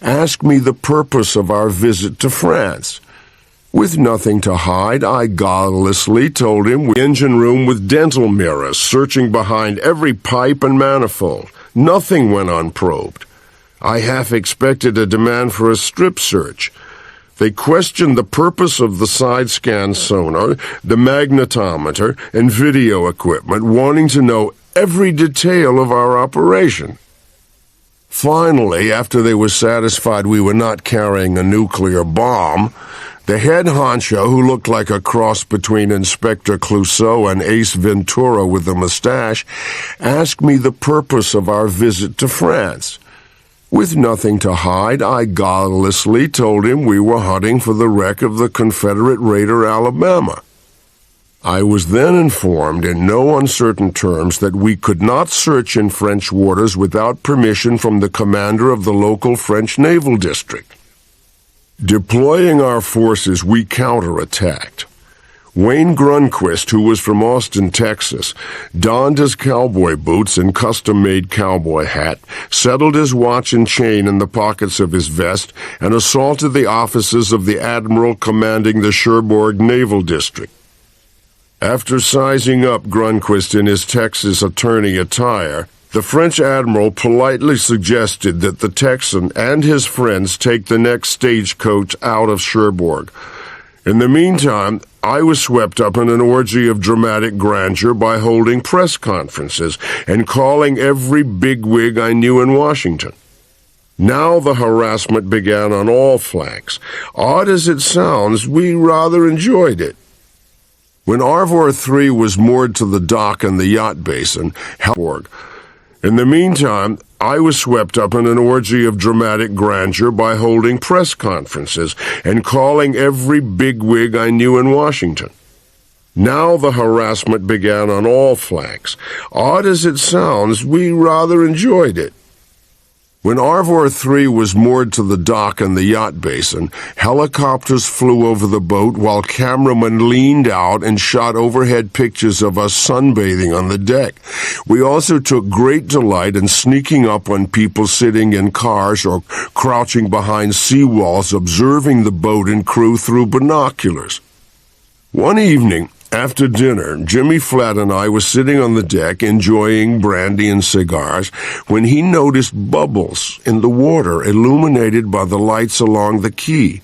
asked me the purpose of our visit to France. With nothing to hide, I guilelessly told him the engine room with dental mirrors, searching behind every pipe and manifold. Nothing went unprobed. I half expected a demand for a strip search. They questioned the purpose of the side-scan sonar, the magnetometer, and video equipment, wanting to know every detail of our operation. Finally, after they were satisfied we were not carrying a nuclear bomb, the head honcho, who looked like a cross between Inspector Clouseau and Ace Ventura with a mustache, asked me the purpose of our visit to France. With nothing to hide, I guilelessly told him we were hunting for the wreck of the Confederate raider Alabama. I was then informed in no uncertain terms that we could not search in French waters without permission from the commander of the local French naval district. Deploying our forces, we counterattacked. Wayne Grunquist, who was from Austin, Texas, donned his cowboy boots and custom-made cowboy hat, settled his watch and chain in the pockets of his vest, and assaulted the offices of the admiral commanding the Cherbourg Naval District. After sizing up Grunquist in his Texas attorney attire, the French admiral politely suggested that the Texan and his friends take the next stagecoach out of Cherbourg. In the meantime, I was swept up in an orgy of dramatic grandeur by holding press conferences and calling every bigwig I knew in Washington. Now the harassment began on all flanks. Odd as it sounds, we rather enjoyed it. When Arvor III was moored to the dock in the yacht basin, Cherbourg. In the meantime, I was swept up in an orgy of dramatic grandeur by holding press conferences and calling every bigwig I knew in Washington. Now the harassment began on all flanks. Odd as it sounds, we rather enjoyed it. When Arvor III was moored to the dock in the yacht basin, helicopters flew over the boat while cameramen leaned out and shot overhead pictures of us sunbathing on the deck. We also took great delight in sneaking up on people sitting in cars or crouching behind seawalls, observing the boat and crew through binoculars. One evening, after dinner, Jimmy Flatt and I were sitting on the deck enjoying brandy and cigars when he noticed bubbles in the water illuminated by the lights along the quay.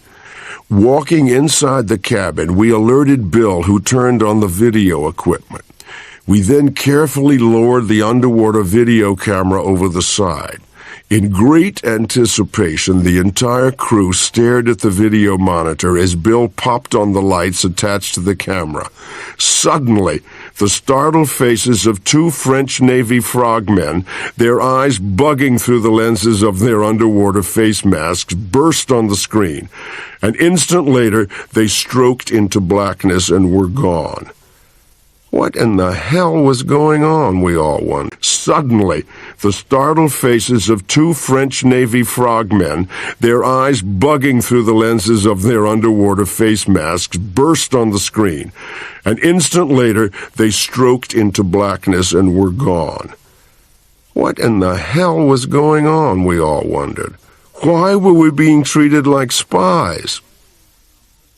Walking inside the cabin, we alerted Bill, who turned on the video equipment. We then carefully lowered the underwater video camera over the side. In great anticipation, the entire crew stared at the video monitor as Bill popped on the lights attached to the camera. Suddenly, the startled faces of two French Navy frogmen, their eyes bugging through the lenses of their underwater face masks, burst on the screen. An instant later, they stroked into blackness and were gone. What in the hell was going on, we all wondered. Suddenly, the startled faces of two French Navy frogmen, their eyes bugging through the lenses of their underwater face masks, burst on the screen. An instant later, they stroked into blackness and were gone. What in the hell was going on, we all wondered. Why were we being treated like spies?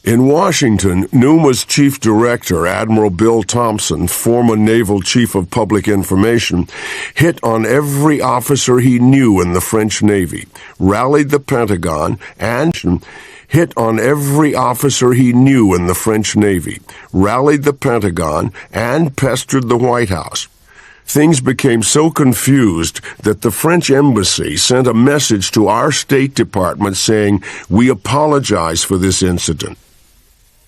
In Washington, NUMA's chief director, Admiral Bill Thompson, former Naval Chief of Public Information, hit on every officer he knew in the French Navy, rallied the Pentagon, and hit on every officer he knew in the French Navy, rallied the Pentagon, and pestered the White House. Things became so confused that the French embassy sent a message to our State Department saying, "We apologize for this incident."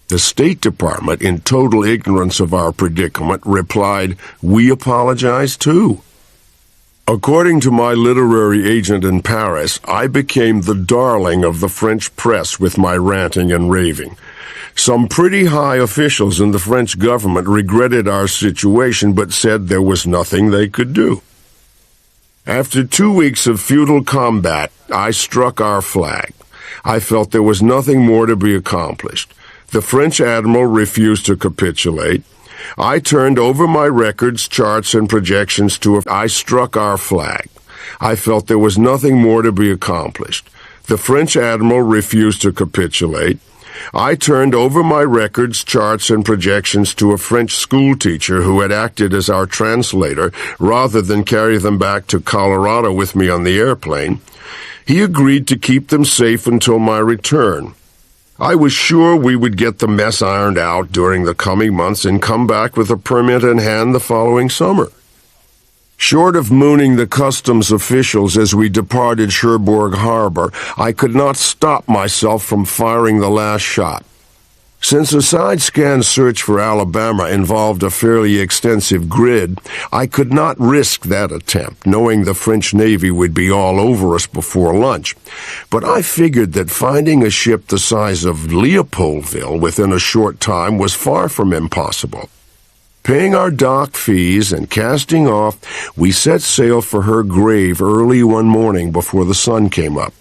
The State Department, in total ignorance of our predicament, replied, "We apologize too." According to my literary agent in Paris, I became the darling of the French press with my ranting and raving. Some pretty high officials in the French government regretted our situation but said there was nothing they could do. After 2 weeks of futile combat, I struck our flag. I felt there was nothing more to be accomplished. The French admiral refused to capitulate. I turned over my records, charts, and projections to I struck our flag. I felt there was nothing more to be accomplished. The French admiral refused to capitulate. I turned over my records, charts, and projections to a French schoolteacher who had acted as our translator rather than carry them back to Colorado with me on the airplane. He agreed to keep them safe until my return. I was sure we would get the mess ironed out during the coming months and come back with a permit in hand the following summer. Short of mooning the customs officials as we departed Cherbourg Harbor, I could not stop myself from firing the last shot. Since a side-scan search for Alabama involved a fairly extensive grid, I could not risk that attempt, knowing the French Navy would be all over us before lunch. But I figured that finding a ship the size of Leopoldville within a short time was far from impossible. Paying our dock fees and casting off, we set sail for her grave early one morning before the sun came up.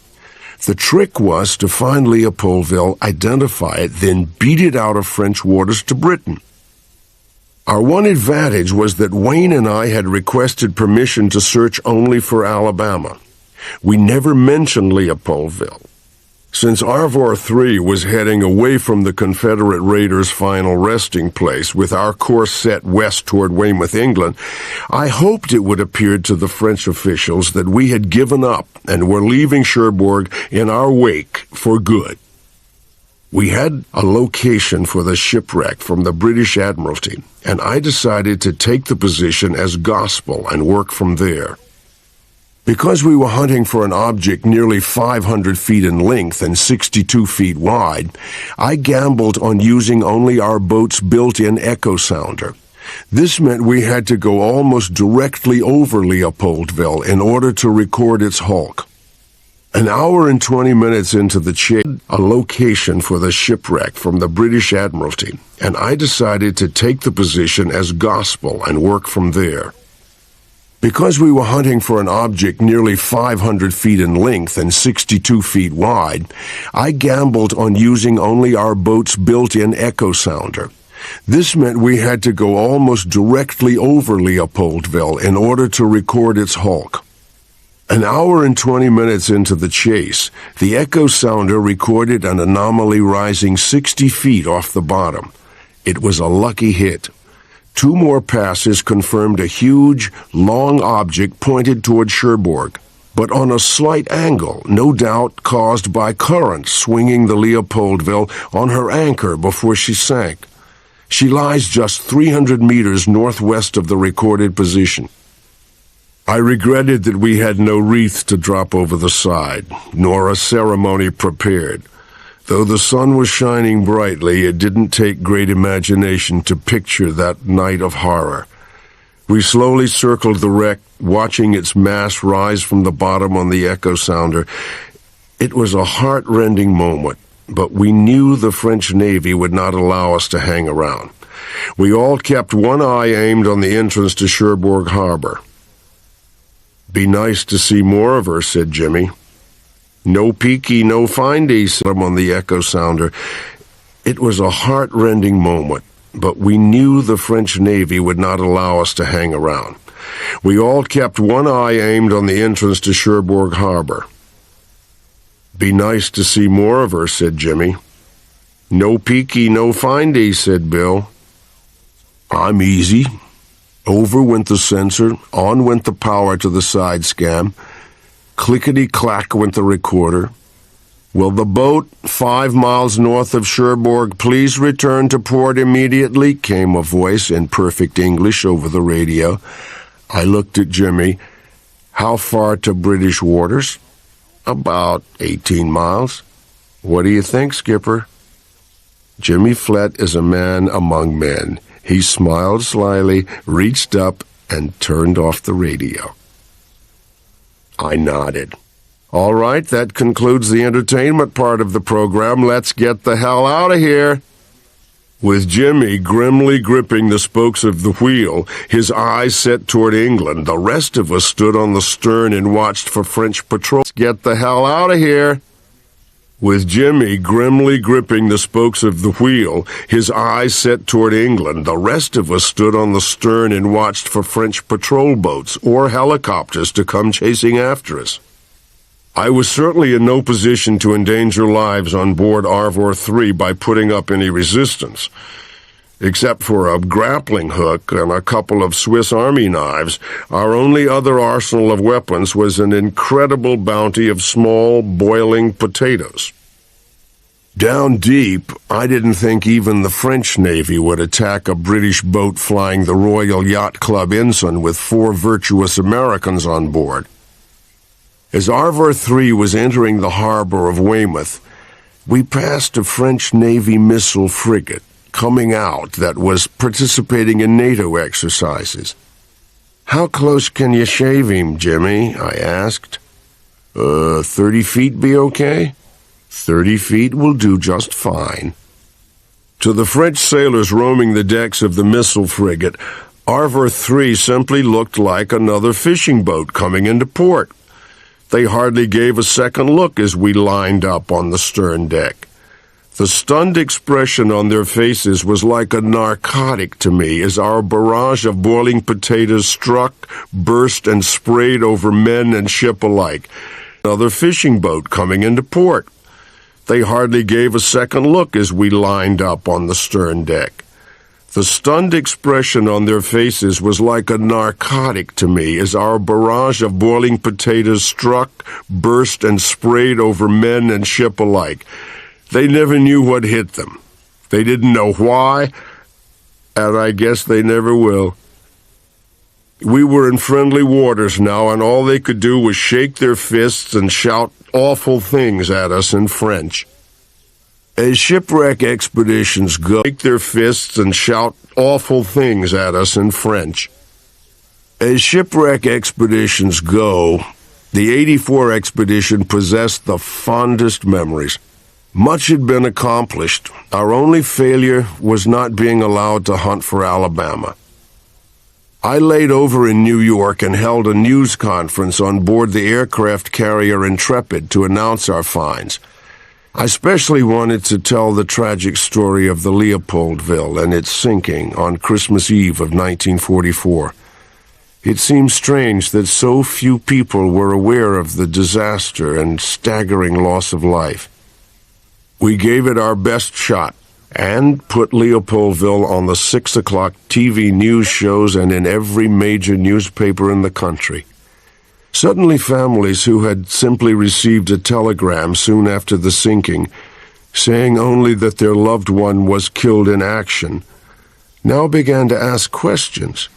The trick was to find Leopoldville, identify it, then beat it out of French waters to Britain. Our one advantage was that Wayne and I had requested permission to search only for Alabama. We never mentioned Leopoldville. Since Arvor III was heading away from the Confederate raiders' final resting place with our course set west toward Weymouth, England, I hoped it would appear to the French officials that we had given up and were leaving Cherbourg in our wake for good. We had a location for the shipwreck from the British Admiralty, and I decided to take the position as gospel and work from there. Because we were hunting for an object nearly 500 feet in length and 62 feet wide, I gambled on using only our boat's built-in echo sounder. This meant we had to go almost directly over Leopoldville in order to record its hulk. An hour and 20 minutes into the chase, a location for the shipwreck from the British Admiralty, and I decided to take the position as gospel and work from there. Because we were hunting for an object nearly 500 feet in length and 62 feet wide, I gambled on using only our boat's built-in echo sounder. This meant we had to go almost directly over Leopoldville in order to record its hulk. An hour and 20 minutes into the chase, the echo sounder recorded an anomaly rising 60 feet off the bottom. It was a lucky hit. 2 more passes confirmed a huge, long object pointed toward Cherbourg, but on a slight angle, no doubt caused by current swinging the Leopoldville on her anchor before she sank. She lies just 300 meters northwest of the recorded position. I regretted that we had no wreath to drop over the side, nor a ceremony prepared. Though the sun was shining brightly, it didn't take great imagination to picture that night of horror. We slowly circled the wreck, watching its mass rise from the bottom on the echo sounder. It was a heart-rending moment, but we knew the French Navy would not allow us to hang around. We all kept one eye aimed on the entrance to Cherbourg Harbor. "Be nice to see more of her," said Jimmy. "No peeky, no findy," said him on the echo sounder. It was a heart-rending moment, but we knew the French Navy would not allow us to hang around. We all kept one eye aimed on the entrance to Cherbourg Harbor. "Be nice to see more of her," said Jimmy. "No peeky, no findy," said Bill. "I'm easy." Over went the sensor, on went the power to the side scan. Clickety-clack went the recorder. "Will the boat 5 miles north of Cherbourg please return to port immediately?" came a voice in perfect English over the radio. I looked at Jimmy. "How far to British waters?" "About 18 miles. "What do you think, Skipper?" Jimmy Flett is a man among men. He smiled slyly, reached up, and turned off the radio. I nodded. All right, that concludes the entertainment part of the program. Let's get the hell out of here. With Jimmy grimly gripping the spokes of the wheel, his eyes set toward England, the rest of us stood on the stern and watched for French patrols. Get the hell out of here. With Jimmy grimly gripping the spokes of the wheel, his eyes set toward England, the rest of us stood on the stern and watched for French patrol boats or helicopters to come chasing after us. I was certainly in no position to endanger lives on board Arvor 3 by putting up any resistance. Except for a grappling hook and a couple of Swiss Army knives, our only other arsenal of weapons was an incredible bounty of small, boiling potatoes. Down deep, I didn't think even the French Navy would attack a British boat flying the Royal Yacht Club ensign with 4 virtuous Americans on board. As Arvor 3 was entering the harbor of Weymouth, we passed a French Navy missile frigate coming out that was participating in NATO exercises. "How close can you shave him, Jimmy?" I asked. 30 feet be okay?" 30 feet will do just fine." To the French sailors roaming the decks of the missile frigate, Arvor 3 simply looked like another fishing boat coming into port. They hardly gave a second look as we lined up on the stern deck. The stunned expression on their faces was like a narcotic to me as our barrage of boiling potatoes struck, burst, and sprayed over men and ship alike. Another fishing boat coming into port. They hardly gave a second look as we lined up on the stern deck. The stunned expression on their faces was like a narcotic to me as our barrage of boiling potatoes struck, burst, and sprayed over men and ship alike. They never knew what hit them. They didn't know why, and I guess they never will. We were in friendly waters now, and all they could do was shake their fists and shout awful things at us in French. As shipwreck expeditions go, shake their fists and shout awful things at us in French. As shipwreck expeditions go, the 84 expedition possessed the fondest memories. Much had been accomplished. Our only failure was not being allowed to hunt for Alabama. I laid over in New York and held a news conference on board the aircraft carrier Intrepid to announce our finds. I especially wanted to tell the tragic story of the Leopoldville and its sinking on Christmas Eve of 1944. It seems strange that so few people were aware of the disaster and staggering loss of life. We gave it our best shot and put Leopoldville on the 6 o'clock TV news shows and in every major newspaper in the country. Suddenly, families who had simply received a telegram soon after the sinking, saying only that their loved one was killed in action, now began to ask questions.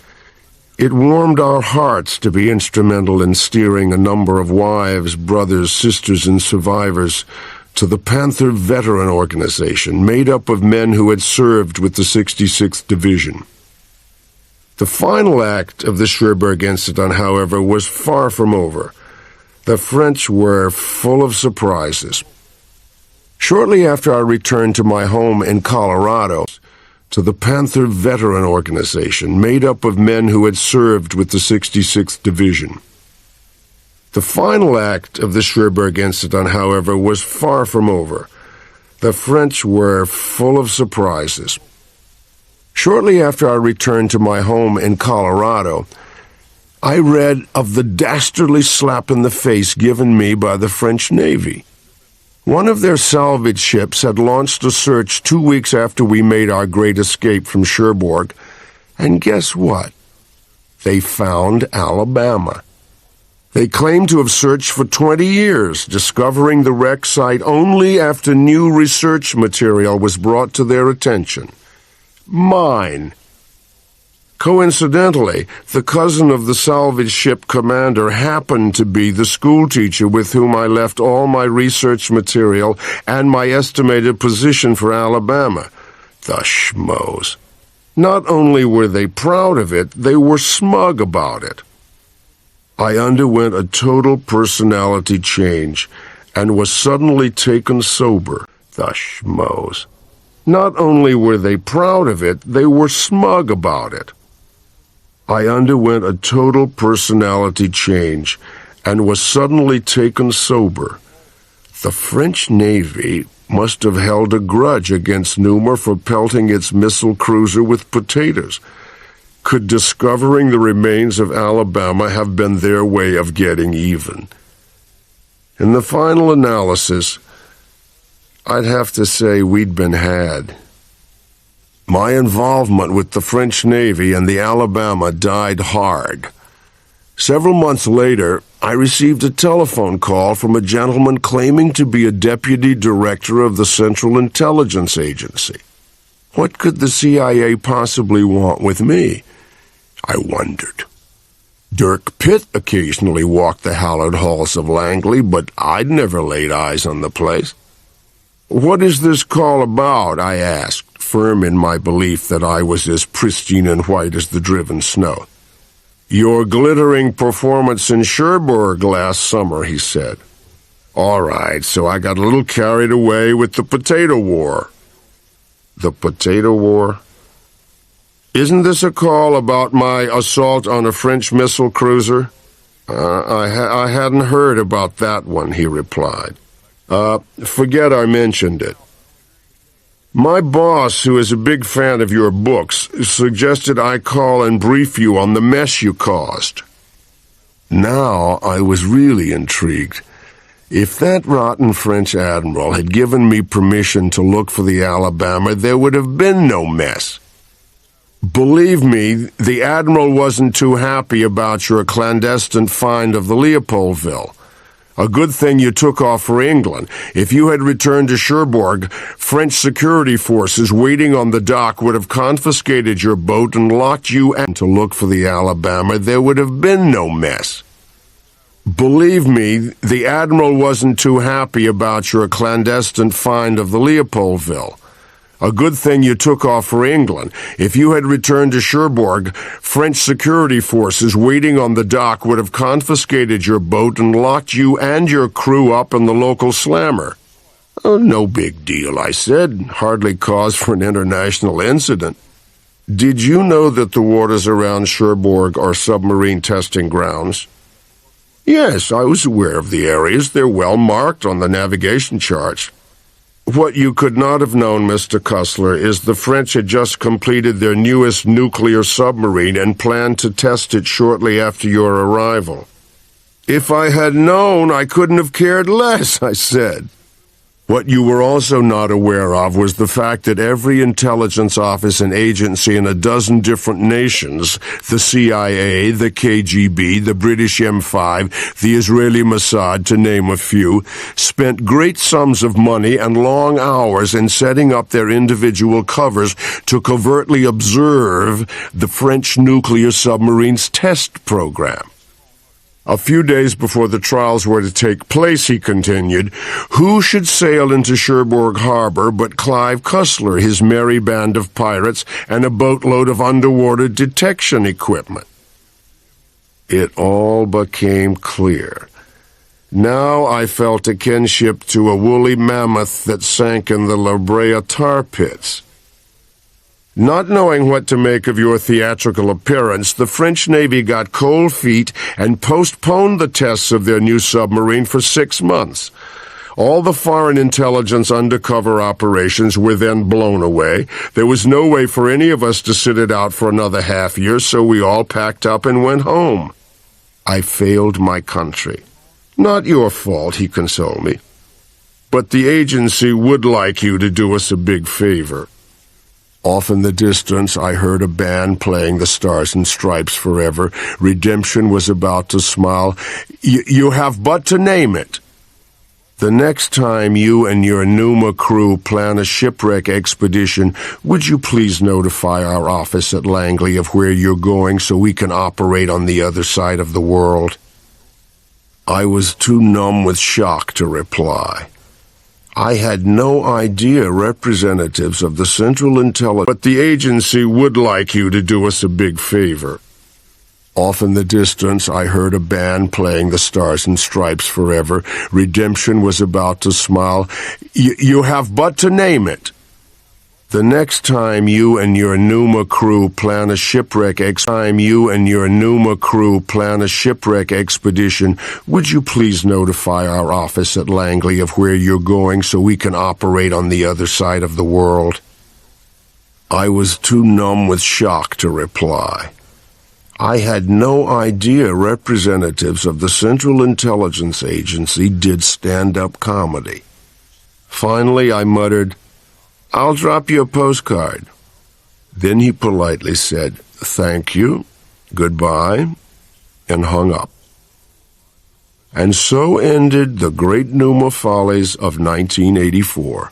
It warmed our hearts to be instrumental in steering a number of wives, brothers, sisters, and survivors to the Panther Veteran Organization, made up of men who had served with the 66th Division. The final act of the Cherbourg incident, however, was far from over. The French were full of surprises. Shortly after I returned to my home in Colorado, to the Panther Veteran Organization, made up of men who had served with the 66th Division. The final act of the Cherbourg incident, however, was far from over. The French were full of surprises. Shortly after I returned to my home in Colorado, I read of the dastardly slap in the face given me by the French Navy. One of their salvage ships had launched a search 2 weeks after we made our great escape from Cherbourg, and guess what? They found Alabama. They claimed to have searched for 20 years, discovering the wreck site only after new research material was brought to their attention. Mine. Coincidentally, the cousin of the salvage ship commander happened to be the schoolteacher with whom I left all my research material and my estimated position for Alabama. The schmoes. Not only were they proud of it, they were smug about it. I underwent a total personality change and was suddenly taken sober. The schmoes. Not only were they proud of it, they were smug about it. I underwent a total personality change and was suddenly taken sober. The French Navy must have held a grudge against Newmer for pelting its missile cruiser with potatoes. Could discovering the remains of Alabama have been their way of getting even? In the final analysis, I'd have to say we'd been had. My involvement with the French Navy and the Alabama died hard. Several months later, I received a telephone call from a gentleman claiming to be a deputy director of the Central Intelligence Agency. What could the CIA possibly want with me? I wondered. Dirk Pitt occasionally walked the hallowed halls of Langley, but I'd never laid eyes on the place. "What is this call about?" I asked, firm in my belief that I was as pristine and white as the driven snow. "Your glittering performance in Cherbourg last summer," he said. "All right, so I got a little carried away with the potato war." The potato war? "Isn't this a call about my assault on a French missile cruiser?" I hadn't heard about that one," he replied. Forget I mentioned it. My boss, who is a big fan of your books, suggested I call and brief you on the mess you caused." Now I was really intrigued. If that rotten French admiral had given me permission to look for the Alabama, there would have been no mess. "Believe me, the admiral wasn't too happy about your clandestine find of the Leopoldville. A good thing you took off for England. If you had returned to Cherbourg, French security forces waiting on the dock would have confiscated your boat and locked you in to look for the Alabama. There would have been no mess. Believe me, the admiral wasn't too happy about your clandestine find of the Leopoldville. A good thing you took off for England. If you had returned to Cherbourg, French security forces waiting on the dock would have confiscated your boat and locked you and your crew up in the local slammer." "Oh, no big deal," I said. "Hardly cause for an international incident." "Did you know that the waters around Cherbourg are submarine testing grounds?" "Yes, I was aware of the areas. They're well marked on the navigation charts." "What you could not have known, Mr. Cussler, is the French had just completed their newest nuclear submarine and planned to test it shortly after your arrival." "If I had known, I couldn't have cared less," I said. "What you were also not aware of was the fact that every intelligence office and agency in a dozen different nations, the CIA, the KGB, the British M5, the Israeli Mossad, to name a few, spent great sums of money and long hours in setting up their individual covers to covertly observe the French nuclear submarines test program. A few days before the trials were to take place," he continued, "who should sail into Cherbourg Harbor but Clive Cussler, his merry band of pirates, and a boatload of underwater detection equipment?" It all became clear. Now I felt a kinship to a woolly mammoth that sank in the La Brea tar pits. "Not knowing what to make of your theatrical appearance, the French Navy got cold feet and postponed the tests of their new submarine for 6 months. All the foreign intelligence undercover operations were then blown away. There was no way for any of us to sit it out for another half year, so we all packed up and went home. I failed my country. Not your fault," he consoled me. "But the agency would like you to do us a big favor." Off in the distance, I heard a band playing the Stars and Stripes Forever. Redemption was about to smile. You have but to name it." The next time you and your Numa crew plan a shipwreck expedition, would you please notify our office at Langley of where you're going so we can operate on the other side of the world? I was too numb with shock to reply. I had no idea representatives of the Central Intelligence, but the agency would like you to do us a big favor. Off in the distance, I heard a band playing the Stars and Stripes Forever. Redemption was about to smile. You have but to name it. The next time you and your Numa crew plan a shipwreck expedition, would you please notify our office at Langley of where you're going so we can operate on the other side of the world? I was too numb with shock to reply. I had no idea representatives of the Central Intelligence Agency did stand-up comedy. Finally, I muttered, "I'll drop you a postcard." Then he politely said, "Thank you, goodbye," and hung up. And so ended the great Numa follies of 1984.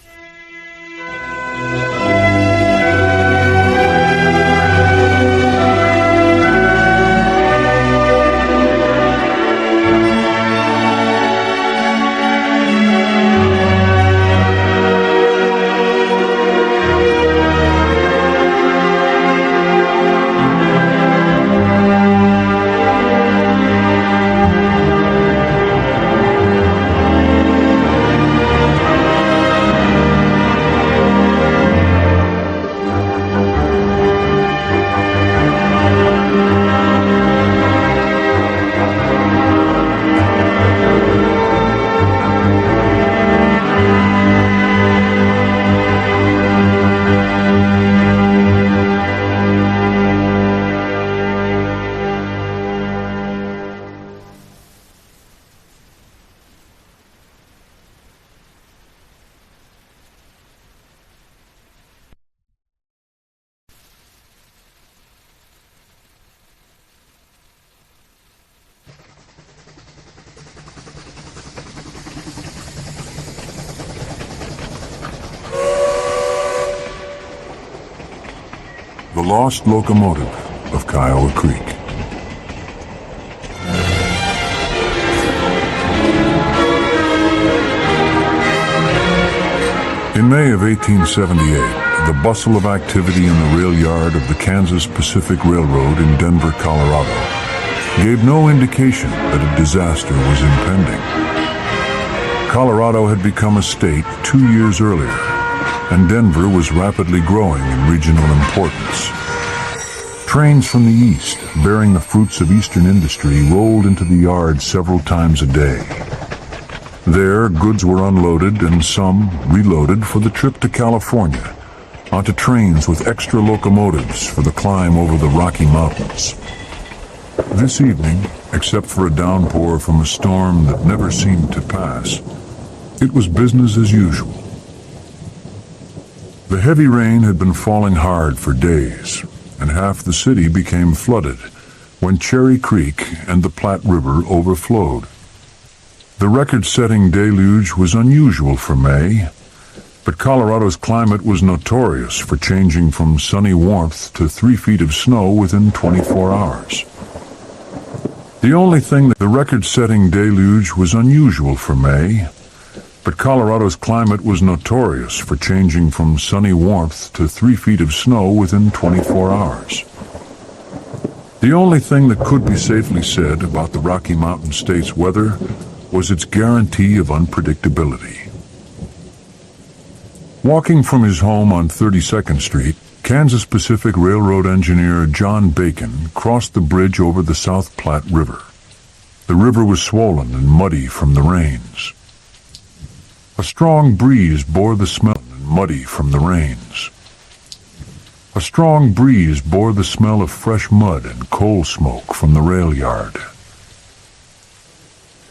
The Lost Locomotive of Kiowa Creek. In May of 1878, the bustle of activity in the rail yard of the Kansas Pacific Railroad in Denver, Colorado, gave no indication that a disaster was impending. Colorado had become a state 2 years earlier, and Denver was rapidly growing in regional importance. Trains from the east, bearing the fruits of eastern industry, rolled into the yard several times a day. There, goods were unloaded and some reloaded for the trip to California, onto trains with extra locomotives for the climb over the Rocky Mountains. This evening, except for a downpour from a storm that never seemed to pass, it was business as usual. The heavy rain had been falling hard for days, and half the city became flooded when Cherry Creek and the Platte River overflowed. The record-setting deluge was unusual for May, but Colorado's climate was notorious for changing from sunny warmth to 3 feet of snow within 24 hours. The record-setting deluge was unusual for May, but Colorado's climate was notorious for changing from sunny warmth to 3 feet of snow within 24 hours. The only thing that could be safely said about the Rocky Mountain State's weather was its guarantee of unpredictability. Walking from his home on 32nd Street, Kansas Pacific Railroad engineer John Bacon crossed the bridge over the South Platte River. The river was swollen and muddy from the rains. A strong breeze bore the smell of fresh mud and coal smoke from the rail yard.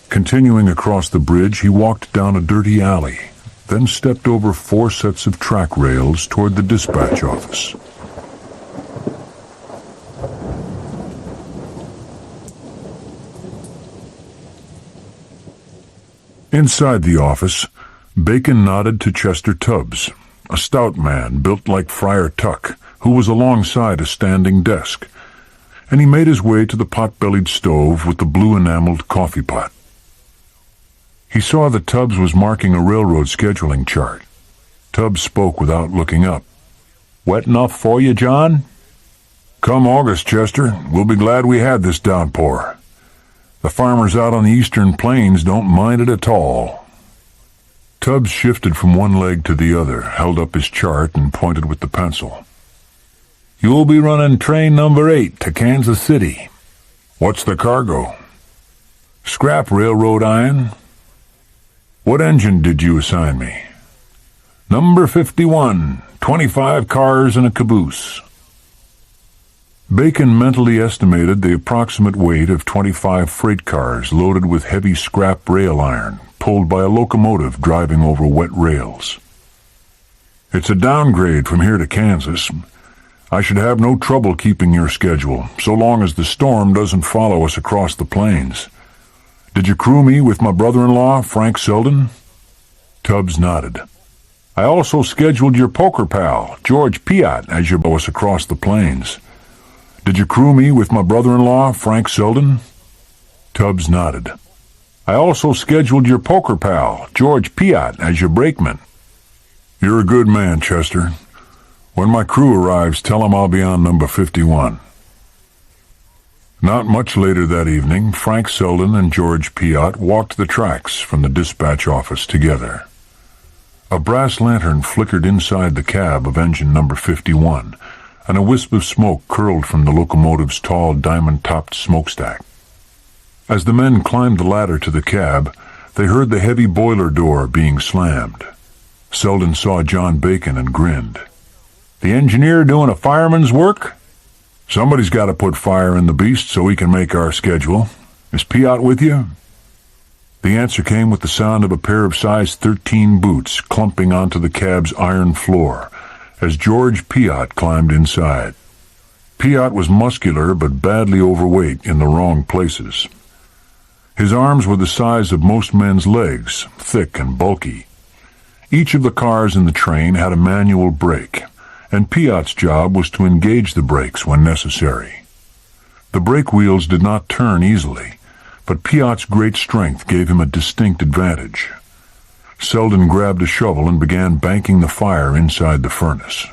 Continuing across the bridge, he walked down a dirty alley, then stepped over 4 sets of track rails toward the dispatch office. Inside the office, Bacon nodded to Chester Tubbs, a stout man built like Friar Tuck, who was alongside a standing desk, and he made his way to the pot-bellied stove with the blue enameled coffee pot. He saw that Tubbs was marking a railroad scheduling chart. Tubbs spoke without looking up. "Wet enough for you, John?" "Come August, Chester, we'll be glad we had this downpour. The farmers out on the eastern plains don't mind it at all." Tubbs shifted from one leg to the other, held up his chart, and pointed with the pencil. "You'll be running train number 8 to Kansas City." "What's the cargo?" "Scrap railroad iron." "What engine did you assign me?" "Number 51, 25 cars and a caboose." Bacon mentally estimated the approximate weight of 25 freight cars loaded with heavy scrap rail iron, pulled by a locomotive driving over wet rails. "It's a downgrade from here to Kansas. I should have no trouble keeping your schedule, so long as the storm doesn't follow us across the plains. Did you crew me with my brother-in-law, Frank Selden?" Tubbs nodded. "I also scheduled your poker pal, George Piatt, as you bow us across the plains. Did you crew me with my brother-in-law, Frank Selden?" Tubbs nodded. "I also scheduled your poker pal, George Piatt, as your brakeman." "You're a good man, Chester. When my crew arrives, tell them I'll be on number 51. Not much later that evening, Frank Selden and George Piatt walked the tracks from the dispatch office together. A brass lantern flickered inside the cab of engine number 51, and a wisp of smoke curled from the locomotive's tall diamond-topped smokestack. As the men climbed the ladder to the cab, they heard the heavy boiler door being slammed. Selden saw John Bacon and grinned. "The engineer doing a fireman's work?" "Somebody's got to put fire in the beast so we can make our schedule. Is Piatt with you?" The answer came with the sound of a pair of size 13 boots clumping onto the cab's iron floor as George Piatt climbed inside. Piatt was muscular but badly overweight in the wrong places. His arms were the size of most men's legs, thick and bulky. Each of the cars in the train had a manual brake, and Piatt's job was to engage the brakes when necessary. The brake wheels did not turn easily, but Piatt's great strength gave him a distinct advantage. Selden grabbed a shovel and began banking the fire inside the furnace.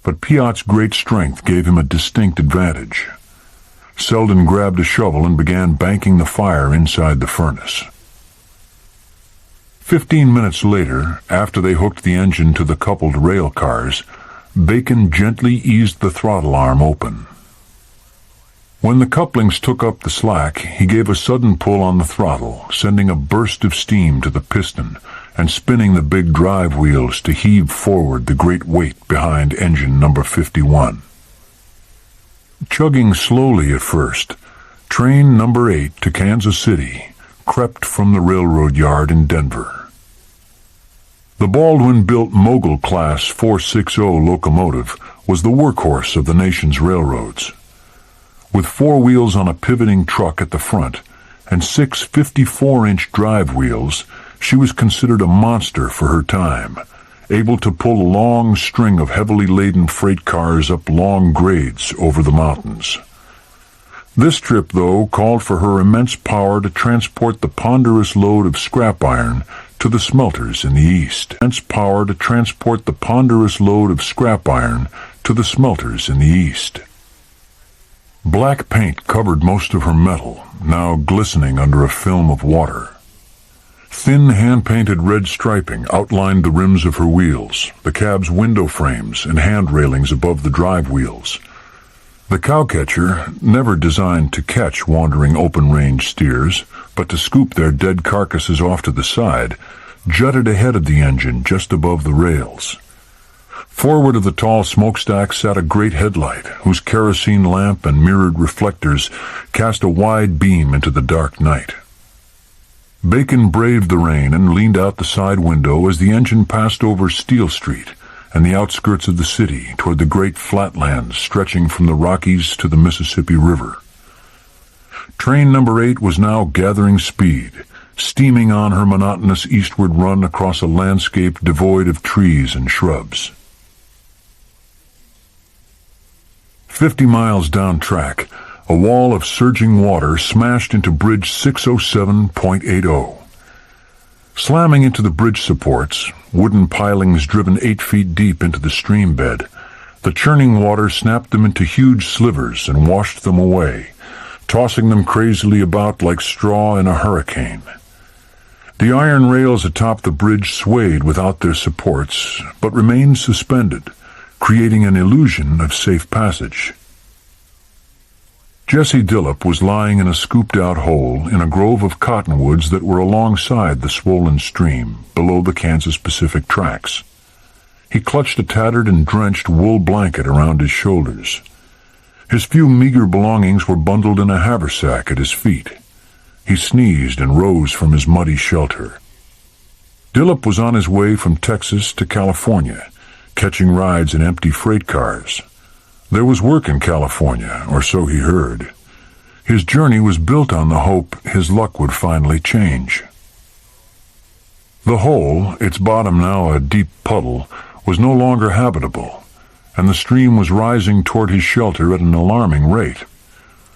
But Piatt's great strength gave him a distinct advantage. Selden grabbed a shovel and began banking the fire inside the furnace. 15 minutes later, after they hooked the engine to the coupled rail cars, Bacon gently eased the throttle arm open. When the couplings took up the slack, he gave a sudden pull on the throttle, sending a burst of steam to the piston and spinning the big drive wheels to heave forward the great weight behind engine number 51. Chugging slowly at first, train number 8 to Kansas City crept from the railroad yard in Denver. The Baldwin-built Mogul-class 460 locomotive was the workhorse of the nation's railroads. With 4 wheels on a pivoting truck at the front and 6 54-inch drive wheels, she was considered a monster for her time, able to pull a long string of heavily laden freight cars up long grades over the mountains. This trip, though, called for her immense power to transport the ponderous load of scrap iron to the smelters in the east. Immense power to transport the ponderous load of scrap iron to the smelters in the east. Black paint covered most of her metal, now glistening under a film of water. Thin hand-painted red striping outlined the rims of her wheels, the cab's window frames, and hand railings above the drive wheels. The cowcatcher, never designed to catch wandering open-range steers, but to scoop their dead carcasses off to the side, jutted ahead of the engine just above the rails. Forward of the tall smokestack sat a great headlight, whose kerosene lamp and mirrored reflectors cast a wide beam into the dark night. Bacon braved the rain and leaned out the side window as the engine passed over Steel Street and the outskirts of the city toward the great flatlands stretching from the Rockies to the Mississippi River. Train number 8 was now gathering speed, steaming on her monotonous eastward run across a landscape devoid of trees and shrubs. 50 miles down track, a wall of surging water smashed into Bridge 607.80. Slamming into the bridge supports, wooden pilings driven 8 feet deep into the stream bed, the churning water snapped them into huge slivers and washed them away, tossing them crazily about like straw in a hurricane. The iron rails atop the bridge swayed without their supports, but remained suspended, creating an illusion of safe passage. Jesse Dillop was lying in a scooped-out hole in a grove of cottonwoods that were alongside the swollen stream below the Kansas Pacific tracks. He clutched a tattered and drenched wool blanket around his shoulders. His few meager belongings were bundled in a haversack at his feet. He sneezed and rose from his muddy shelter. Dillop was on his way from Texas to California, catching rides in empty freight cars. There was work in California, or so he heard. His journey was built on the hope his luck would finally change. The hole, its bottom now a deep puddle, was no longer habitable, and the stream was rising toward his shelter at an alarming rate.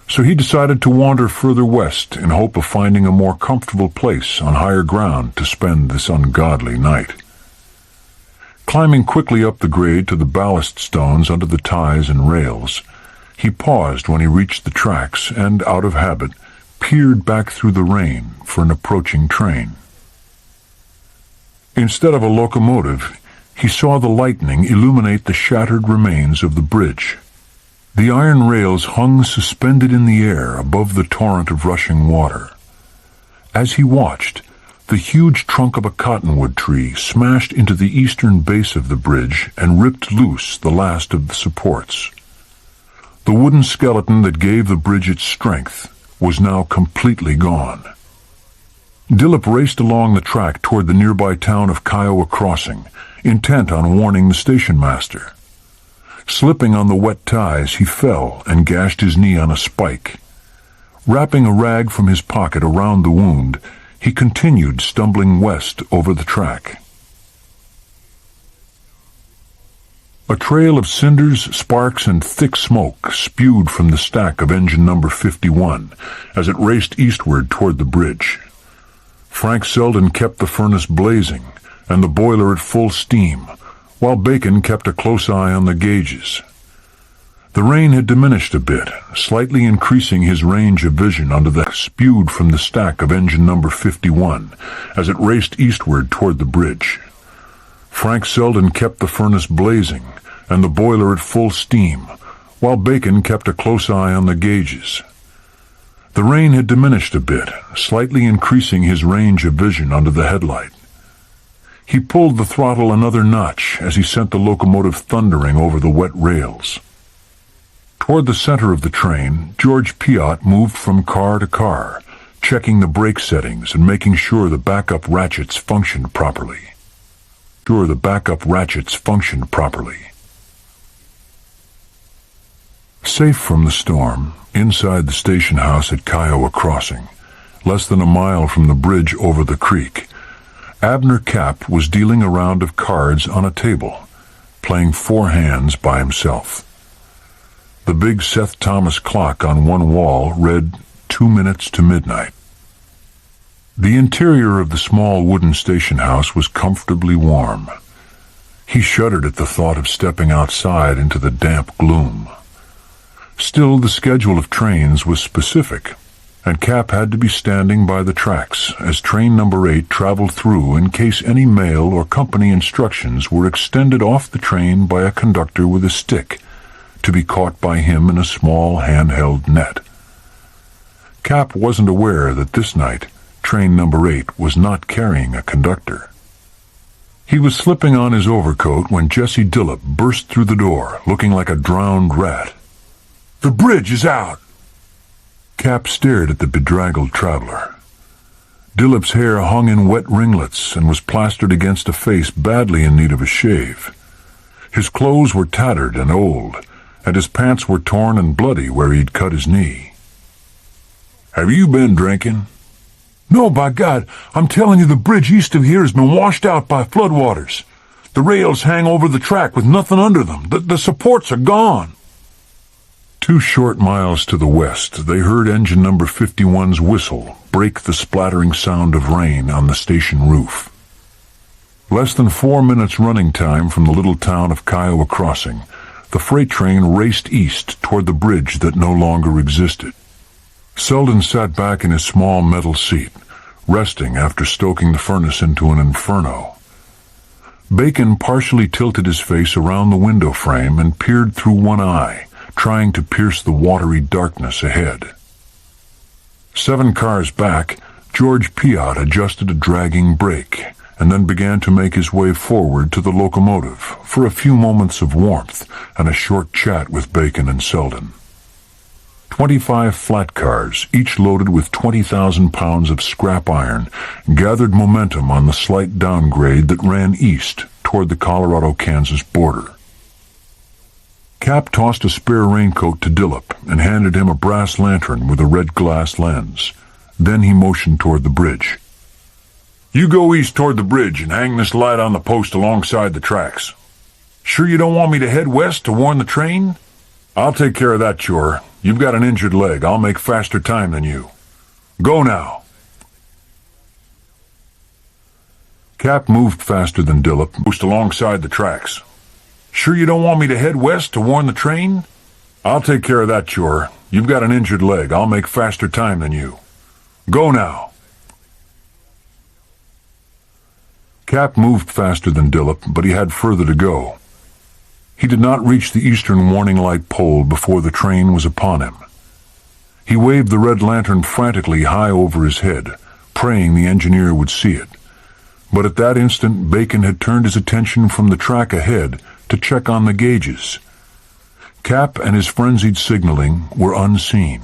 So he decided to wander further west in hope of finding a more comfortable place on higher ground to spend this ungodly night. Climbing quickly up the grade to the ballast stones under the ties and rails, he paused when he reached the tracks and, out of habit, peered back through the rain for an approaching train. Instead of a locomotive, he saw the lightning illuminate the shattered remains of the bridge. The iron rails hung suspended in the air above the torrent of rushing water. As he watched, the huge trunk of a cottonwood tree smashed into the eastern base of the bridge and ripped loose the last of the supports. The wooden skeleton that gave the bridge its strength was now completely gone. Dillop raced along the track toward the nearby town of Kiowa Crossing, intent on warning the station master. Slipping on the wet ties, he fell and gashed his knee on a spike. Wrapping a rag from his pocket around the wound, he continued stumbling west over the track. A trail of cinders, sparks, and thick smoke spewed from the stack of engine number 51 as it raced eastward toward the bridge. Frank Selden kept the furnace blazing and the boiler at full steam, while Bacon kept a close eye on the gauges. The rain had diminished a bit, slightly increasing his range of vision under the spewed from the stack of engine number 51 as it raced eastward toward the bridge. Frank Selden kept the furnace blazing and the boiler at full steam, while Bacon kept a close eye on the gauges. The rain had diminished a bit, slightly increasing his range of vision under the headlight. He pulled the throttle another notch as he sent the locomotive thundering over the wet rails. Toward the center of the train, George Piot moved from car to car, checking the brake settings and making sure the backup ratchets functioned properly. Safe from the storm, inside the station house at Kiowa Crossing, less than a mile from the bridge over the creek, Abner Capp was dealing a round of cards on a table, playing 4 hands by himself. The big Seth Thomas clock on one wall read 2 minutes to midnight. The interior of the small wooden station house was comfortably warm. He shuddered at the thought of stepping outside into the damp gloom. Still, the schedule of trains was specific, and Cap had to be standing by the tracks as train number 8 traveled through in case any mail or company instructions were extended off the train by a conductor with a stick, to be caught by him in a small handheld net. Cap wasn't aware that this night, train number 8 was not carrying a conductor. He was slipping on his overcoat when Jesse Dillop burst through the door, looking like a drowned rat. "The bridge is out!" Cap stared at the bedraggled traveler. Dillop's hair hung in wet ringlets and was plastered against a face badly in need of a shave. His clothes were tattered and old, and his pants were torn and bloody where he'd cut his knee. "Have you been drinking?" No, by God, I'm telling you, the bridge east of here has been washed out by floodwaters. The rails hang over the track with nothing under them. The supports are gone. 2 short miles to the west, they heard engine number 51's whistle break the splattering sound of rain on the station roof. Less than 4 minutes running time from the little town of Kiowa Crossing, the freight train raced east toward the bridge that no longer existed. Selden sat back in his small metal seat, resting after stoking the furnace into an inferno. Bacon partially tilted his face around the window frame and peered through one eye, trying to pierce the watery darkness ahead. 7 cars back, George Piatt adjusted a dragging brake and then began to make his way forward to the locomotive for a few moments of warmth and a short chat with Bacon and Selden. 25 flat cars, each loaded with 20,000 pounds of scrap iron, gathered momentum on the slight downgrade that ran east toward the Colorado-Kansas border. Cap tossed a spare raincoat to Dillip and handed him a brass lantern with a red glass lens. Then he motioned toward the bridge. "You go east toward the bridge and hang this light on the post alongside the tracks. Sure you don't want me to head west to warn the train? I'll take care of that chore. You've got an injured leg. I'll make faster time than you. Go now." Cap moved faster than Dillip, post alongside the tracks. "Sure you don't want me to head west to warn the train? I'll take care of that chore. You've got an injured leg. I'll make faster time than you. Go now." Cap moved faster than Dillip, but he had further to go. He did not reach the eastern warning light pole before the train was upon him. He waved the red lantern frantically high over his head, praying the engineer would see it. But at that instant, Bacon had turned his attention from the track ahead to check on the gauges. Cap and his frenzied signaling were unseen.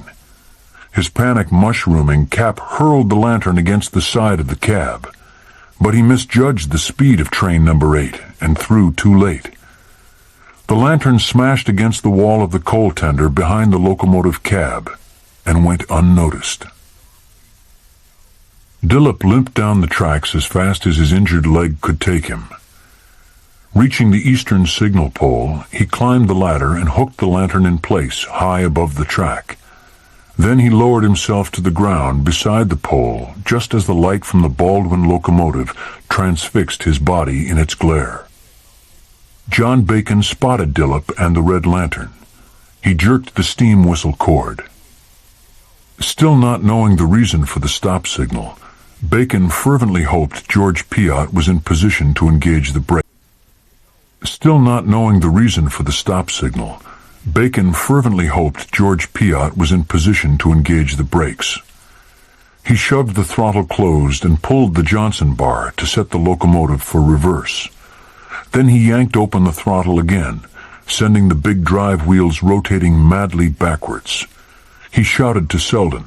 His panic mushrooming, Cap hurled the lantern against the side of the cab. But he misjudged the speed of train number 8 and threw too late. The lantern smashed against the wall of the coal tender behind the locomotive cab and went unnoticed. Dillip limped down the tracks as fast as his injured leg could take him. Reaching the eastern signal pole, he climbed the ladder and hooked the lantern in place high above the track. Then he lowered himself to the ground beside the pole just as the light from the Baldwin locomotive transfixed his body in its glare. John Bacon spotted Dillip and the red lantern. He jerked the steam whistle cord. Still not knowing the reason for the stop signal, Bacon fervently hoped George Piatt was in position to engage the brake. Still not knowing the reason for the stop signal, Bacon fervently hoped George Piatt was in position to engage the brakes. He shoved the throttle closed and pulled the Johnson bar to set the locomotive for reverse. Then he yanked open the throttle again, sending the big drive wheels rotating madly backwards. He shouted to Selden,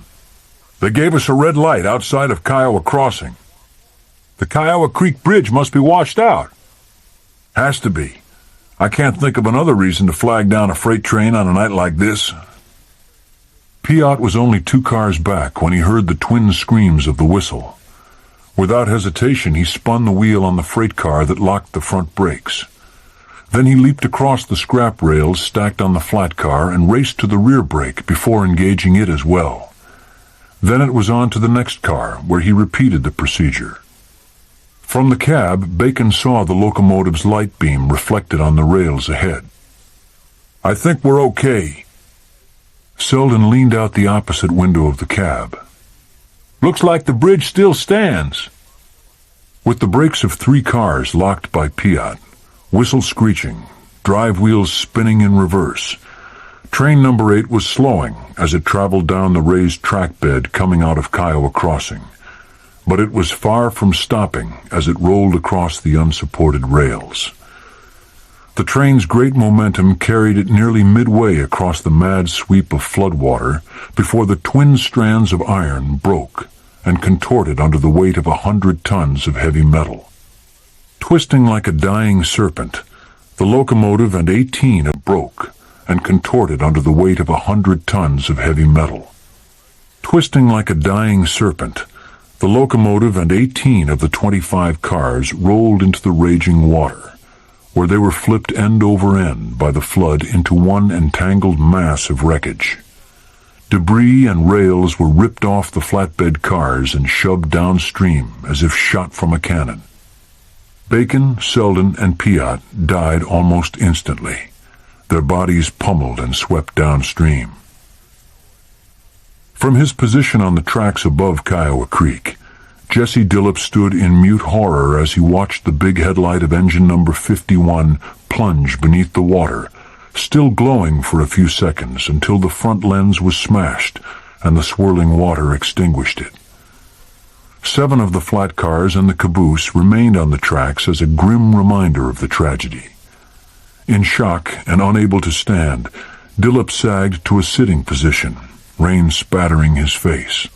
"They gave us a red light outside of Kiowa Crossing. The Kiowa Creek Bridge must be washed out." "Has to be. I can't think of another reason to flag down a freight train on a night like this." Piatt was only 2 cars back when he heard the twin screams of the whistle. Without hesitation, he spun the wheel on the freight car that locked the front brakes. Then he leaped across the scrap rails stacked on the flat car and raced to the rear brake before engaging it as well. Then it was on to the next car, where he repeated the procedure. From the cab, Bacon saw the locomotive's light beam reflected on the rails ahead. "I think we're okay." Selden leaned out the opposite window of the cab. "Looks like the bridge still stands." With the brakes of 3 cars locked by Piatt, whistle screeching, drive wheels spinning in reverse, train number 8 was slowing as it traveled down the raised track bed coming out of Kiowa Crossing. But it was far from stopping as it rolled across the unsupported rails. The train's great momentum carried it nearly midway across the mad sweep of floodwater before the twin strands of iron broke and contorted under the weight of 100 tons of heavy metal. Twisting like a dying serpent, the locomotive and 18 broke and contorted under the weight of 100 tons of heavy metal. Twisting like a dying serpent, The locomotive and 18 of the 25 cars rolled into the raging water, where they were flipped end over end by the flood into one entangled mass of wreckage. Debris and rails were ripped off the flatbed cars and shoved downstream as if shot from a cannon. Bacon, Selden, and Piatt died almost instantly, their bodies pummeled and swept downstream. From his position on the tracks above Kiowa Creek, Jesse Dillop stood in mute horror as he watched the big headlight of engine number 51 plunge beneath the water, still glowing for a few seconds until the front lens was smashed and the swirling water extinguished it. 7 of the flat cars and the caboose remained on the tracks as a grim reminder of the tragedy. In shock and unable to stand, Dillop sagged to a sitting position, rain spattering his face.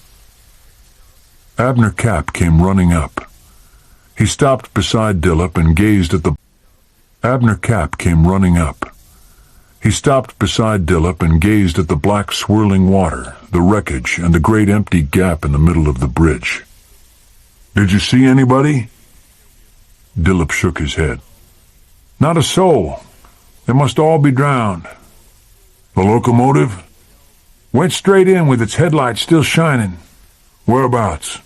Abner Capp came running up. He stopped beside Dillop and gazed at the... Abner Capp came running up. He stopped beside Dillop and gazed at the black swirling water, the wreckage, and the great empty gap in the middle of the bridge. "Did you see anybody?" Dillop shook his head. "Not a soul. They must all be drowned." "The locomotive?" "Went straight in with its headlights still shining." "Whereabouts?"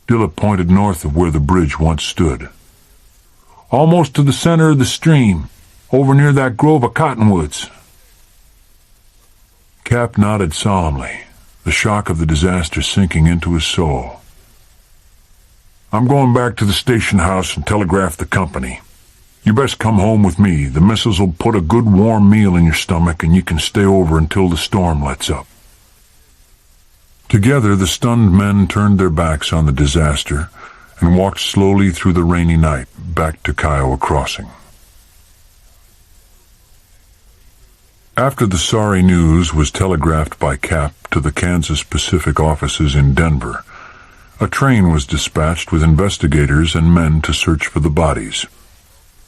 Dillop pointed north of where the bridge once stood. "Almost to the center of the stream, over near that grove of cottonwoods." Cap nodded solemnly, the shock of the disaster sinking into his soul. "I'm going back to the station house and telegraph the company. You best come home with me. The missus will put a good warm meal in your stomach and you can stay over until the storm lets up." Together, the stunned men turned their backs on the disaster and walked slowly through the rainy night back to Kiowa Crossing. After the sorry news was telegraphed by Cap to the Kansas Pacific offices in Denver, a train was dispatched with investigators and men to search for the bodies.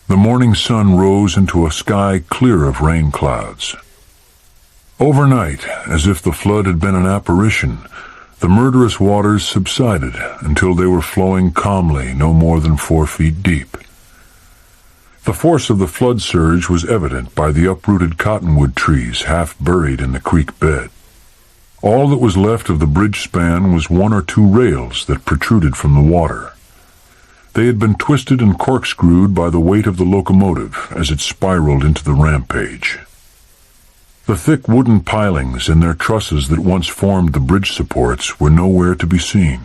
The morning sun rose into a sky clear of rain clouds. Overnight, as if the flood had been an apparition, the murderous waters subsided until they were flowing calmly no more than 4 feet deep. The force of the flood surge was evident by the uprooted cottonwood trees half buried in the creek bed. All that was left of the bridge span was 1 or 2 rails that protruded from the water. They had been twisted and corkscrewed by the weight of the locomotive as it spiraled into the rampage. The thick wooden pilings and their trusses that once formed the bridge supports were nowhere to be seen.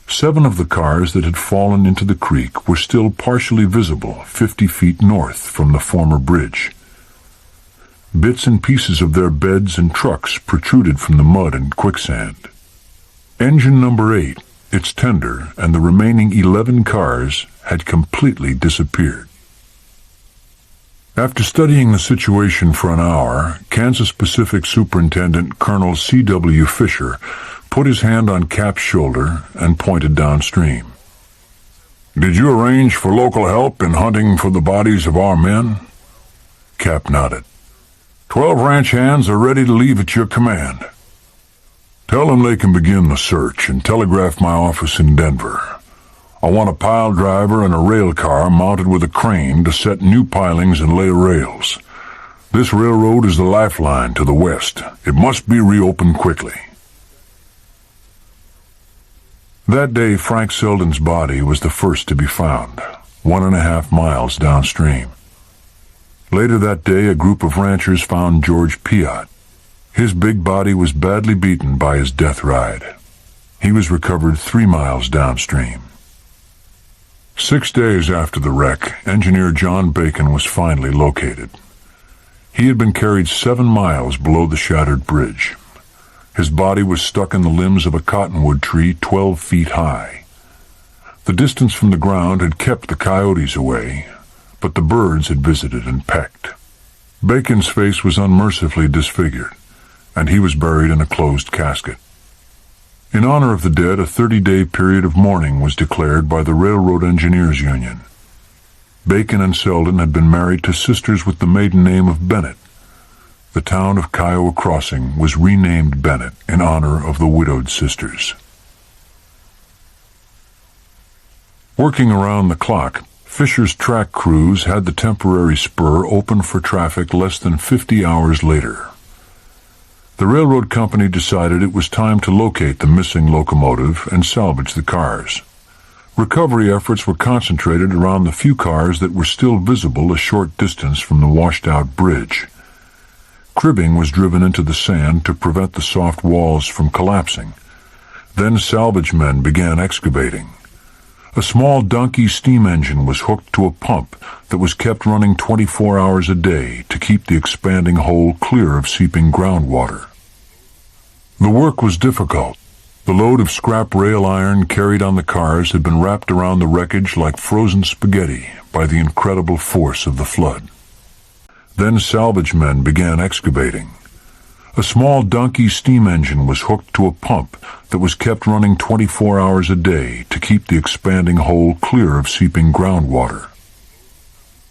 7 of the cars that had fallen into the creek were still partially visible 50 feet north from the former bridge. Bits and pieces of their beds and trucks protruded from the mud and quicksand. Engine number 8, its tender, and the remaining 11 cars had completely disappeared. After studying the situation for an hour, Kansas Pacific Superintendent Colonel C.W. Fisher put his hand on Cap's shoulder and pointed downstream. "Did you arrange for local help in hunting for the bodies of our men?" Cap nodded. 12 ranch hands are ready to leave at your command. Tell them they can begin the search and telegraph my office in Denver. I want a pile driver and a rail car mounted with a crane to set new pilings and lay rails. This railroad is the lifeline to the west. It must be reopened quickly. That day, Frank Selden's body was the first to be found, 1.5 miles downstream. Later that day, a group of ranchers found George Piatt. His big body was badly beaten by his death ride. He was recovered 3 miles downstream. 6 days after the wreck, engineer John Bacon was finally located. He had been carried 7 miles below the shattered bridge. His body was stuck in the limbs of a cottonwood tree 12 feet high. The distance from the ground had kept the coyotes away, but the birds had visited and pecked. Bacon's face was unmercifully disfigured, and he was buried in a closed casket. In honor of the dead, a 30-day period of mourning was declared by the Railroad Engineers Union. Bacon and Selden had been married to sisters with the maiden name of Bennett. The town of Kiowa Crossing was renamed Bennett in honor of the widowed sisters. Working around the clock, Fisher's track crews had the temporary spur open for traffic less than 50 hours later. The railroad company decided it was time to locate the missing locomotive and salvage the cars. Recovery efforts were concentrated around the few cars that were still visible a short distance from the washed-out bridge. Cribbing was driven into the sand to prevent the soft walls from collapsing. Then salvage men began excavating. A small donkey steam engine was hooked to a pump that was kept running 24 hours a day to keep the expanding hole clear of seeping groundwater. The work was difficult. The load of scrap rail iron carried on the cars had been wrapped around the wreckage like frozen spaghetti by the incredible force of the flood. Then salvage men began excavating. A small donkey steam engine was hooked to a pump that was kept running 24 hours a day to keep the expanding hole clear of seeping groundwater.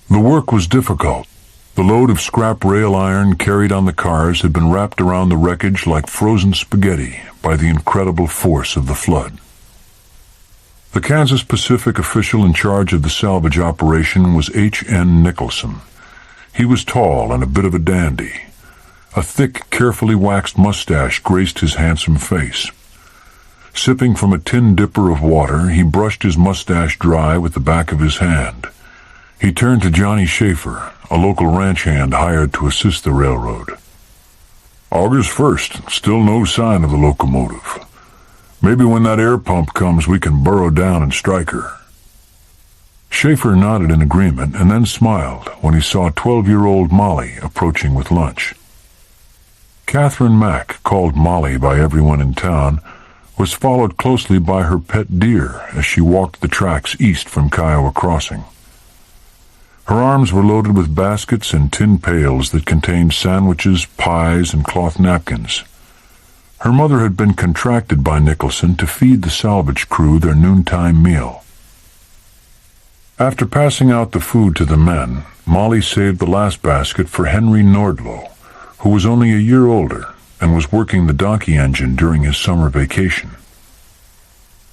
The work was difficult. The load of scrap rail iron carried on the cars had been wrapped around the wreckage like frozen spaghetti by the incredible force of the flood. The Kansas Pacific official in charge of the salvage operation was H.N. Nicholson. He was tall and a bit of a dandy. A thick, carefully waxed mustache graced his handsome face. Sipping from a tin dipper of water, he brushed his mustache dry with the back of his hand. He turned to Johnny Schaefer, a local ranch hand hired to assist the railroad. August 1st, still no sign of the locomotive. Maybe when that air pump comes we can burrow down and strike her. Schaefer nodded in agreement and then smiled when he saw 12-year-old Molly approaching with lunch. Catherine Mack, called Molly by everyone in town, was followed closely by her pet deer as she walked the tracks east from Kiowa Crossing. Her arms were loaded with baskets and tin pails that contained sandwiches, pies, and cloth napkins. Her mother had been contracted by Nicholson to feed the salvage crew their noontime meal. After passing out the food to the men, Molly saved the last basket for Henry Nordlow, who was only a year older and was working the donkey engine during his summer vacation.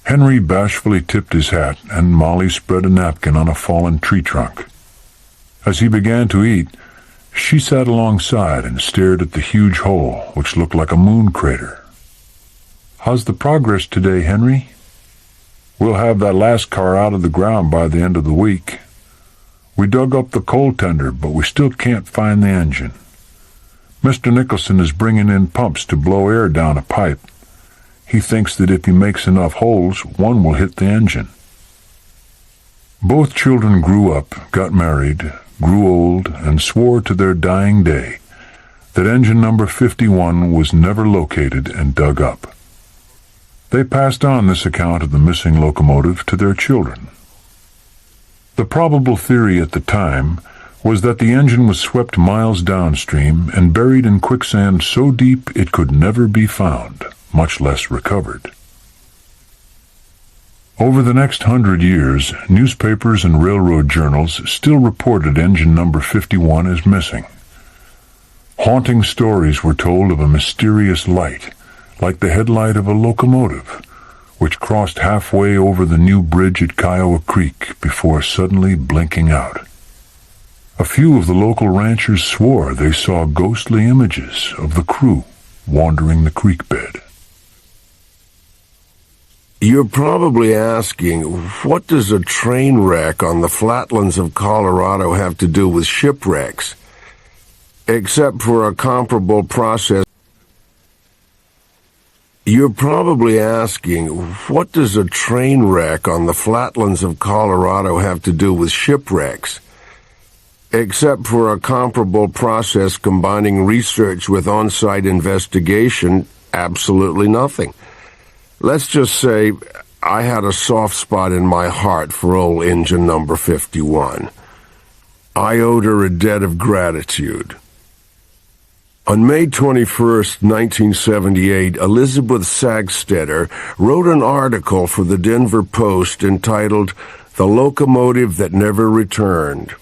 Henry bashfully tipped his hat, and Molly spread a napkin on a fallen tree trunk. As he began to eat, she sat alongside and stared at the huge hole, which looked like a moon crater. "How's the progress today, Henry?" "We'll have that last car out of the ground by the end of the week. We dug up the coal tender, but we still can't find the engine. Mr. Nicholson is bringing in pumps to blow air down a pipe. He thinks that if he makes enough holes, one will hit the engine." Both children grew up, got married, grew old, and swore to their dying day that engine number 51 was never located and dug up. They passed on this account of the missing locomotive to their children. The probable theory at the time was that the engine was swept miles downstream and buried in quicksand so deep it could never be found, much less recovered. Over the next 100 years, newspapers and railroad journals still reported engine number 51 as missing. Haunting stories were told of a mysterious light, like the headlight of a locomotive, which crossed halfway over the new bridge at Kiowa Creek before suddenly blinking out. A few of the local ranchers swore they saw ghostly images of the crew wandering the creek bed. You're probably asking, what does a train wreck on the flatlands of Colorado have to do with shipwrecks? Except for a comparable process. You're probably asking, what does a train wreck on the flatlands of Colorado have to do with shipwrecks? Except for a comparable process combining research with on-site investigation, absolutely nothing. Let's just say I had a soft spot in my heart for old engine number 51. I owed her a debt of gratitude. On May 21st, 1978, Elizabeth Sagstetter wrote an article for the Denver Post entitled "The Locomotive That Never Returned."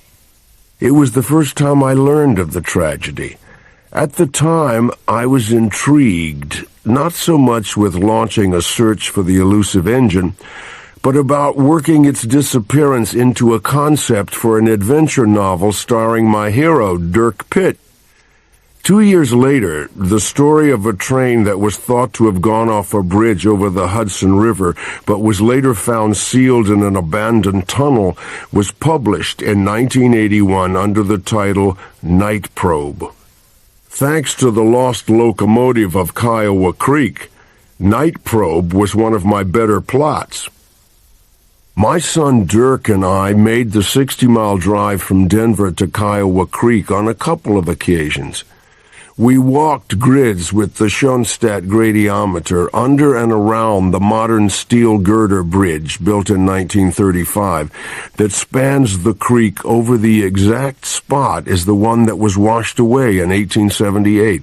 It was the first time I learned of the tragedy. At the time, I was intrigued, not so much with launching a search for the elusive engine, but about working its disappearance into a concept for an adventure novel starring my hero, Dirk Pitt. 2 years later, the story of a train that was thought to have gone off a bridge over the Hudson River, but was later found sealed in an abandoned tunnel, was published in 1981 under the title Night Probe. Thanks to the lost locomotive of Kiowa Creek, Night Probe was one of my better plots. My son Dirk and I made the 60-mile drive from Denver to Kiowa Creek on a couple of occasions. We walked grids with the Schoenstatt gradiometer under and around the modern steel girder bridge built in 1935 that spans the creek over the exact spot as the one that was washed away in 1878.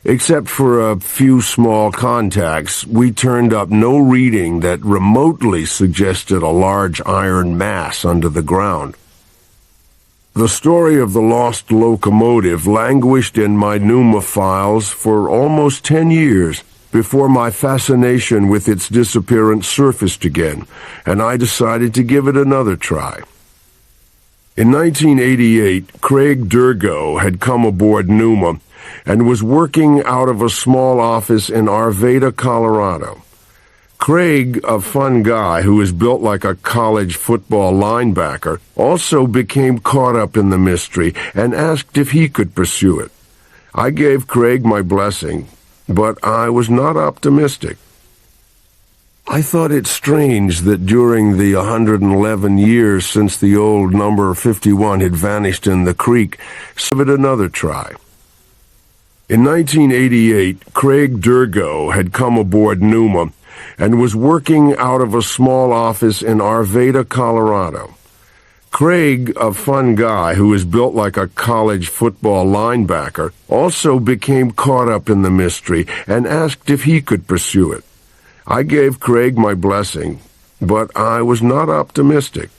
Except for a few small contacts, we turned up no reading that remotely suggested a large iron mass under the ground. The story of the lost locomotive languished in my Pneuma files for almost 10 years before my fascination with its disappearance surfaced again, and I decided to give it another try. In 1988, Craig Durgo had come aboard Pneuma and was working out of a small office in Arvada, Colorado. Craig, a fun guy who is built like a college football linebacker, also became caught up in the mystery and asked if he could pursue it. I gave Craig my blessing, but I was not optimistic. I thought it strange that during the 111 years since the old number 51 had vanished in the creek, give it another try. In 1988, Craig Durgo had come aboard Pneuma and was working out of a small office in Arvada, Colorado. Craig, a fun guy who is built like a college football linebacker, also became caught up in the mystery and asked if he could pursue it. I gave Craig my blessing, but I was not optimistic.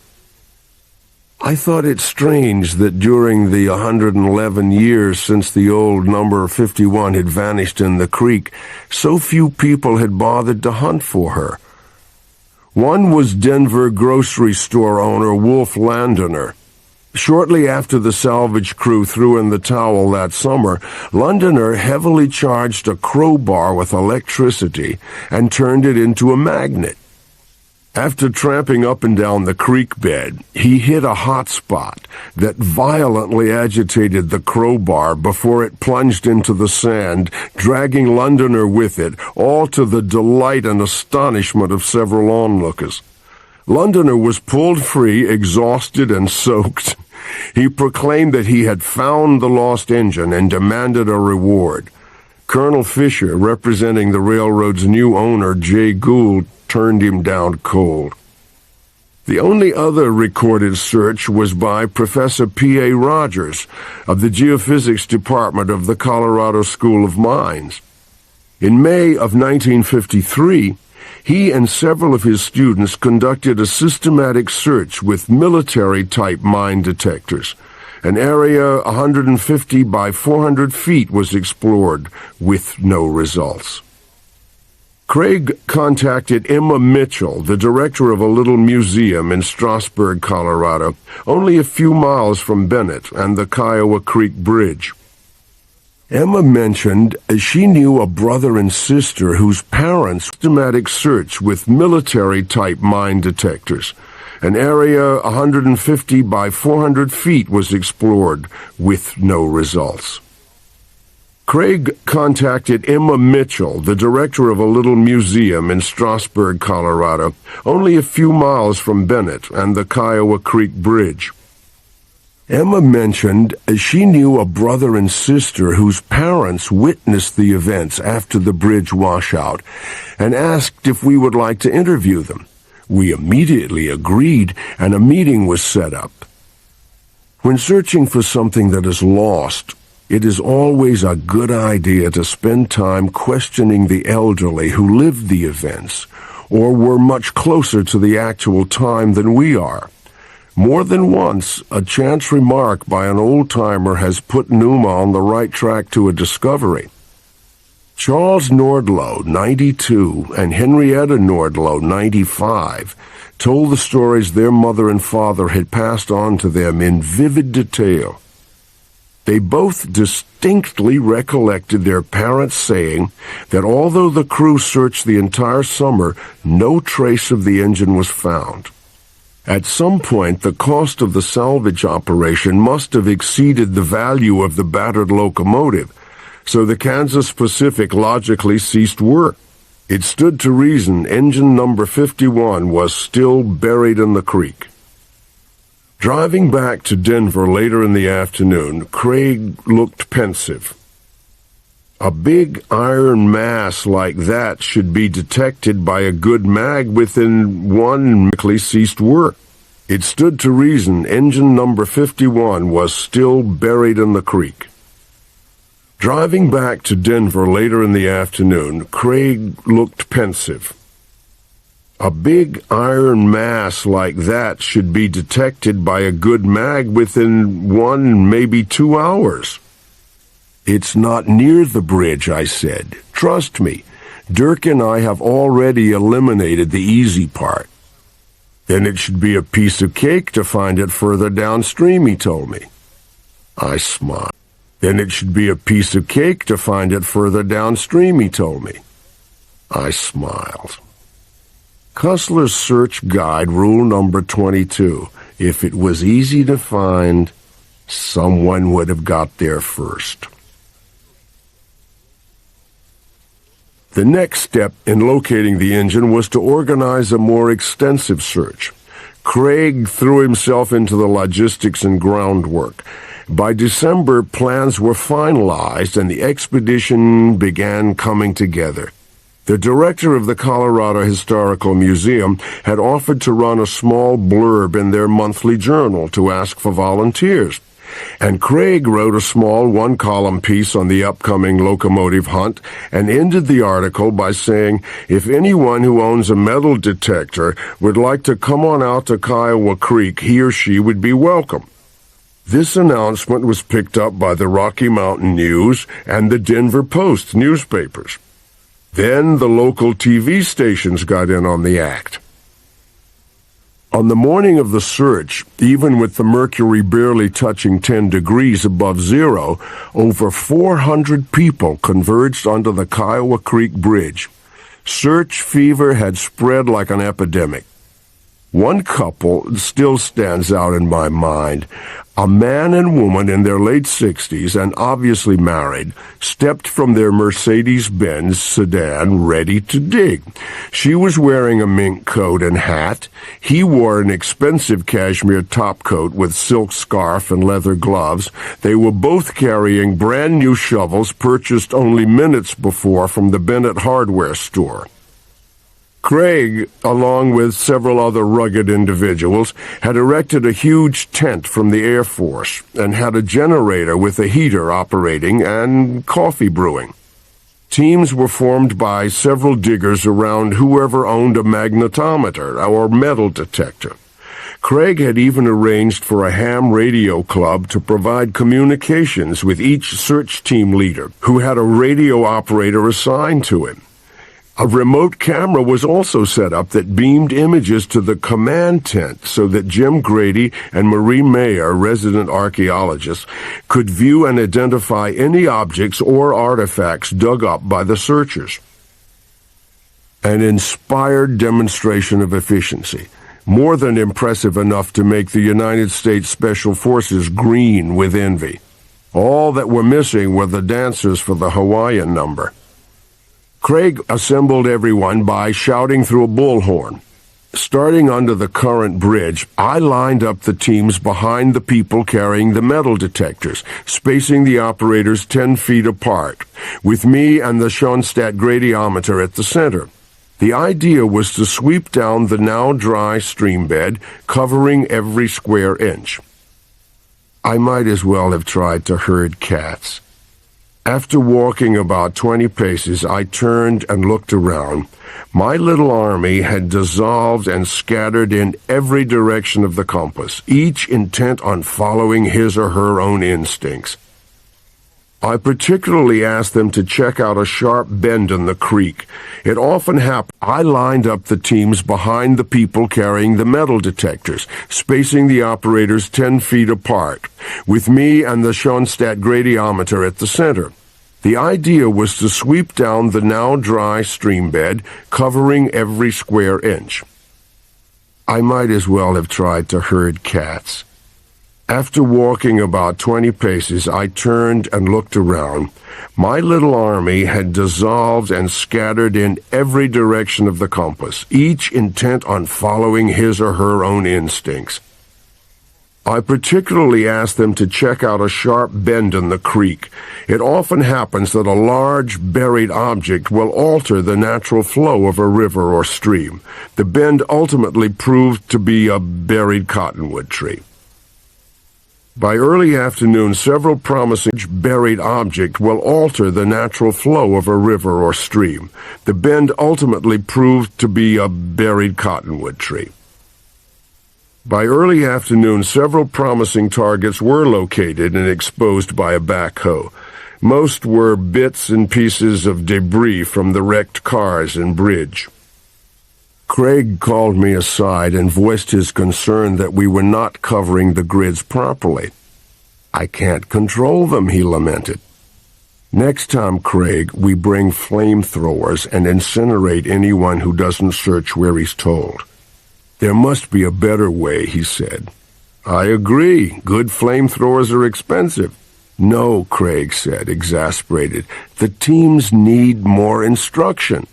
I thought it strange that during the 111 years since the old number 51 had vanished in the creek, so few people had bothered to hunt for her. One was Denver grocery store owner Wolf Landiner. Shortly after the salvage crew threw in the towel that summer, Londoner heavily charged a crowbar with electricity and turned it into a magnet. After tramping up and down the creek bed, he hit a hot spot that violently agitated the crowbar before it plunged into the sand, dragging Londoner with it, all to the delight and astonishment of several onlookers. Londoner was pulled free, exhausted and soaked. He proclaimed that he had found the lost engine and demanded a reward. Colonel Fisher, representing the railroad's new owner, Jay Gould, turned him down cold. The only other recorded search was by Professor P.A. Rogers of the Geophysics Department of the Colorado School of Mines. In May of 1953, he and several of his students conducted a systematic search with military-type mine detectors. An area 150 by 400 feet was explored, with no results. Craig contacted Emma Mitchell, the director of a little museum in Strasburg, Colorado, only a few miles from Bennett and the Kiowa Creek Bridge. Emma mentioned she knew a brother and sister whose parents' systematic search with military-type mine detectors. An area 150 by 400 feet was explored, with no results. Craig contacted Emma Mitchell, the director of a little museum in Strasburg, Colorado, only a few miles from Bennett and the Kiowa Creek Bridge. Emma mentioned she knew a brother and sister whose parents witnessed the events after the bridge washout and asked if we would like to interview them. We immediately agreed, and a meeting was set up. When searching for something that is lost, it is always a good idea to spend time questioning the elderly who lived the events, or were much closer to the actual time than we are. More than once, a chance remark by an old-timer has put Pneuma on the right track to a discovery. Charles Nordlow, 92, and Henrietta Nordlow, 95, told the stories their mother and father had passed on to them in vivid detail. They both distinctly recollected their parents saying that although the crew searched the entire summer, no trace of the engine was found. At some point, the cost of the salvage operation must have exceeded the value of the battered locomotive, so the Kansas Pacific logically ceased work. It stood to reason engine number 51 was still buried in the creek. Driving back to Denver later in the afternoon, Craig looked pensive. A big iron mass like that should be detected by a good mag within one quickly ceased work. It stood to reason engine number 51 was still buried in the creek. Driving back to Denver later in the afternoon, Craig looked pensive. A big iron mass like that should be detected by a good mag within 1, maybe 2 hours. It's not near the bridge, I said. Trust me, Dirk and I have already eliminated the easy part. Then it should be a piece of cake to find it further downstream, he told me. I smiled. Then it should be a piece of cake to find it further downstream, he told me. I smiled. Cussler's search guide, rule number 22. If it was easy to find, someone would have got there first. The next step in locating the engine was to organize a more extensive search. Craig threw himself into the logistics and groundwork. By December, plans were finalized and the expedition began coming together. The director of the Colorado Historical Museum had offered to run a small blurb in their monthly journal to ask for volunteers. And Craig wrote a small one-column piece on the upcoming locomotive hunt and ended the article by saying, if anyone who owns a metal detector would like to come on out to Kiowa Creek, he or she would be welcome. This announcement was picked up by the Rocky Mountain News and the Denver Post newspapers. Then the local TV stations got in on the act. On the morning of the search, even with the mercury barely touching 10 degrees above zero, over 400 people converged onto the Kiowa Creek Bridge. Search fever had spread like an epidemic. One couple still stands out in my mind. A man and woman in their late 60s and obviously married stepped from their Mercedes-Benz sedan ready to dig. She was wearing a mink coat and hat. He wore an expensive cashmere topcoat with silk scarf and leather gloves. They were both carrying brand new shovels purchased only minutes before from the Bennett hardware store. Craig, along with several other rugged individuals, had erected a huge tent from the Air Force and had a generator with a heater operating and coffee brewing. Teams were formed by several diggers around whoever owned a magnetometer or metal detector. Craig had even arranged for a ham radio club to provide communications with each search team leader, who had a radio operator assigned to him. A remote camera was also set up that beamed images to the command tent so that Jim Grady and Marie Mayer, resident archaeologists, could view and identify any objects or artifacts dug up by the searchers. An inspired demonstration of efficiency, more than impressive enough to make the United States Special Forces green with envy. All that were missing were the dancers for the Hawaiian number. Craig assembled everyone by shouting through a bullhorn. Starting under the current bridge, I lined up the teams behind the people carrying the metal detectors, spacing the operators 10 feet apart, with me and the Schoenstatt gradiometer at the center. The idea was to sweep down the now dry stream bed, covering every square inch. I might as well have tried to herd cats. After walking about 20 paces, I turned and looked around. My little army had dissolved and scattered in every direction of the compass, each intent on following his or her own instincts. I particularly asked them to check out a sharp bend in the creek. It often happened I lined up the teams behind the people carrying the metal detectors, spacing the operators 10 feet apart, with me and the Schoenstatt gradiometer at the center. The idea was to sweep down the now dry stream bed, covering every square inch. I might as well have tried to herd cats. After walking about 20 paces, I turned and looked around. My little army had dissolved and scattered in every direction of the compass, each intent on following his or her own instincts. I particularly asked them to check out a sharp bend in the creek. It often happens that a large buried object will alter the natural flow of a river or stream. The bend ultimately proved to be a buried cottonwood tree. By early afternoon, several promising buried object will alter the natural flow of a river or stream. The bend ultimately proved to be a buried cottonwood tree. By early afternoon, several promising targets were located and exposed by a backhoe. Most were bits and pieces of debris from the wrecked cars and bridge. Craig called me aside and voiced his concern that we were not covering the grids properly. "I can't control them," he lamented. "Next time, Craig, we bring flamethrowers and incinerate anyone who doesn't search where he's told." "There must be a better way," he said. "I agree. Good flamethrowers are expensive." "No," Craig said, exasperated. "The teams need more instruction."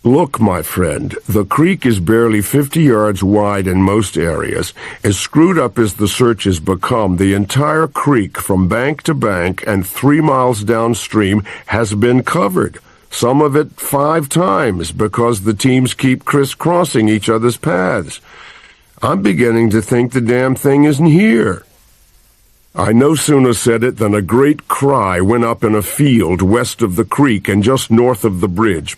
"Look, my friend, the creek is barely 50 yards wide in most areas. As screwed up as the search has become, the entire creek from bank to bank and 3 miles downstream has been covered. Some of it 5 times because the teams keep crisscrossing each other's paths. I'm beginning to think the damn thing isn't here." I no sooner said it than a great cry went up in a field west of the creek and just north of the bridge.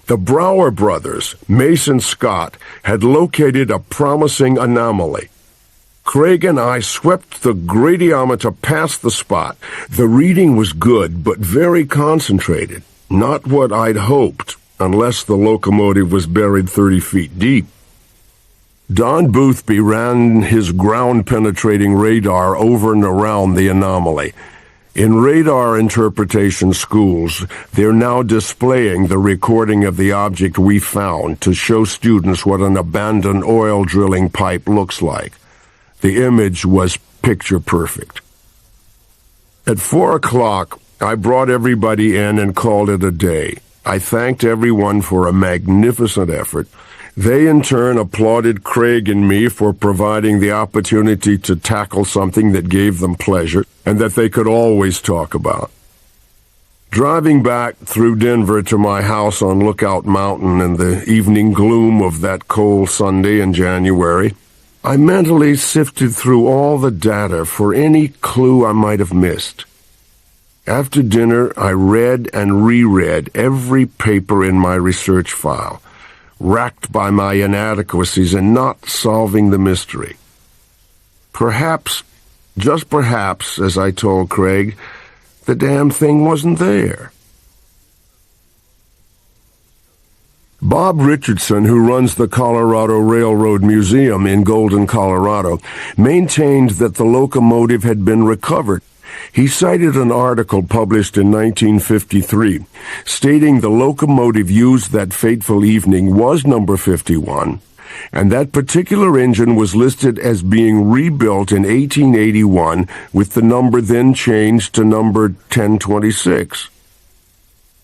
The Brower brothers, Mason Scott, had located a promising anomaly. Craig and I swept the gradiometer past the spot. The reading was good, but very concentrated. Not what I'd hoped, unless the locomotive was buried 30 feet deep. Don Boothby ran his ground-penetrating radar over and around the anomaly. In radar interpretation schools, they're now displaying the recording of the object we found to show students what an abandoned oil drilling pipe looks like. The image was picture-perfect. At 4 o'clock, I brought everybody in and called it a day. I thanked everyone for a magnificent effort. They, in turn, applauded Craig and me for providing the opportunity to tackle something that gave them pleasure and that they could always talk about. Driving back through Denver to my house on Lookout Mountain in the evening gloom of that cold Sunday in January, I mentally sifted through all the data for any clue I might have missed. After dinner, I read and reread every paper in my research file, racked by my inadequacies in not solving the mystery. Perhaps, just perhaps, as I told Craig, the damn thing wasn't there. Bob Richardson, who runs the Colorado Railroad Museum in Golden, Colorado, maintained that the locomotive had been recovered. He cited an article published in 1953, stating the locomotive used that fateful evening was number 51, and that particular engine was listed as being rebuilt in 1881, with the number then changed to number 1026.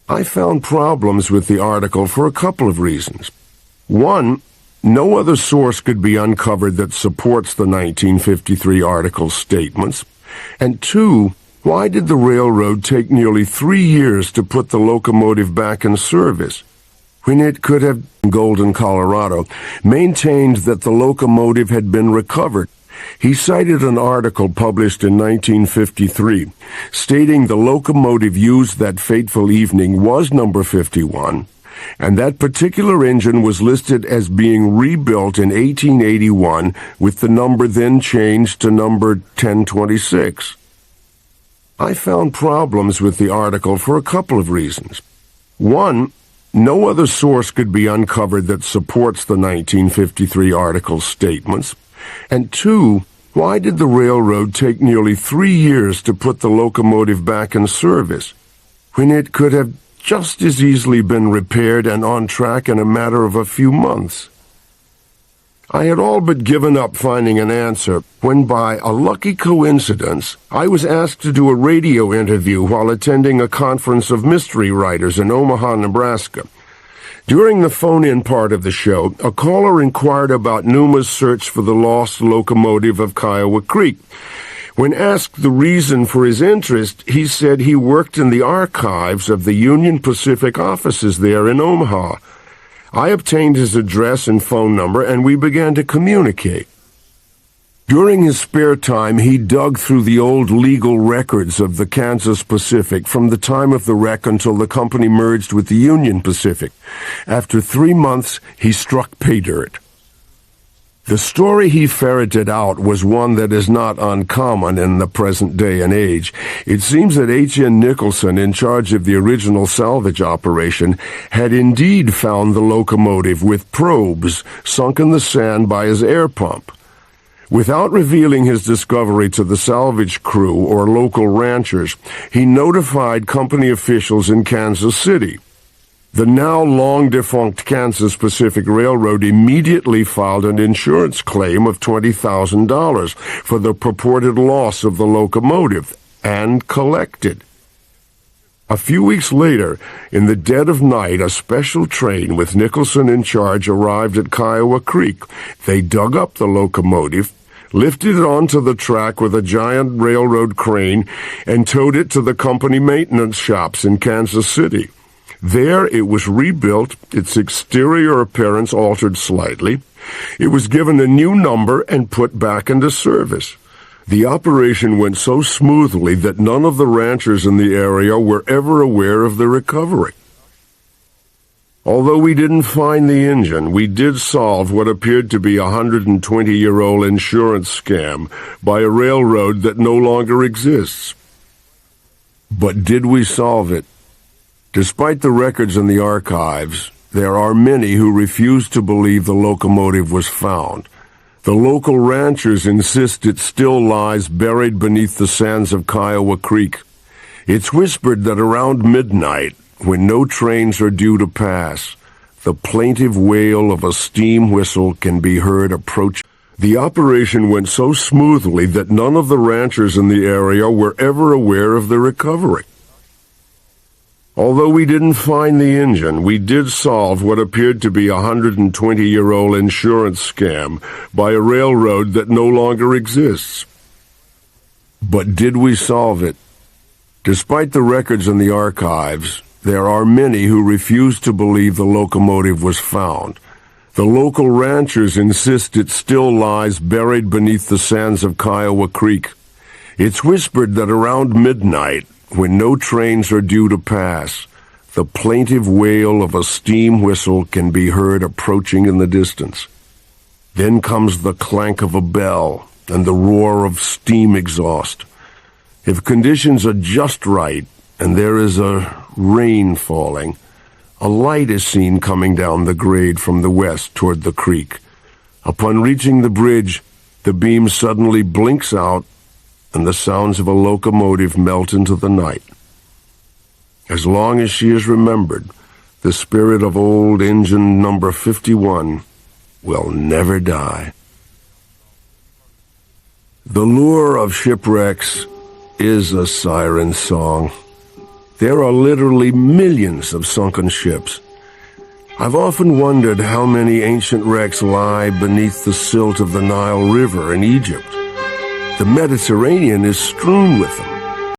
I found problems with the article for a couple of reasons. One, no other source could be uncovered that supports the 1953 article's statements. And two, why did the railroad take nearly 3 years to put the locomotive back in service, when it could have, Golden, Colorado, maintained that the locomotive had been recovered? He cited an article published in 1953, stating the locomotive used that fateful evening was number 51, and that particular engine was listed as being rebuilt in 1881, with the number then changed to number 1026. I found problems with the article for a couple of reasons. One, no other source could be uncovered that supports the 1953 article's statements. And two, why did the railroad take nearly 3 years to put the locomotive back in service, when it could have just as easily been repaired and on track in a matter of a few months? I had all but given up finding an answer when, by a lucky coincidence, I was asked to do a radio interview while attending a conference of mystery writers in Omaha, Nebraska. During the phone-in part of the show, a caller inquired about Numa's search for the lost locomotive of Kiowa Creek. When asked the reason for his interest, he said he worked in the archives of the Union Pacific offices there in Omaha. I obtained his address and phone number, and we began to communicate. During his spare time, he dug through the old legal records of the Kansas Pacific from the time of the wreck until the company merged with the Union Pacific. After 3 months, he struck pay dirt. The story he ferreted out was one that is not uncommon in the present day and age. It seems that H.N. Nicholson, in charge of the original salvage operation, had indeed found the locomotive with probes sunk in the sand by his air pump. Without revealing his discovery to the salvage crew or local ranchers, he notified company officials in Kansas City. The now long-defunct Kansas Pacific Railroad immediately filed an insurance claim of $20,000 for the purported loss of the locomotive, and collected. A few weeks later, in the dead of night, a special train with Nicholson in charge arrived at Kiowa Creek. They dug up the locomotive, lifted it onto the track with a giant railroad crane, and towed it to the company maintenance shops in Kansas City. There it was rebuilt, its exterior appearance altered slightly. It was given a new number and put back into service. The operation went so smoothly that none of the ranchers in the area were ever aware of the recovery. Although we didn't find the engine, we did solve what appeared to be a 120-year-old insurance scam by a railroad that no longer exists. But did we solve it? Despite the records in the archives, there are many who refuse to believe the locomotive was found. The local ranchers insist it still lies buried beneath the sands of Kiowa Creek. It's whispered that around midnight, when no trains are due to pass, the plaintive wail of a steam whistle can be heard approach. The operation went so smoothly that none of the ranchers in the area were ever aware of the recovery. Although we didn't find the engine, we did solve what appeared to be a 120-year-old insurance scam by a railroad that no longer exists. But did we solve it? Despite the records in the archives, there are many who refuse to believe the locomotive was found. The local ranchers insist it still lies buried beneath the sands of Kiowa Creek. It's whispered that around midnight, when no trains are due to pass, the plaintive wail of a steam whistle can be heard approaching in the distance. Then comes the clank of a bell and the roar of steam exhaust. If conditions are just right, and there is a rain falling, a light is seen coming down the grade from the west toward the creek. Upon reaching the bridge, the beam suddenly blinks out, and the sounds of a locomotive melt into the night. As long as she is remembered, the spirit of old engine number 51 will never die. The lure of shipwrecks is a siren song. There are literally millions of sunken ships. I've often wondered how many ancient wrecks lie beneath the silt of the Nile River in Egypt. The Mediterranean is strewn with them.